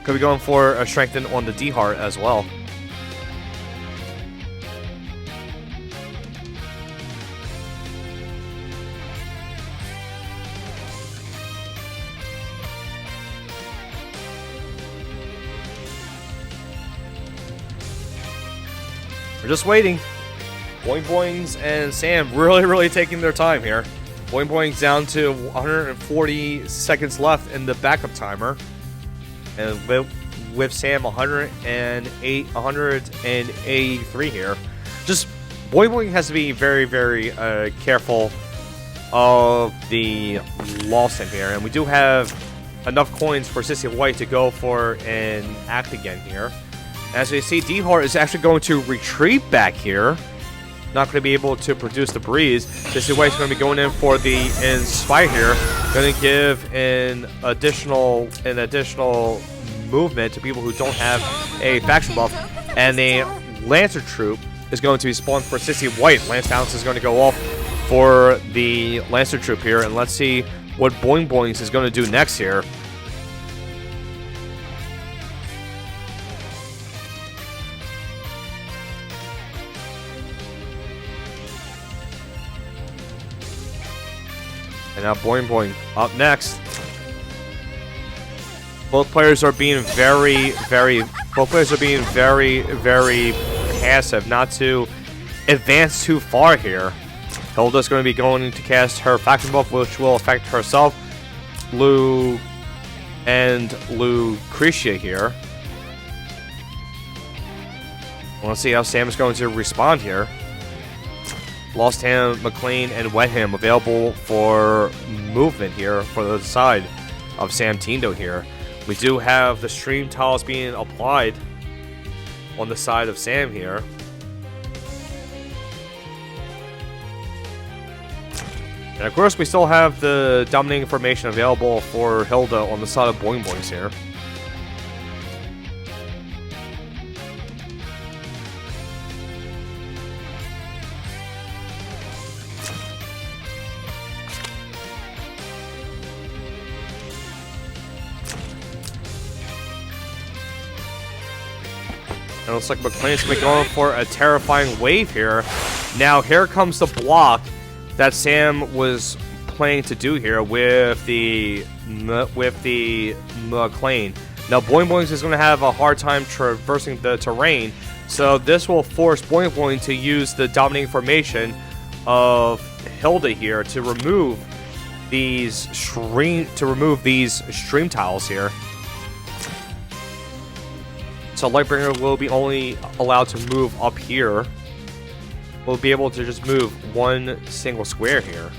[SPEAKER 1] Could be going for a strengthen on the D-Heart as well. We're just waiting. Boing Boings and Sam really taking their time here. Boing Boing's down to 140 seconds left in the backup timer. And with Sam 183 here. Just Boing Boing has to be very careful of the Lost Hymn here. And we do have enough coins for Sissy White to go for an act again here. As we see, D-Heart is actually going to retreat back here. Not going to be able to produce the breeze. Sissy White's going to be going in for the Inspire here. Going to give an additional movement to people who don't have a faction buff. And the Lancer Troop is going to be spawned for Sissy White. Lance Balance is going to go off for the Lancer Troop here. And let's see what Boing Boings is going to do next here. And now Boing Boing up next. Both players are being very passive, not to advance too far here. Hilda's going to be going to cast her faction buff, which will affect herself, Lou, and Lucretia here. Let's see how Sam is going to respond here. Lost Ham, McLean, and Wetham available for movement here for the side of Sam Tindo here. We do have the stream tiles being applied on the side of Sam here. And of course, we still have the dominating information available for Hilda on the side of Boing Boings here. And it looks like McLean's going to be going for a terrifying wave here. Now, here comes the block that Sam was planning to do here with the McLean. Now, Boing Boing is going to have a hard time traversing the terrain, so this will force Boing Boing to use the dominating formation of Hilda here to remove these stream tiles here. So Lightbringer will be only allowed to move up here. We'll be able to just move one single square here.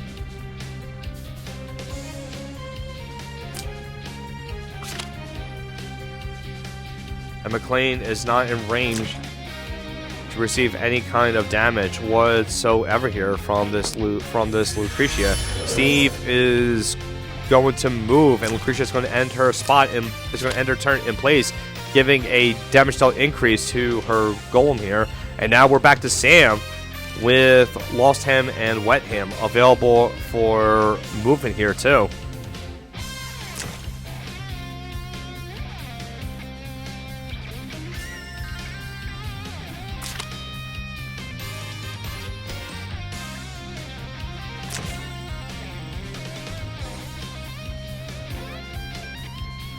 [SPEAKER 1] And McLean is not in range to receive any kind of damage whatsoever here from this Lucretia. Steve is going to move, and Lucretia is going to end her spot and is going to end her turn in place, giving a damage dealt increase to her golem here. And now we're back to Sam with Lost Hem and Wet Hem available for movement here too.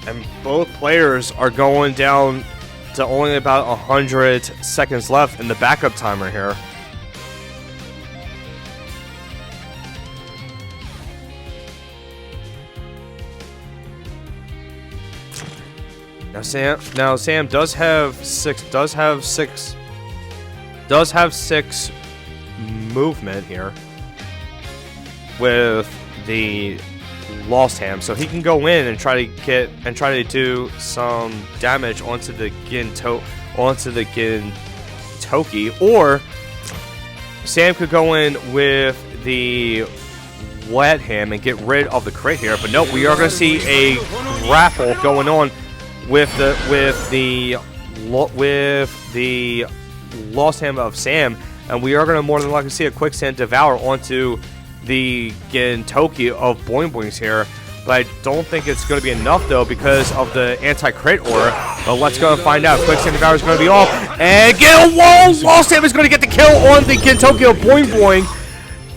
[SPEAKER 1] And both players are going down to only about 100 seconds left in the backup timer here. Now Sam does have six movement here with the Lost Ham, so he can go in and try to do some damage onto the Gintoki, or Sam could go in with the Wet Ham and get rid of the crit here. But no, we are going to see a grapple going on with the Lost Ham of Sam, and we are going to more than likely see a quicksand devour onto the Gintoki of Boing Boings here. But I don't think it's going to be enough though because of the anti-crit aura. But let's go and find out. Quicksand devour is going to be off, and Lost Ham is going to get the kill on the Gintoki of Boing Boing.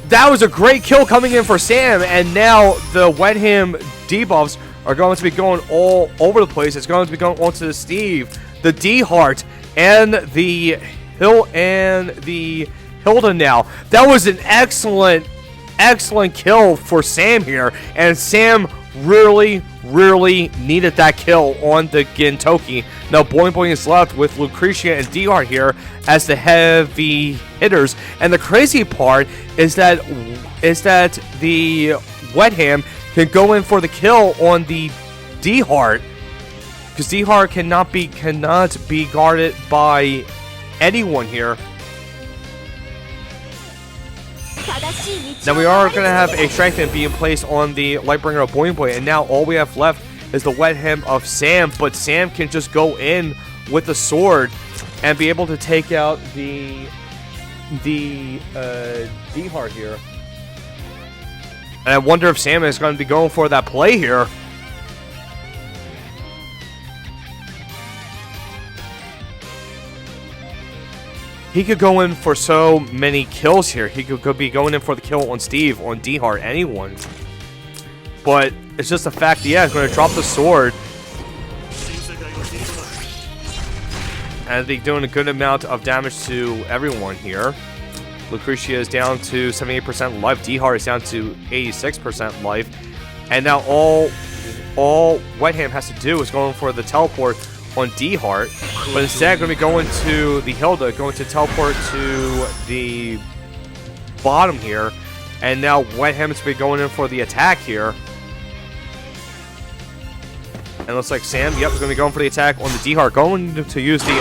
[SPEAKER 1] That was a great kill coming in for Sam, and now the Wet Ham debuffs are going to be going all over the place. It's going to be going onto the Steve, the D-Heart, and the Hilda now. That was an excellent kill for Sam here, and Sam really needed that kill on the Gintoki. Now Boing Boing is left with Lucretia and D-Heart here as the heavy hitters, and the crazy part is that the Wet Ham can go in for the kill on the D-Heart, because D-Heart cannot be guarded by anyone here. Now we are going to have a strengthen being placed on the Lightbringer of Boing Boing, and now all we have left is the Wet Hem of Sam, but Sam can just go in with the sword and be able to take out the D-Heart here. And I wonder if Sam is going to be going for that play here. He could go in for so many kills here. He could be going in for the kill on Steve, on D-Heart, anyone. But it's just the fact that, yeah, he's going to drop the sword. And be doing a good amount of damage to everyone here. Lucretia is down to 78% life. D-Heart is down to 86% life. And now all Wet Ham has to do is go in for the teleport on D-Heart, but instead going to be going to the Hilda, going to teleport to the bottom here, and now Wet Ham is going to be going in for the attack here. And it looks like Sam, yep, is going to be going for the attack on the D-Heart, going to use the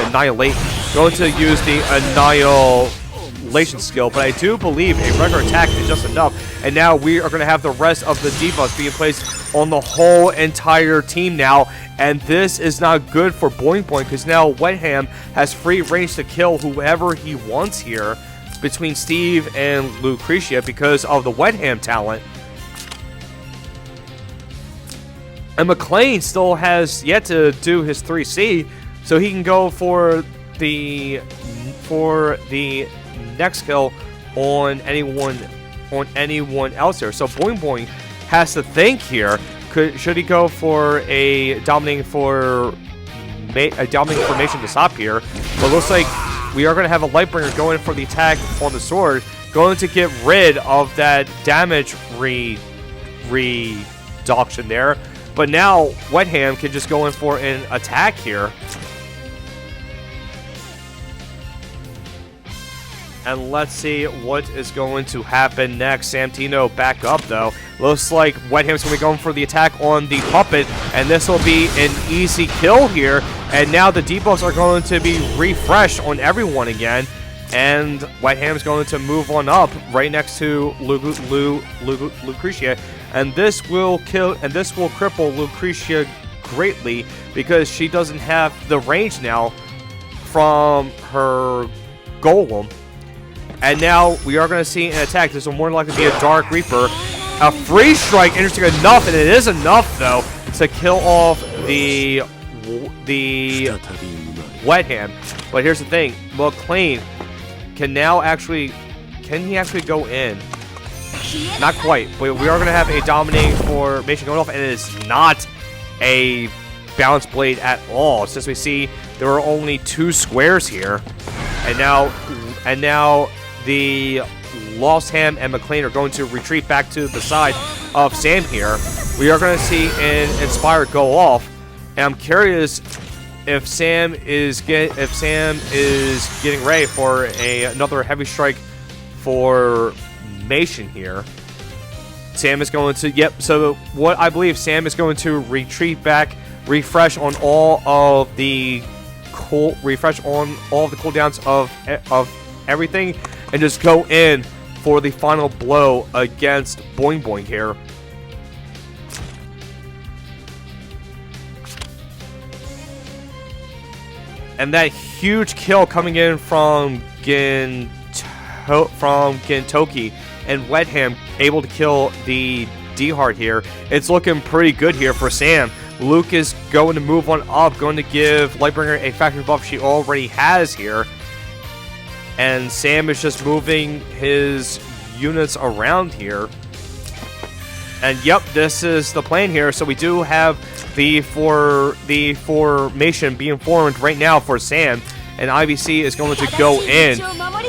[SPEAKER 1] Annihilation skill, but I do believe a regular attack is just enough And now we are going to have the rest of the debuffs being placed on the whole entire team now. And this is not good for Boing Boing because now Wet Ham has free range to kill whoever he wants here between Steve and Lucretia because of the Wet Ham talent. And McLean still has yet to do his 3C, so he can go for the next kill on anyone else here. So Boing Boing has to think here. Should he go for a dominating formation to stop here? But it looks like we are going to have a Lightbringer going for the attack on the sword, going to get rid of that damage reduction there. But now Wet Ham can just go in for an attack here. And let's see what is going to happen next. Santino back up, though. Looks like Wet Ham's going to be going for the attack on the puppet, and this will be an easy kill here. And now the debuffs are going to be refreshed on everyone again. And Wet Ham's going to move on up right next to Lucretia. And this will cripple Lucretia greatly because she doesn't have the range now from her golem. And now we are going to see an attack. This will more likely be a Dark Reaper. A free strike, interesting enough, and it is enough, though, to kill off the Wet Ham. But here's the thing. McLean can he actually go in? Not quite, but we are going to have a dominating formation going off, and it is not a balance blade at all. Since we see there are only 2 squares here, and now the Lost Ham and McLean are going to retreat back to the side of Sam here. We are going to see an Inspire go off, and I'm curious if Sam is getting ready for another heavy strike formation here. Sam is going to so what I believe Sam is going to retreat back, refresh on all of the cooldowns of everything, and just go in for the final blow against Boing Boing here. And that huge kill coming in from Gintoki, and Wet Ham able to kill the D-Heart here. It's looking pretty good here for Sam. Luke is going to move on up, going to give Lightbringer a factory buff she already has here. And Sam is just moving his units around here. And yep, this is the plan here. So we do have the formation being formed right now for Sam. And IBC is going to go in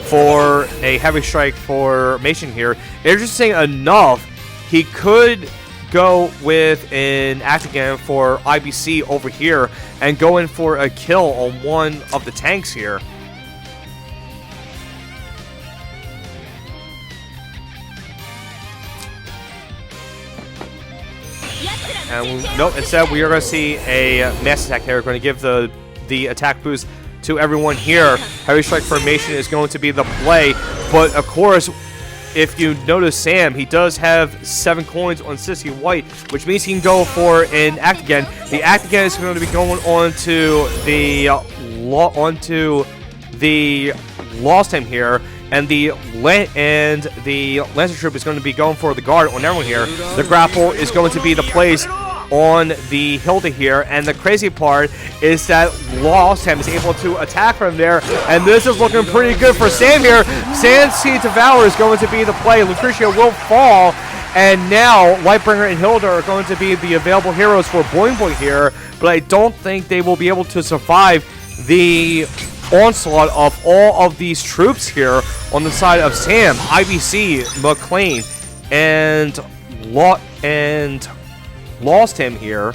[SPEAKER 1] for a heavy strike formation here. Interesting enough, he could go with an act again for IBC over here and go in for a kill on one of the tanks here. And nope, instead we are going to see a mass attack here. We're going to give the attack boost to everyone here. Heavy strike formation is going to be the play, but of course, if you notice Sam, he does have 7 coins on Sissy White, which means he can go for an act again. The act again is going to be going onto the Lost Time here, and the Lancer Troop is going to be going for the guard on everyone here. The grapple is going to be the place on the Hilda here, and the crazy part is that Lost Ham is able to attack from there, and this is looking pretty good for Sam here. Sandseed Devour is going to be the play. Lucretia will fall, and now Lightbringer and Hilda are going to be the available heroes for Boing Boing here, but I don't think they will be able to survive the onslaught of all of these troops here on the side of Sam, IBC, McLean, and Lost Him here.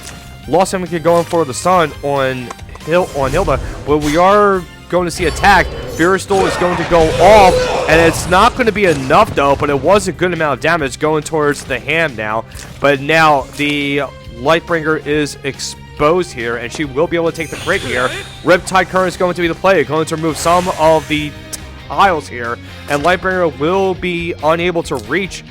[SPEAKER 1] Lost Him can go in for the sun on Hilda, but we are going to see attack. Fury Stool is going to go off, and it's not going to be enough though, but it was a good amount of damage going towards the ham now. But now the Lightbringer is exposed here, and she will be able to take the crit here. Riptide Current is going to be the play, going to remove some of the tiles here, and Lightbringer will be unable to reach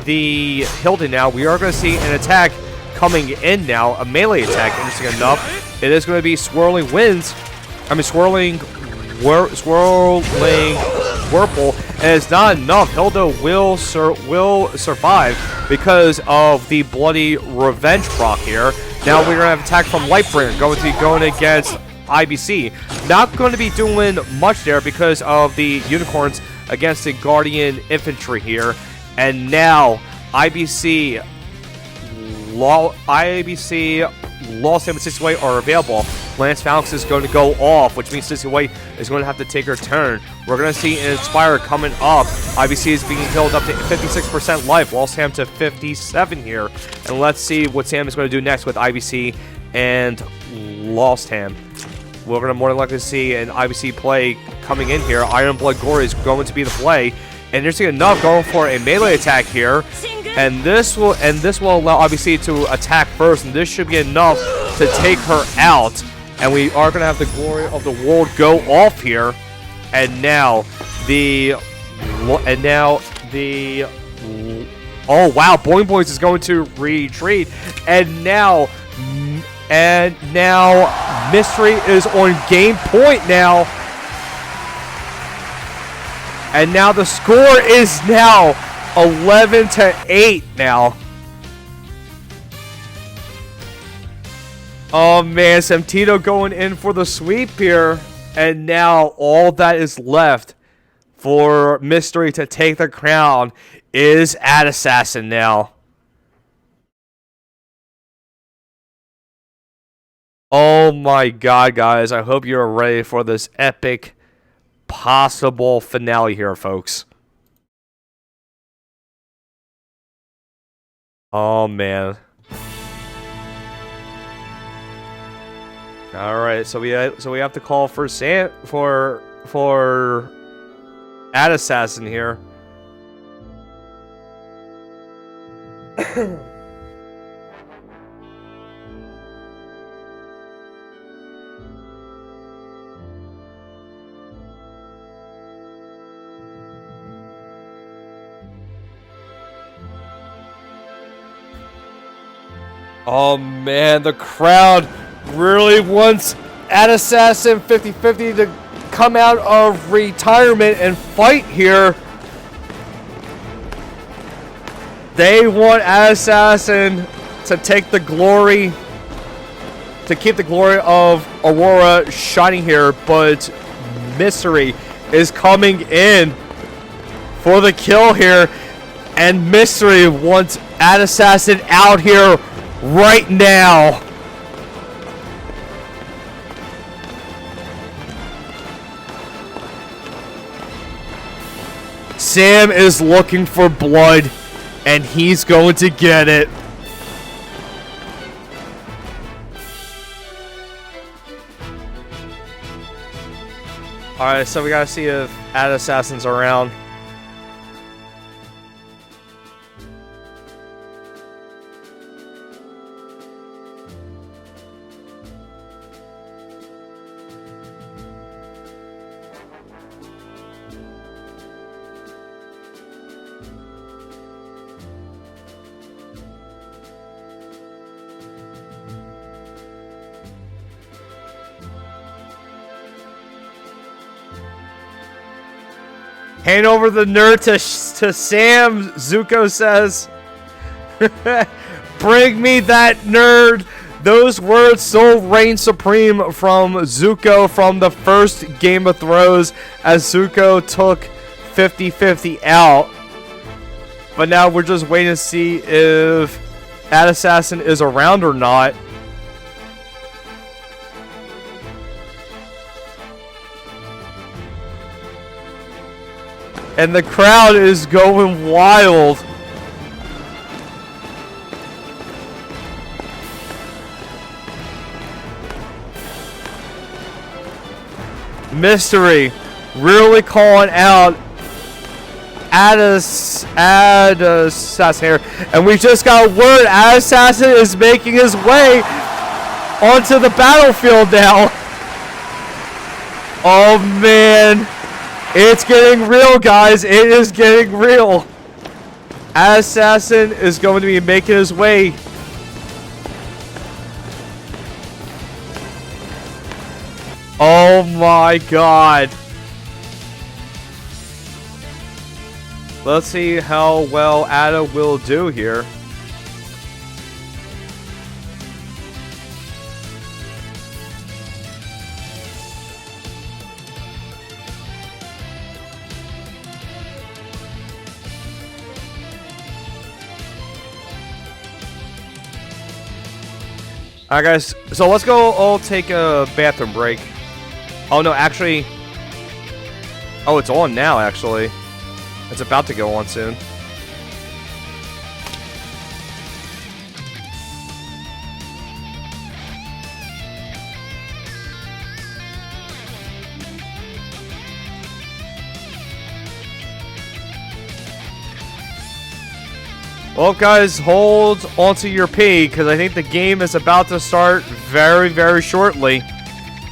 [SPEAKER 1] the Hilden now. We are going to see an attack coming in now, a melee attack. Interesting enough, it is going to be Swirling Winds. I mean, Swirling Whirlpool, and it's not enough. Hilda will survive because of the Bloody Revenge proc here. Now we're going to have attack from Lightbringer, going to be going against IBC. Not going to be doing much there because of the Unicorns against the Guardian Infantry here. And now IBC Lost Him and Sissy Way are available. Lance Phalanx is going to go off, which means Sissy Way is going to have to take her turn. We're going to see an Inspire coming up. IBC is being healed up to 56% life. Lost Ham to 57 here. And let's see what Sam is going to do next with IBC and Lost Ham. We're going to more than likely see an IBC play coming in here. Iron Blood Gore is going to be the play. And interesting enough, going for a melee attack here. And this will allow IBC to attack first, and this should be enough to take her out. And we are going to have the Glory of the World go off here. And now the oh wow, Boing Boys is going to retreat. And now Mystery is on game point now. And now the score is now 11-8 now. Oh man, Samtito going in for the sweep here. And now all that is left for Mystery to take the crown is Ad Assassin now. Oh my god, guys. I hope you're ready for this epic possible finale here, folks. Oh man. All right, so we have to call for Ad Assassin here. Oh man, the crowd really wants Ad Assassin 50-50 to come out of retirement and fight here. They want Ad Assassin to take the glory, to keep the glory of Aurora shining here, but Mystery is coming in for the kill here, and Mystery wants Ad Assassin out here right now. Sam is looking for blood, and he's going to get it. Alright, so we gotta see if Ad Assassin's around. Hand over the nerd to Sam, Zuko says. Bring me that nerd. Those words still reign supreme from Zuko from the first Game of Thrones as Zuko took 50-50 out. But now we're just waiting to see if Ad Assassin is around or not. And the crowd is going wild. Mystery really calling out Ad Assassin here. And we just got word Ad Assassin is making his way onto the battlefield now. Oh man. It's getting real, guys. It is getting real. Assassin is going to be making his way. Oh my god. Let's see how well Ada will do here. Alright guys, so let's go all take a bathroom break. Oh no, actually... Oh, it's on now, actually. It's about to go on soon. Well, guys, hold onto your pee, because I think the game is about to start very, very shortly.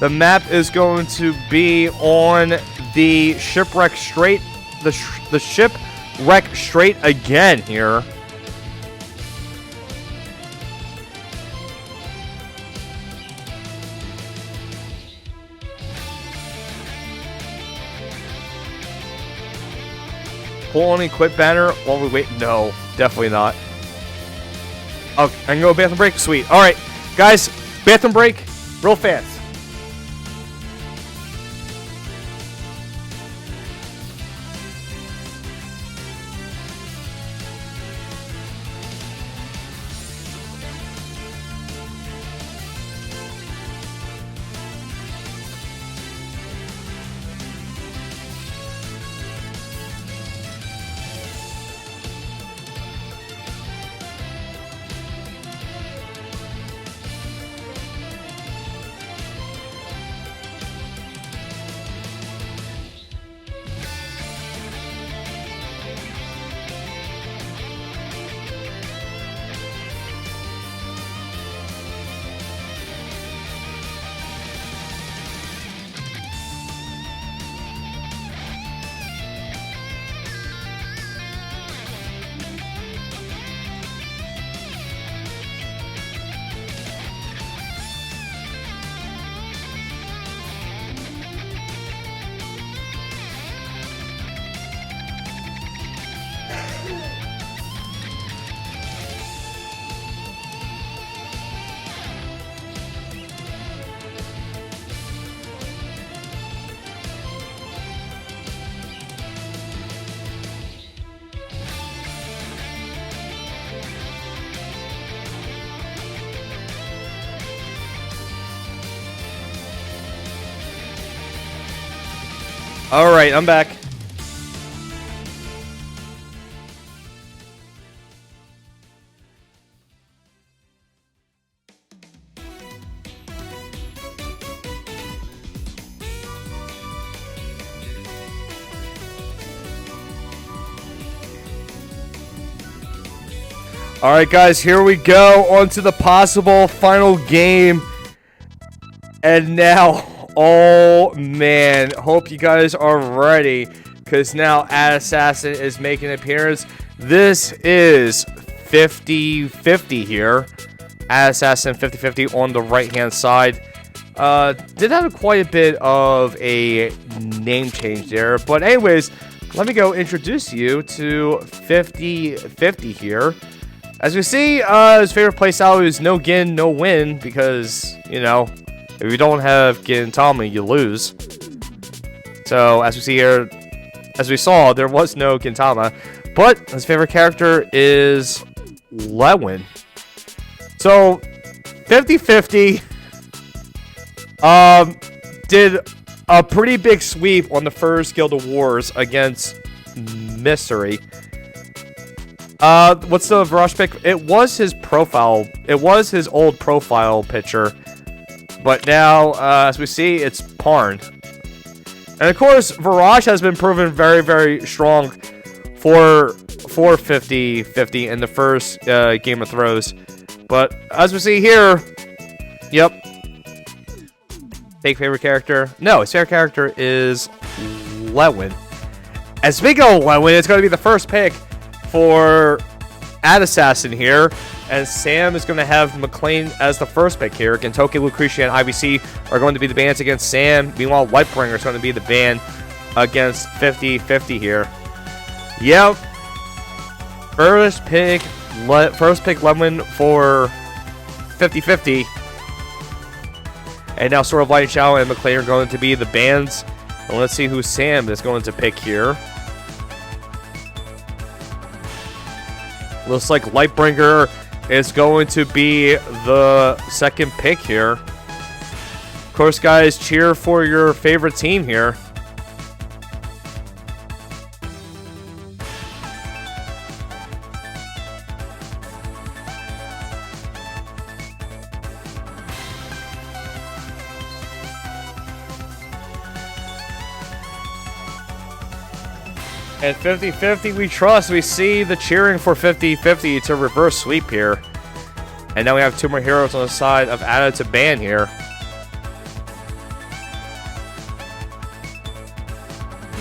[SPEAKER 1] The map is going to be on the Shipwreck Strait, the Shipwreck Strait again here. Pull on equip banner while we wait. No, definitely not. Oh, I can go bathroom break? Sweet. Alright, guys, bathroom break, real fast. Alright, I'm back. Alright guys, here we go on to the possible final game. And now... Oh man, hope you guys are ready, because now Assassin is making an appearance. This is 50-50 here. Assassin 50-50 on the right hand side. Did have quite a bit of a name change there, but anyways, let me go introduce you to 50-50 here. As we see, his favorite playstyle is no gin, no win, because, you know, if you don't have Gintama, you lose. So, as we see here, as we saw, there was no Gintama. But his favorite character is Lewin. So, 50-50 did a pretty big sweep on the first Guild of Wars against Mystery. What's the Virash pick? It was his profile. It was his old profile picture. But now, as we see, it's Parn. And of course, Virash has been proven very, very strong for 50-50 in the first Game of Thrones. But as we see here, yep. Fake favorite character? No, his favorite character is Lewin. And speaking of Lewin, it's going to be the first pick for Assassin here. And Sam is going to have McLean as the first pick here. Kentucky, Lucretia, and IBC are going to be the bands against Sam. Meanwhile, Lightbringer is going to be the band against 50-50 here. Yep. First pick Lemon for 50-50. And now Sword of Light and Shadow and McLean are going to be the bands. And let's see who Sam is going to pick here. Looks like Lightbringer is going to be the second pick here. Of course, guys, cheer for your favorite team here. And 50-50 we trust. We see the cheering for 50-50 to reverse sweep here. And now we have two more heroes on the side of Anna to ban here.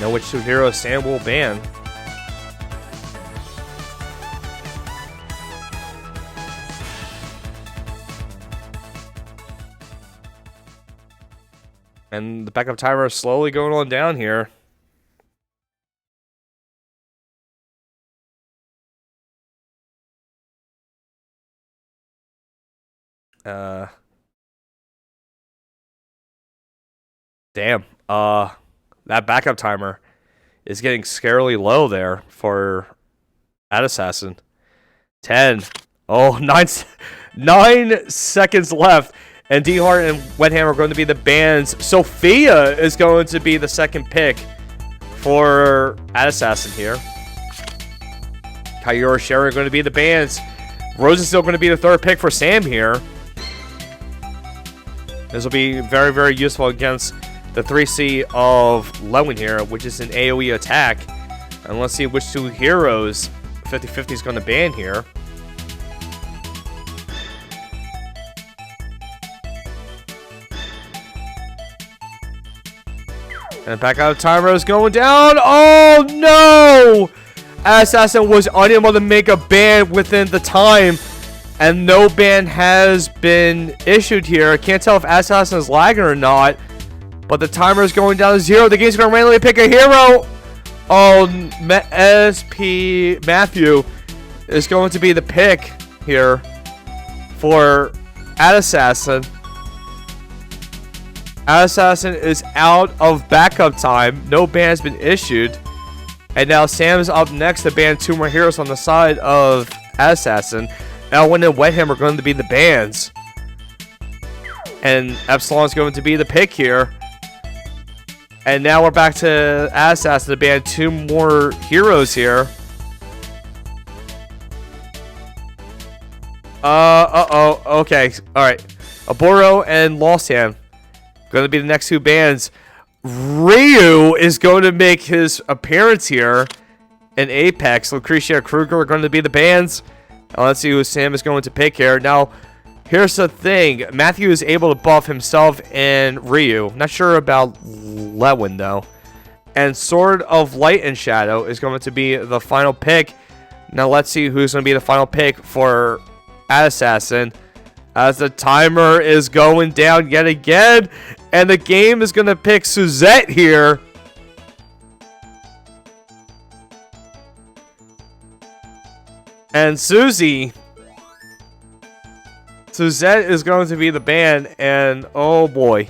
[SPEAKER 1] Know which two heroes Sam will ban. And the backup timer is slowly going on down here. Damn. That backup timer is getting scarily low there for Assassin. 10. Oh, 9 seconds left. And D-Heart and Wetham are going to be the bands. Sophia is going to be the second pick for Assassin here. Kyora Sherry are going to be the bands. Rose is still going to be the third pick for Sam here. This will be very, very useful against the 3C of Lewin here, which is an AoE attack. And let's see which two heroes 50-50 is going to ban here. And back out of timer is going down. Oh no! Assassin was unable to make a ban within the time. And no ban has been issued here. I can't tell if Assassin is lagging or not. But the timer is going down to 0. The game's going to randomly pick a hero. Oh, SP Matthew is going to be the pick here for Assassin. Assassin is out of backup time. No ban has been issued. And now Sam's up next to ban two more heroes on the side of Assassin. Elwin and Wetham are going to be the bans. And Epsilon's going to be the pick here. And now we're back to Assassin to ban two more heroes here. Okay. Alright. Aurora and Lostham going to be the next two bans. Ryu is going to make his appearance here in Apex. Lucretia and Kruger are going to be the bans. Let's see who Sam is going to pick here. Now, here's the thing. Matthew is able to buff himself and Ryu. Not sure about Lewin, though. And Sword of Light and Shadow is going to be the final pick. Now, let's see who's going to be the final pick for Assassin. As the timer is going down yet again. And the game is going to pick Suzette here. And Suzette is going to be the ban, and oh boy.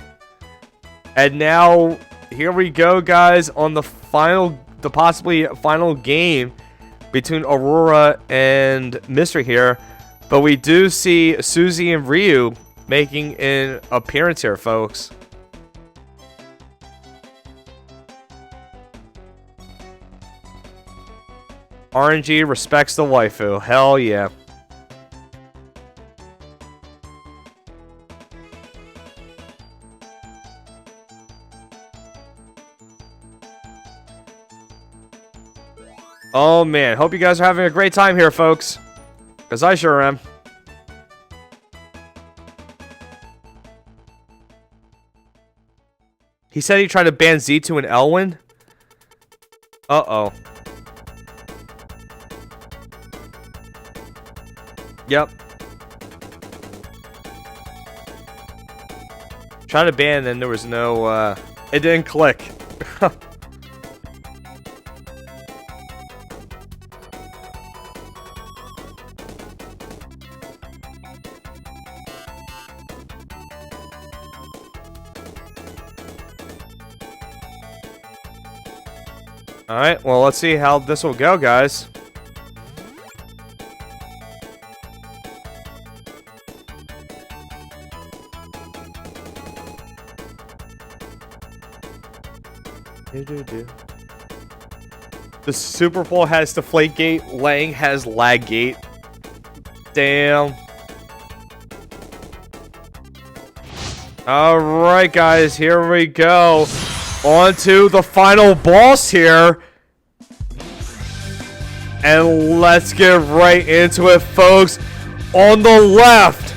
[SPEAKER 1] And now, here we go, guys, on the possibly final game between Aurora and Mystery here. But we do see Susie and Ryu making an appearance here, folks. RNG respects the waifu. Hell yeah. Oh man, hope you guys are having a great time here, folks. Because I sure am. He said he tried to ban Z2 and Elwin. Uh-oh. Yep. Try to ban, and there was no, it didn't click. Alright, well, let's see how this will go, guys. The Super Bowl has Deflategate, Lang has Laggate. Damn. Alright, guys, here we go. On to the final boss here. And let's get right into it, folks. On the left,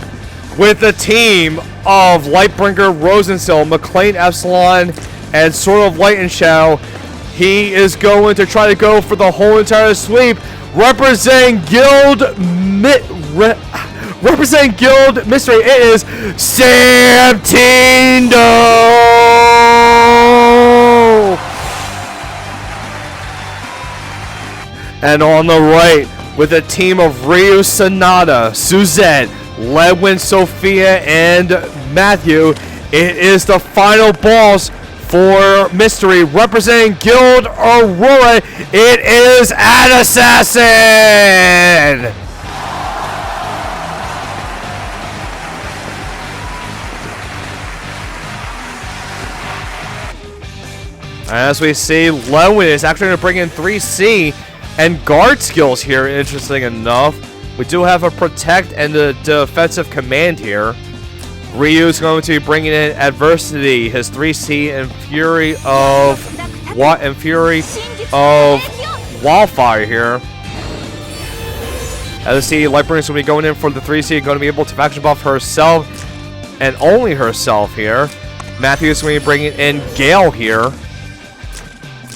[SPEAKER 1] with the team of Lightbringer, Rosenstill, McLean, Epsilon, and Sword of Light and Shadow, he is going to try to go for the whole entire sweep. Representing Guild Mystery, it is Sam Tindo! And on the right, with a team of Ryu, Sonata, Suzette, Ledwin, Sophia, and Matthew, it is the final boss for Mystery. Representing Guild Aurora, it is Ad Assassin! As we see, Ledwin is actually going to bring in 3C and guard skills here, interesting enough. We do have a protect and a defensive command here. Ryu is going to be bringing in adversity, his 3C and fury of wildfire here. As you see, Lightbringer is going to be going in for the 3C, going to be able to faction buff herself and only herself here. Matthew is going to be bringing in Gale here.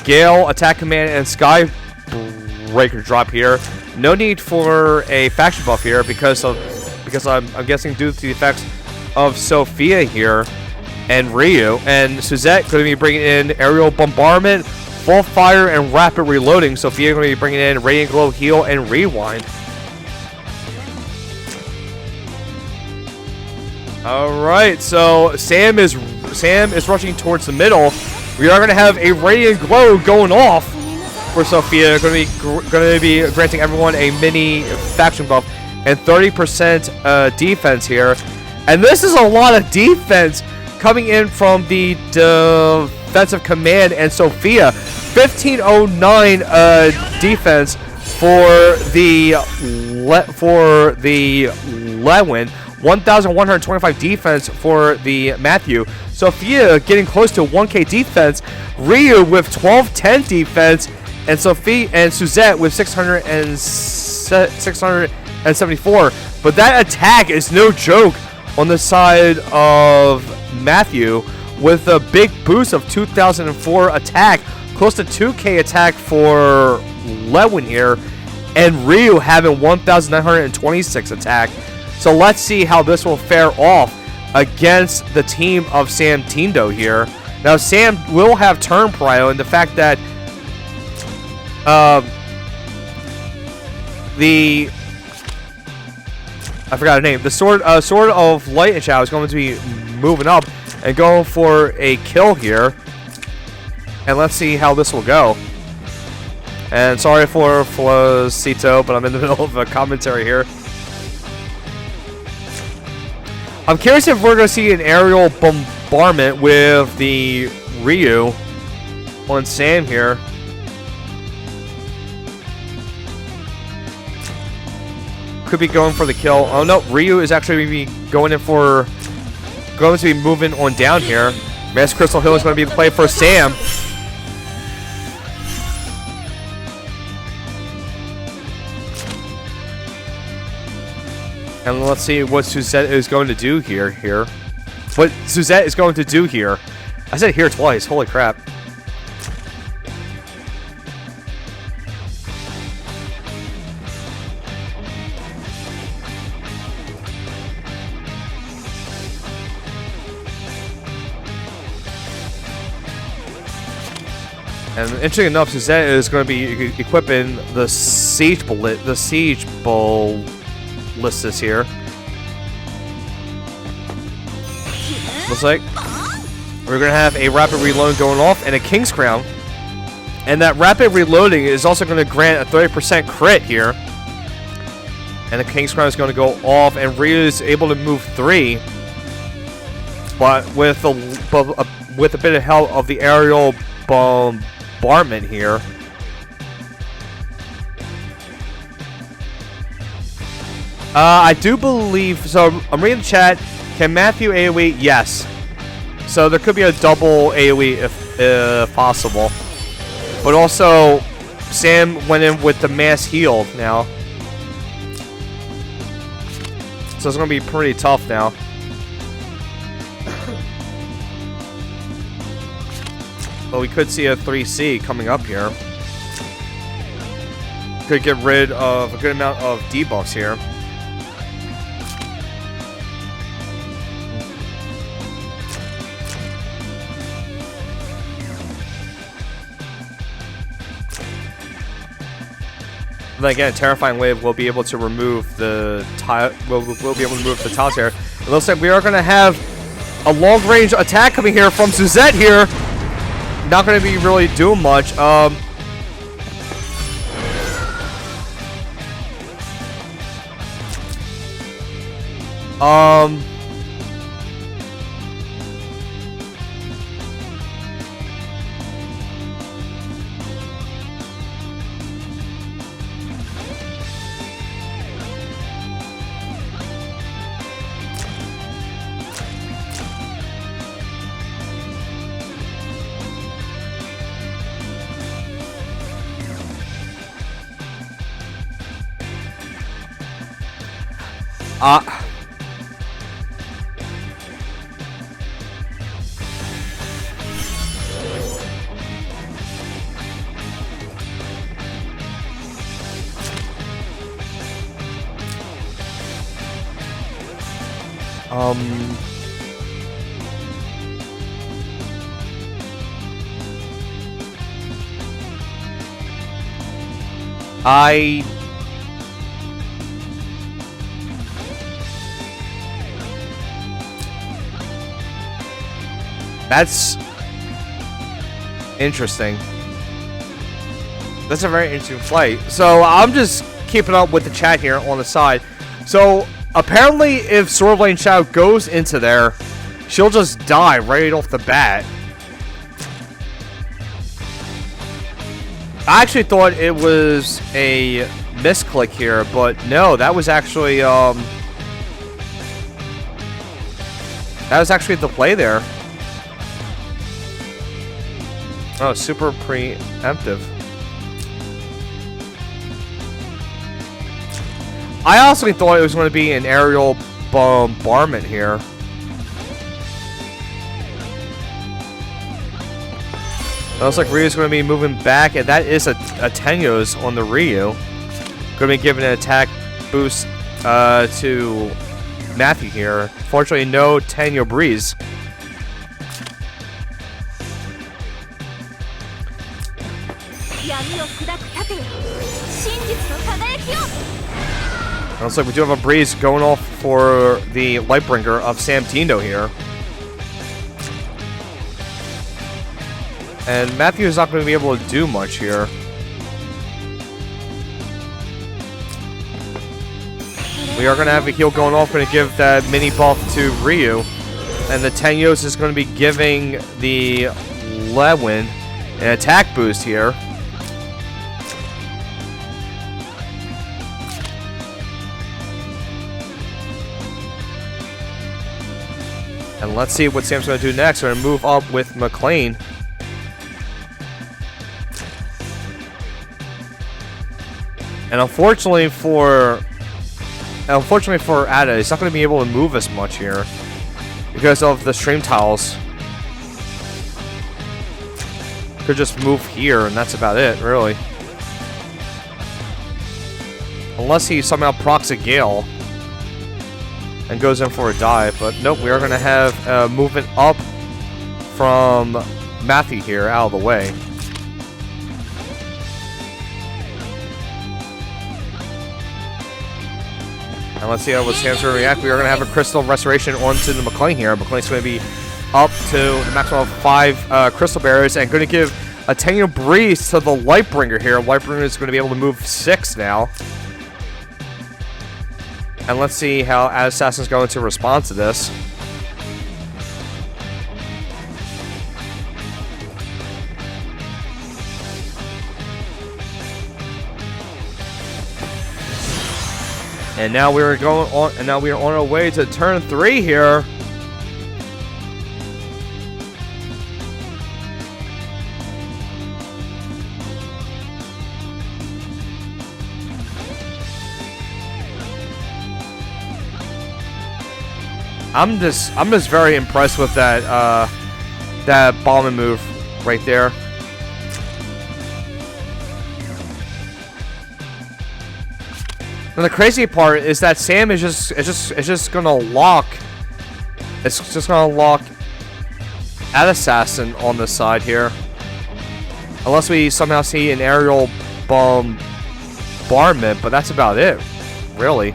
[SPEAKER 1] Gale, attack command, and Skybreaker drop here. No need for a faction buff here because I'm guessing due to the effects of Sophia here and Ryu. And Suzette going to be bringing in aerial bombardment, full fire, and rapid reloading. Sophia going to be bringing in radiant glow, heal, and rewind. All right, so Sam is rushing towards the middle. We are going to have a radiant glow going off for Sophia. Going to be granting everyone a mini faction buff and 30% defense here. And this is a lot of defense coming in from the defensive command and Sophia. 1509 defense for the Lewin. 1,125 defense for the Matthew. Sophia getting close to 1K defense. Ryu with 1210 defense, and Sophie and Suzette with 674. But that attack is no joke on the side of Matthew, with a big boost of 2004 attack, close to 2K attack for Lewin here, and Ryu having 1,926 attack. So let's see how this will fare off against the team of Sam Tindo here. Now, Sam will have turn prio, and the fact that I forgot her name. The Sword of Light and Shadow is going to be moving up and going for a kill here. And let's see how this will go. And sorry for Flacito, but I'm in the middle of a commentary here. I'm curious if we're going to see an aerial bombardment with the Ryu on Sam here. Could be going for the kill. Oh no, Ryu is actually going to be moving on down here. Mass Crystal Hill is going to be the play for Sam. And let's see what Suzette is going to do here. What Suzette is going to do here. I said here twice. Holy crap. And interesting enough, Suzette is going to be equipping the siege ballistas here. Looks like we're going to have a rapid reload going off and a King's Crown. And that rapid reloading is also going to grant a 30% crit here. And the King's Crown is going to go off, and Ryu is able to move 3. But with a bit of help of the aerial bombardment here. I do believe, so I'm reading the chat. Can Matthew AoE? Yes. So there could be a double AoE if possible. But also, Sam went in with the mass heal now. So it's going to be pretty tough now. But we could see a 3C coming up here. Could get rid of a good amount of debuffs here. Then again, Terrifying Wave will be able to remove the tile. We'll be able to remove the tiles here. It looks like we are going to have a long-range attack coming here from Suzette here. Not going to be really doing much. That's interesting. That's a very interesting fight. So I'm just keeping up with the chat here on the side. So apparently if Sword Lane Shadow goes into there, she'll just die right off the bat. I actually thought it was a misclick here, but no, that was actually the play there. Oh, super preemptive. I also thought it was going to be an aerial bombardment here. It looks like Ryu's going to be moving back, and that is a Tenyo's on the Ryu. Going to be giving an attack boost to Matthew here. Fortunately, no Tenyo Breeze. Looks like we do have a Breeze going off for the Lightbringer of Sam Tindo here. And Matthew is not going to be able to do much here. We are going to have a heal going off, going to give that mini buff to Ryu. And the Tenyos is going to be giving the Lewin an attack boost here. And let's see what Sam's going to do next. We're going to move up with McLean. And unfortunately for Ada, he's not going to be able to move as much here because of the stream tiles. Could just move here, and that's about it, really. Unless he somehow procs a Gale and goes in for a dive, but nope, we are going to have movement up from Matthew here out of the way. And let's see how Sam's going to react. We are going to have a crystal restoration onto the McLean here. McLean's going to be up to the maximum of 5 crystal barriers and going to give a Tango Breeze to the Lightbringer here. Lightbringer is going to be able to move 6 now. And let's see how Assassin's going to respond to this. And now we are going on, and now we are on our way to turn 3 here. I'm just very impressed with that that bombing move right there. And the crazy part is that Sam is just gonna lock. It's just gonna lock at Assassin on this side here, unless we somehow see an aerial bombardment. But that's about it, really.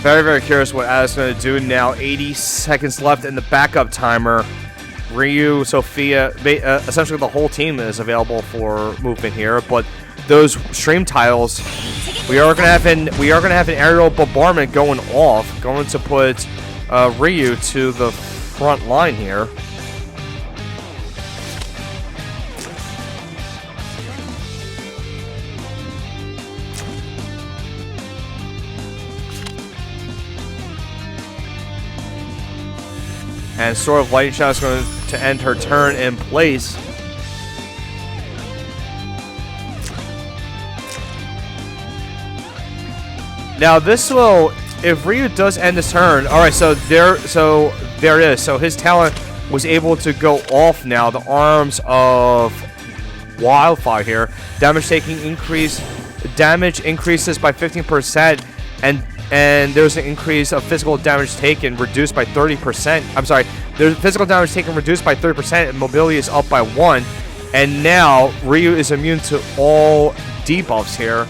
[SPEAKER 1] Very, very curious what Adam's going to do now. 80 seconds left in the backup timer. Ryu, Sophia, essentially the whole team is available for movement here. But those stream tiles, we are going to have an aerial bombardment going off, going to put Ryu to the front line here. And Sword of Lightning Shadow is going to end her turn in place. Now this will, if Ryu does end his turn, all right. So there it is. So his talent was able to go off now. The Arms of Wildfire here. Damage increases by 15%, and there's an increase of physical damage taken reduced by 30%. I'm sorry, there's physical damage taken reduced by 30%, and mobility is up by 1. And now Ryu is immune to all debuffs here.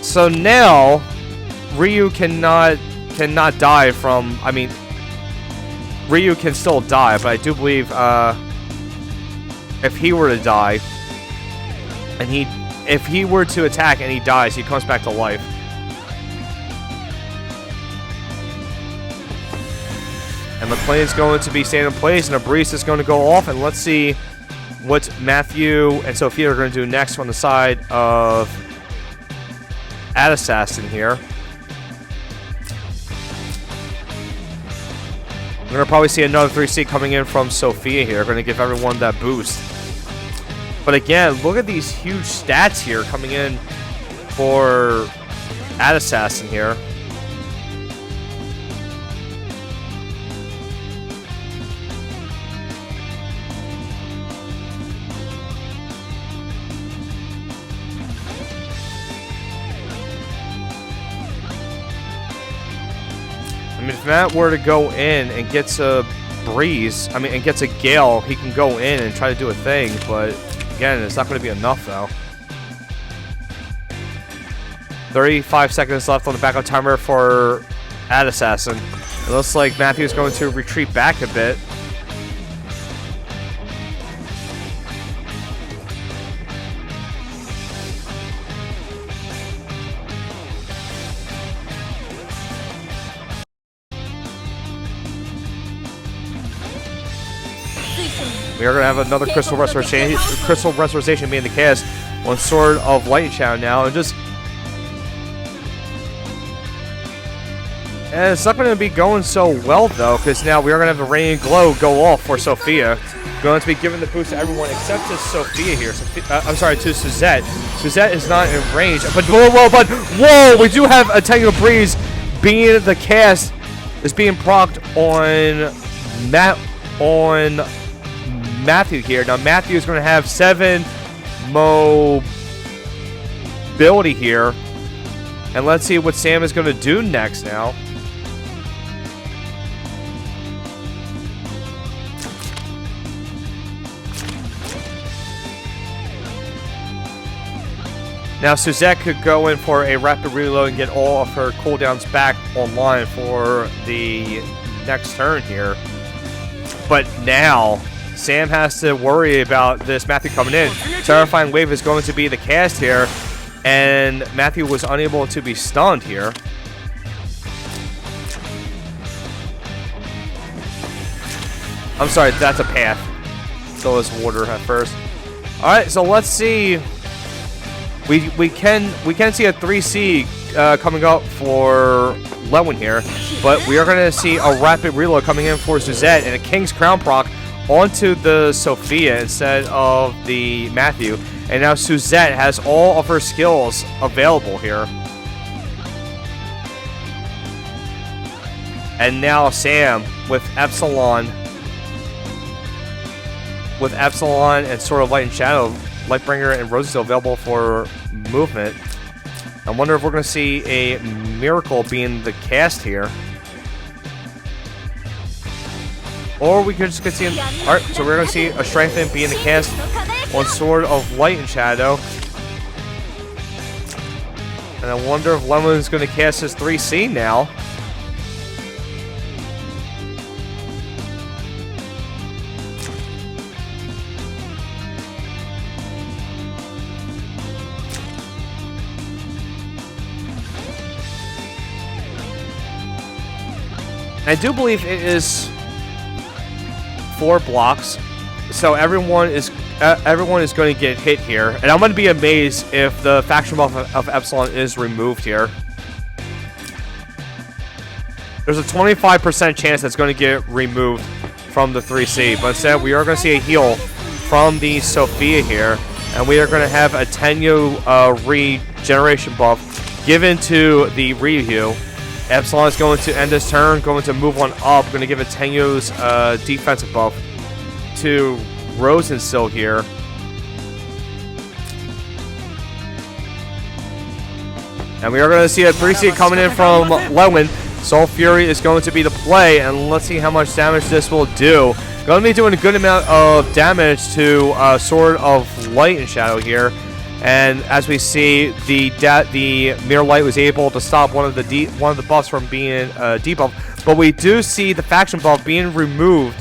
[SPEAKER 1] So now Ryu cannot die from. I mean, Ryu can still die, but I do believe if he were to die, and if he were to attack and he dies, he comes back to life. And McLean's going to be staying in place, and a breeze is going to go off, and let's see what Matthew and Sophia are going to do next on the side of Assassin here. We're going to probably see another 3C coming in from Sophia here. Going to give everyone that boost. But again, look at these huge stats here coming in for Assassin here. I mean, if Matt were to go in and gets a breeze, and gets a gale, he can go in and try to do a thing, but again, it's not going to be enough, though. 35 seconds left on the backup timer for Assassin. It looks like Matthew's going to retreat back a bit. We are going to have another Crystal Restoration being the cast on Sword of Lightning Shadow now. And it's not going to be going so well, though, because now we are going to have the Radiant Glow go off for Sophia. Going to be giving the boost to everyone except to Sophia here. I'm sorry, to Suzette. Suzette is not in range. But whoa, we do have a Tango Breeze being the cast is being procced on Matthew here. Now Matthew is going to have 7 mobility here. And let's see what Sam is going to do next now. Now Suzette could go in for a rapid reload and get all of her cooldowns back online for the next turn here. But now Sam has to worry about this Matthew coming in. Terrifying Wave is going to be the cast here, and Matthew was unable to be stunned here. I'm sorry, that's a path. So is water at first. Alright, so let's see. We can see a 3C coming up for Lewin here, but we are going to see a rapid reload coming in for Suzette and a King's Crown proc onto the Sophia instead of the Matthew. And now Suzette has all of her skills available here. And now Sam with Epsilon and Sword of Light and Shadow, Lightbringer and Rosendale available for movement. I wonder if we're going to see a Miracle being the cast here. Or we could just continue. Alright, so we're going to see a Strengthen being the cast on Sword of Light and Shadow. And I wonder if Lemon's going to cast his 3C now. I do believe it is 4 blocks, so everyone is going to get hit here, and I'm going to be amazed if the faction buff of Epsilon is removed here. There's a 25% chance that's going to get removed from the 3C, but instead we are going to see a heal from the Sophia here, and we are going to have a Tenyu regeneration buff given to the Ryu. Epsilon is going to end this turn, going to move on up, going to give a Tenyu's defensive buff to Rosenstill here. And we are going to see a 3C coming in from Lewin. Soul Fury is going to be the play, and let's see how much damage this will do. Going to be doing a good amount of damage to Sword of Light and Shadow here. And as we see, the Mirror Light was able to stop one of the buffs from being debuffed, but we do see the faction buff being removed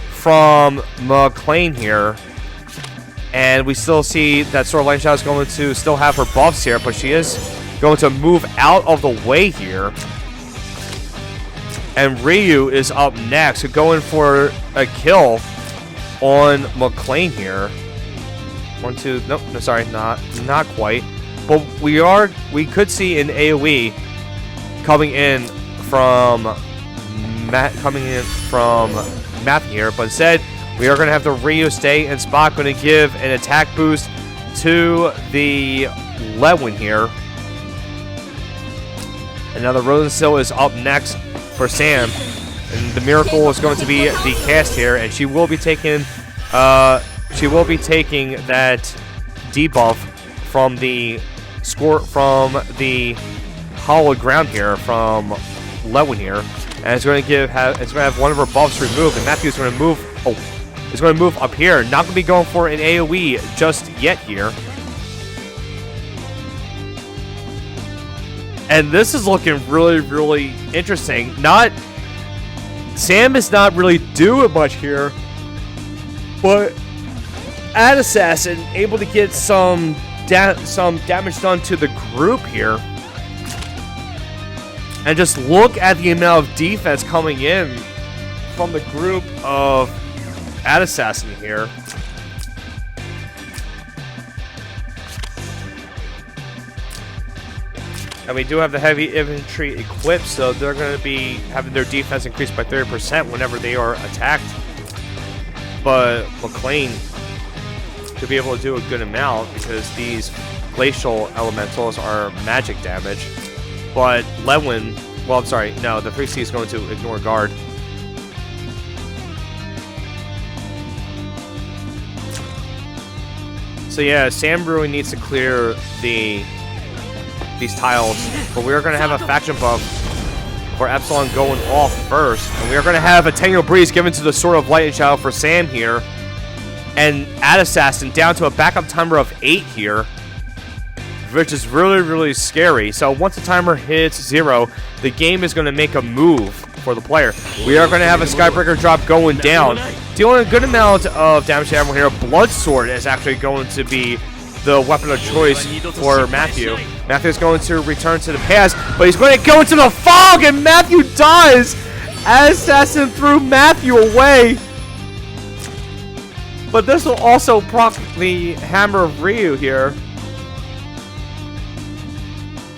[SPEAKER 1] from McLean here, and we still see that Sword of Light and Shadow is going to still have her buffs here, but she is going to move out of the way here. And Ryu is up next, going for a kill on McLean here. 1, 2, nope, no, sorry, not quite. But we could see an AoE coming in from Matthew here, but instead we are going to have the Ryu stay in spot, going to give an attack boost to the Lewin here. And now the Rosenstill is up next for Sam, and the Miracle is going to be the cast here, and she will be taking that debuff from the hollow ground here from Lewin here, and it's going to have one of her buffs removed, and Matthew's going to move. Is going to move up here. Not going to be going for an AoE just yet here. And this is looking really, really interesting. Sam is not really doing much here, but Ad Assassin able to get some damage done to the group here. And just look at the amount of defense coming in from the group of Ad Assassin here. And we do have the heavy infantry equipped, so they're going to be having their defense increased by 30% whenever they are attacked. But McLean to be able to do a good amount because these glacial elementals are magic damage. But Lewin Well, I'm sorry. No, the 3C is going to ignore guard. So yeah, Sam really needs to clear these tiles, but we are going to have a faction buff for Epsilon going off first, and we are going to have a Tango Breeze given to the Sword of Light and Shadow for Sam here, and Ad Assassin down to a backup timer of 8 here, which is really, really scary. So once the timer hits 0, the game is going to make a move for the player. We are going to have a Skybreaker drop going down, dealing a good amount of damage to everyone here. Blood Sword is actually going to be the weapon of choice for Matthew. Matthew is going to return to the past, but he's going to go into the fog, and Matthew dies. Assassin threw Matthew away. But this will also proc the Hammer of Ryu here.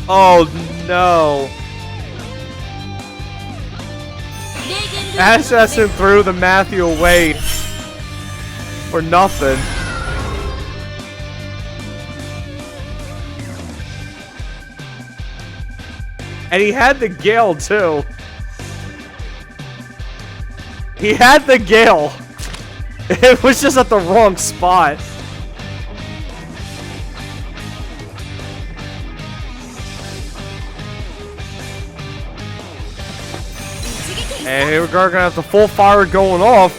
[SPEAKER 1] Oh no. Assassin threw the Matthew away for nothing. And he had the Gale too. He had the Gale. It was just at the wrong spot. And here we're gonna have the full fire going off.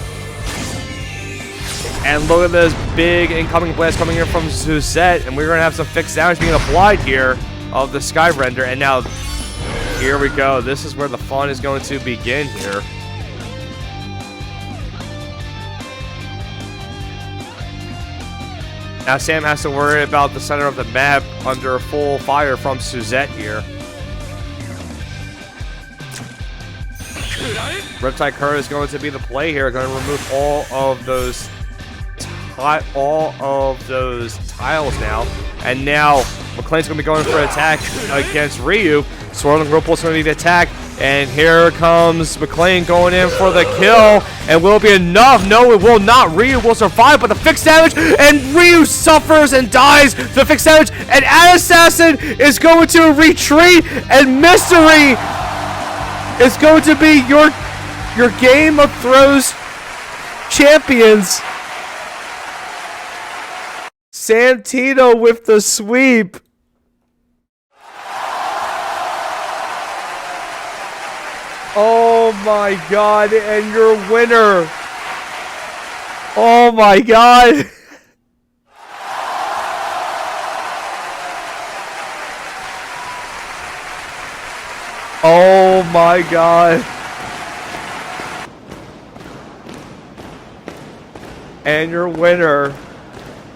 [SPEAKER 1] And look at this big incoming blast coming in from Suzette. And we're gonna have some fixed damage being applied here of the Sky Render. And now, here we go. This is where the fun is going to begin here. Now Sam has to worry about the center of the map under full fire from Suzette here. Riptide Current is going to be the play here. Going to remove all of those tiles now. And now McLean's going to be going for an attack against Ryu. Swirling Whirlpool is going to be the attack. And here comes McLean going in for the kill. And will it be enough? No, it will not. Ryu will survive, but the fixed damage. And Ryu suffers and dies. The fixed damage. And Ad Assassin is going to retreat. And Mystery is going to be your Game of Thrones champions. Santino with the sweep. Oh my god, and your winner. Oh my god. Oh my god. And your winner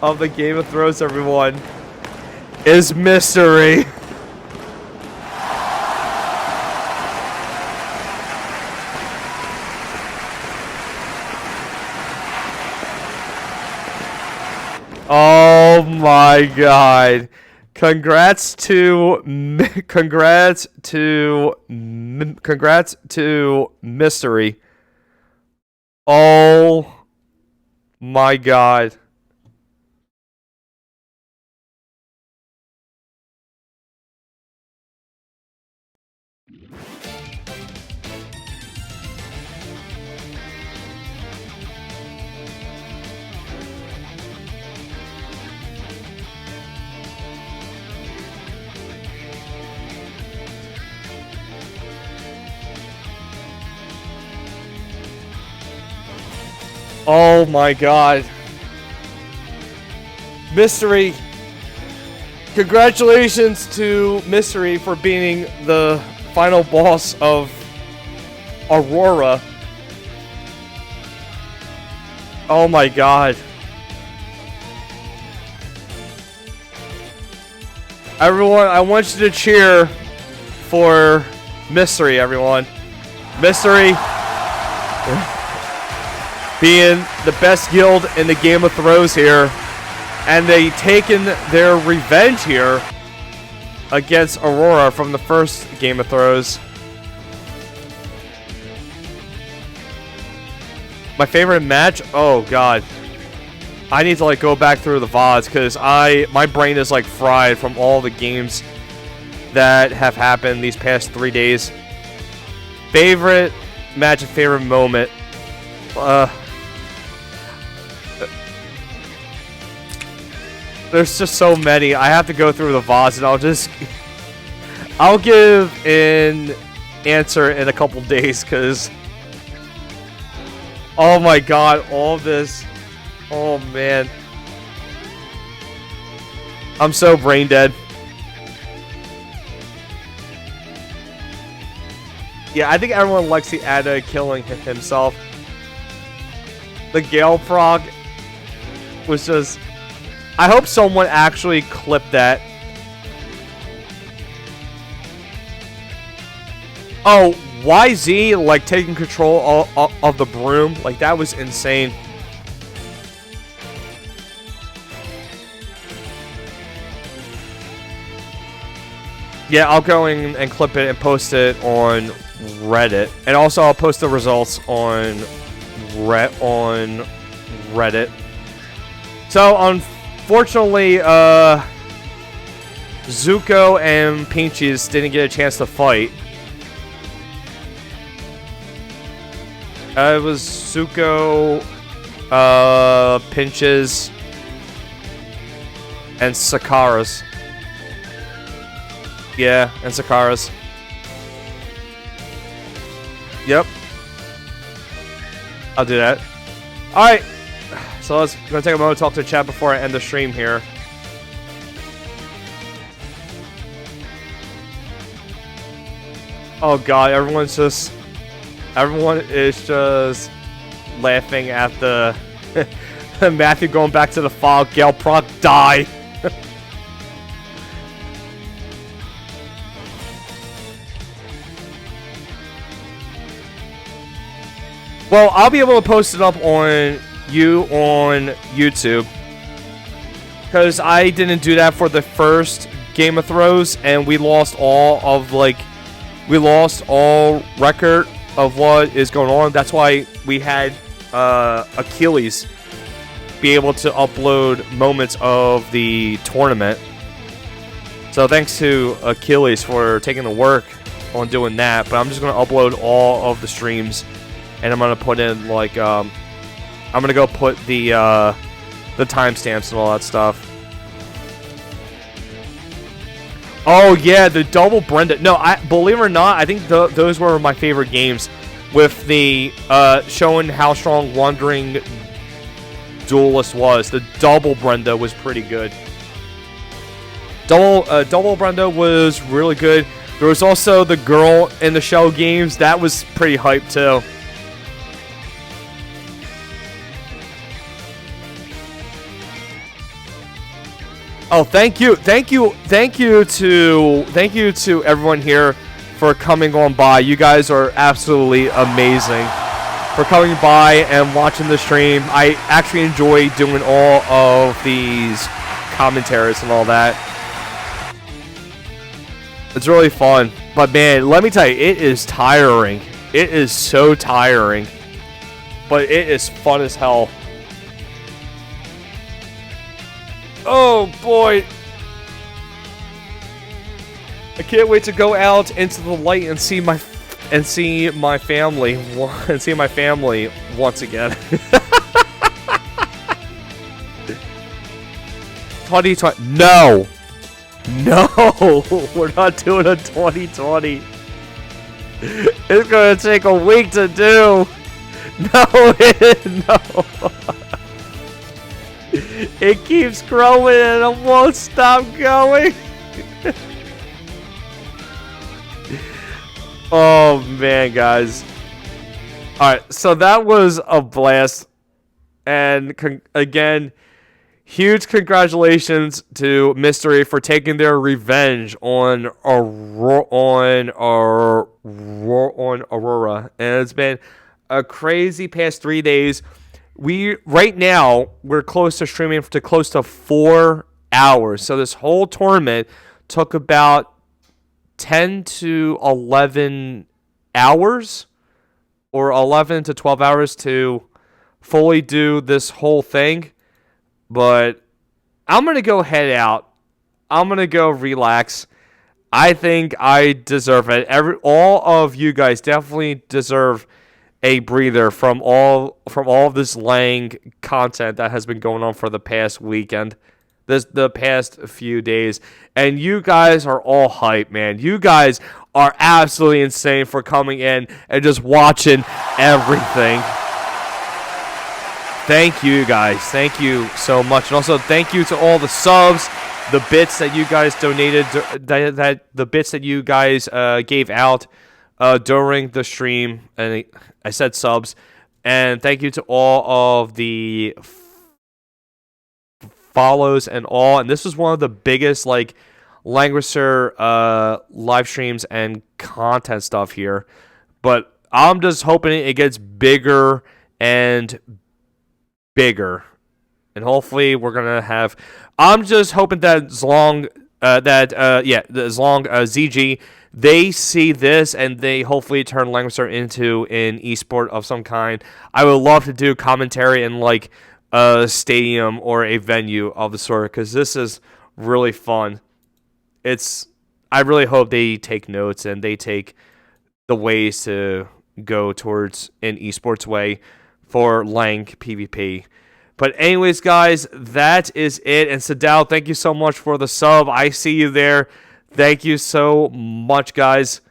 [SPEAKER 1] of the Game of Thrones, everyone, is Mystery. Oh my god. Congrats to Mystery. Oh my god. Oh my god. Mystery. Congratulations to Mystery for being the final boss of Aurora. Oh my god. Everyone, I want you to cheer for Mystery, everyone. Mystery being the best guild in the Game of Thrones here. And they taken their revenge here against Aurora from the first Game of Thrones. My favorite match? Oh god. I need to like go back through the VODs because my brain is like fried from all the games that have happened these past 3 days. Favorite match and favorite moment. There's just so many. I have to go through the VODs, and I'll give an answer in a couple days, because oh my god, all this. Oh man. I'm so brain dead. Yeah, I think everyone likes the Ada killing himself. The Gale proc was just... I hope someone actually clipped that. Oh, YZ, like, taking control of the broom. Like, that was insane. Yeah, I'll go in and clip it and post it on Reddit. And also, I'll post the results on Reddit. So, unfortunately, Zuko and Pinches didn't get a chance to fight. It was Zuko, Pinches, and Sakara's. Yeah, and Sakara's. Yep. I'll do that. Alright. So I'm going to take a moment to talk to the chat before I end the stream here. Oh god, everyone is just laughing at the Matthew going back to the file. Gale proc, die. Well, I'll be able to post it up on YouTube, because I didn't do that for the first Game of Thrones, and we lost all record of what is going on. That's why we had Achilles be able to upload moments of the tournament. So thanks to Achilles for taking the work on doing that. But I'm just going to upload all of the streams. And I'm gonna put in like I'm gonna go put the timestamps and all that stuff. Oh yeah, the double Brenda. No, believe it or not, I think those were my favorite games, with the showing how strong Wandering Duelist was. The double Brenda was pretty good. Double Brenda was really good. There was also the girl in the shell games. That was pretty hype too. Oh, thank you to everyone here for coming on by. You guys are absolutely amazing for coming by and watching the stream. I actually enjoy doing all of these commentaries and all that. It's really fun. But man, let me tell you, it is tiring. It is so tiring. But it is fun as hell. Oh boy, I can't wait to go out into the light and see my family once again. 2020? No, we're not doing a 2020. It's gonna take a week to do. No. It keeps growing and it won't stop going. Oh man, guys. Alright, so that was a blast. And again, huge congratulations to Mystery for taking their revenge on Aurora. And it's been a crazy past 3 days. Right now, we're close to streaming to close to 4 hours. So this whole tournament took about 10 to 11 hours, or 11 to 12 hours to fully do this whole thing. But I'm going to go head out. I'm going to go relax. I think I deserve it. All of you guys definitely deserve a breather from all of this Lang content that has been going on for the past weekend, the past few days, and you guys are all hype, man. You guys are absolutely insane for coming in and just watching everything. Thank you guys. Thank you so much, and also thank you to all the subs. The bits that you guys donated, the bits that you guys gave out during the stream, and I said subs, and thank you to all of the follows and all. And this was one of the biggest like Langrisser live streams and content stuff here, but I'm just hoping it gets bigger and bigger. And hopefully we're gonna have. I'm just hoping that as long ZG they see this and they hopefully turn Langrisser into an esport of some kind. I would love to do commentary in like a stadium or a venue of the sort because this is really fun. I really hope they take notes and they take the ways to go towards an esports way for Lang PvP. But anyways, guys, that is it. And Sadao, thank you so much for the sub. I see you there. Thank you so much, guys.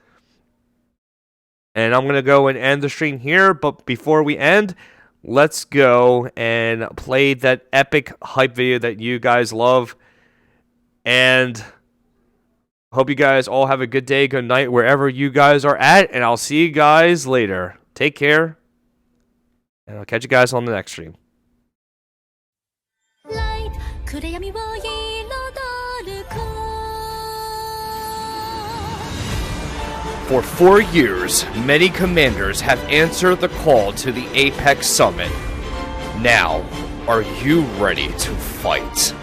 [SPEAKER 1] And I'm going to go and end the stream here. But before we end, let's go and play that epic hype video that you guys love. And hope you guys all have a good day, good night, wherever you guys are at. And I'll see you guys later. Take care. And I'll catch you guys on the next stream. For 4 years, many commanders have answered the call to the Apex Summit. Now, are you ready to fight?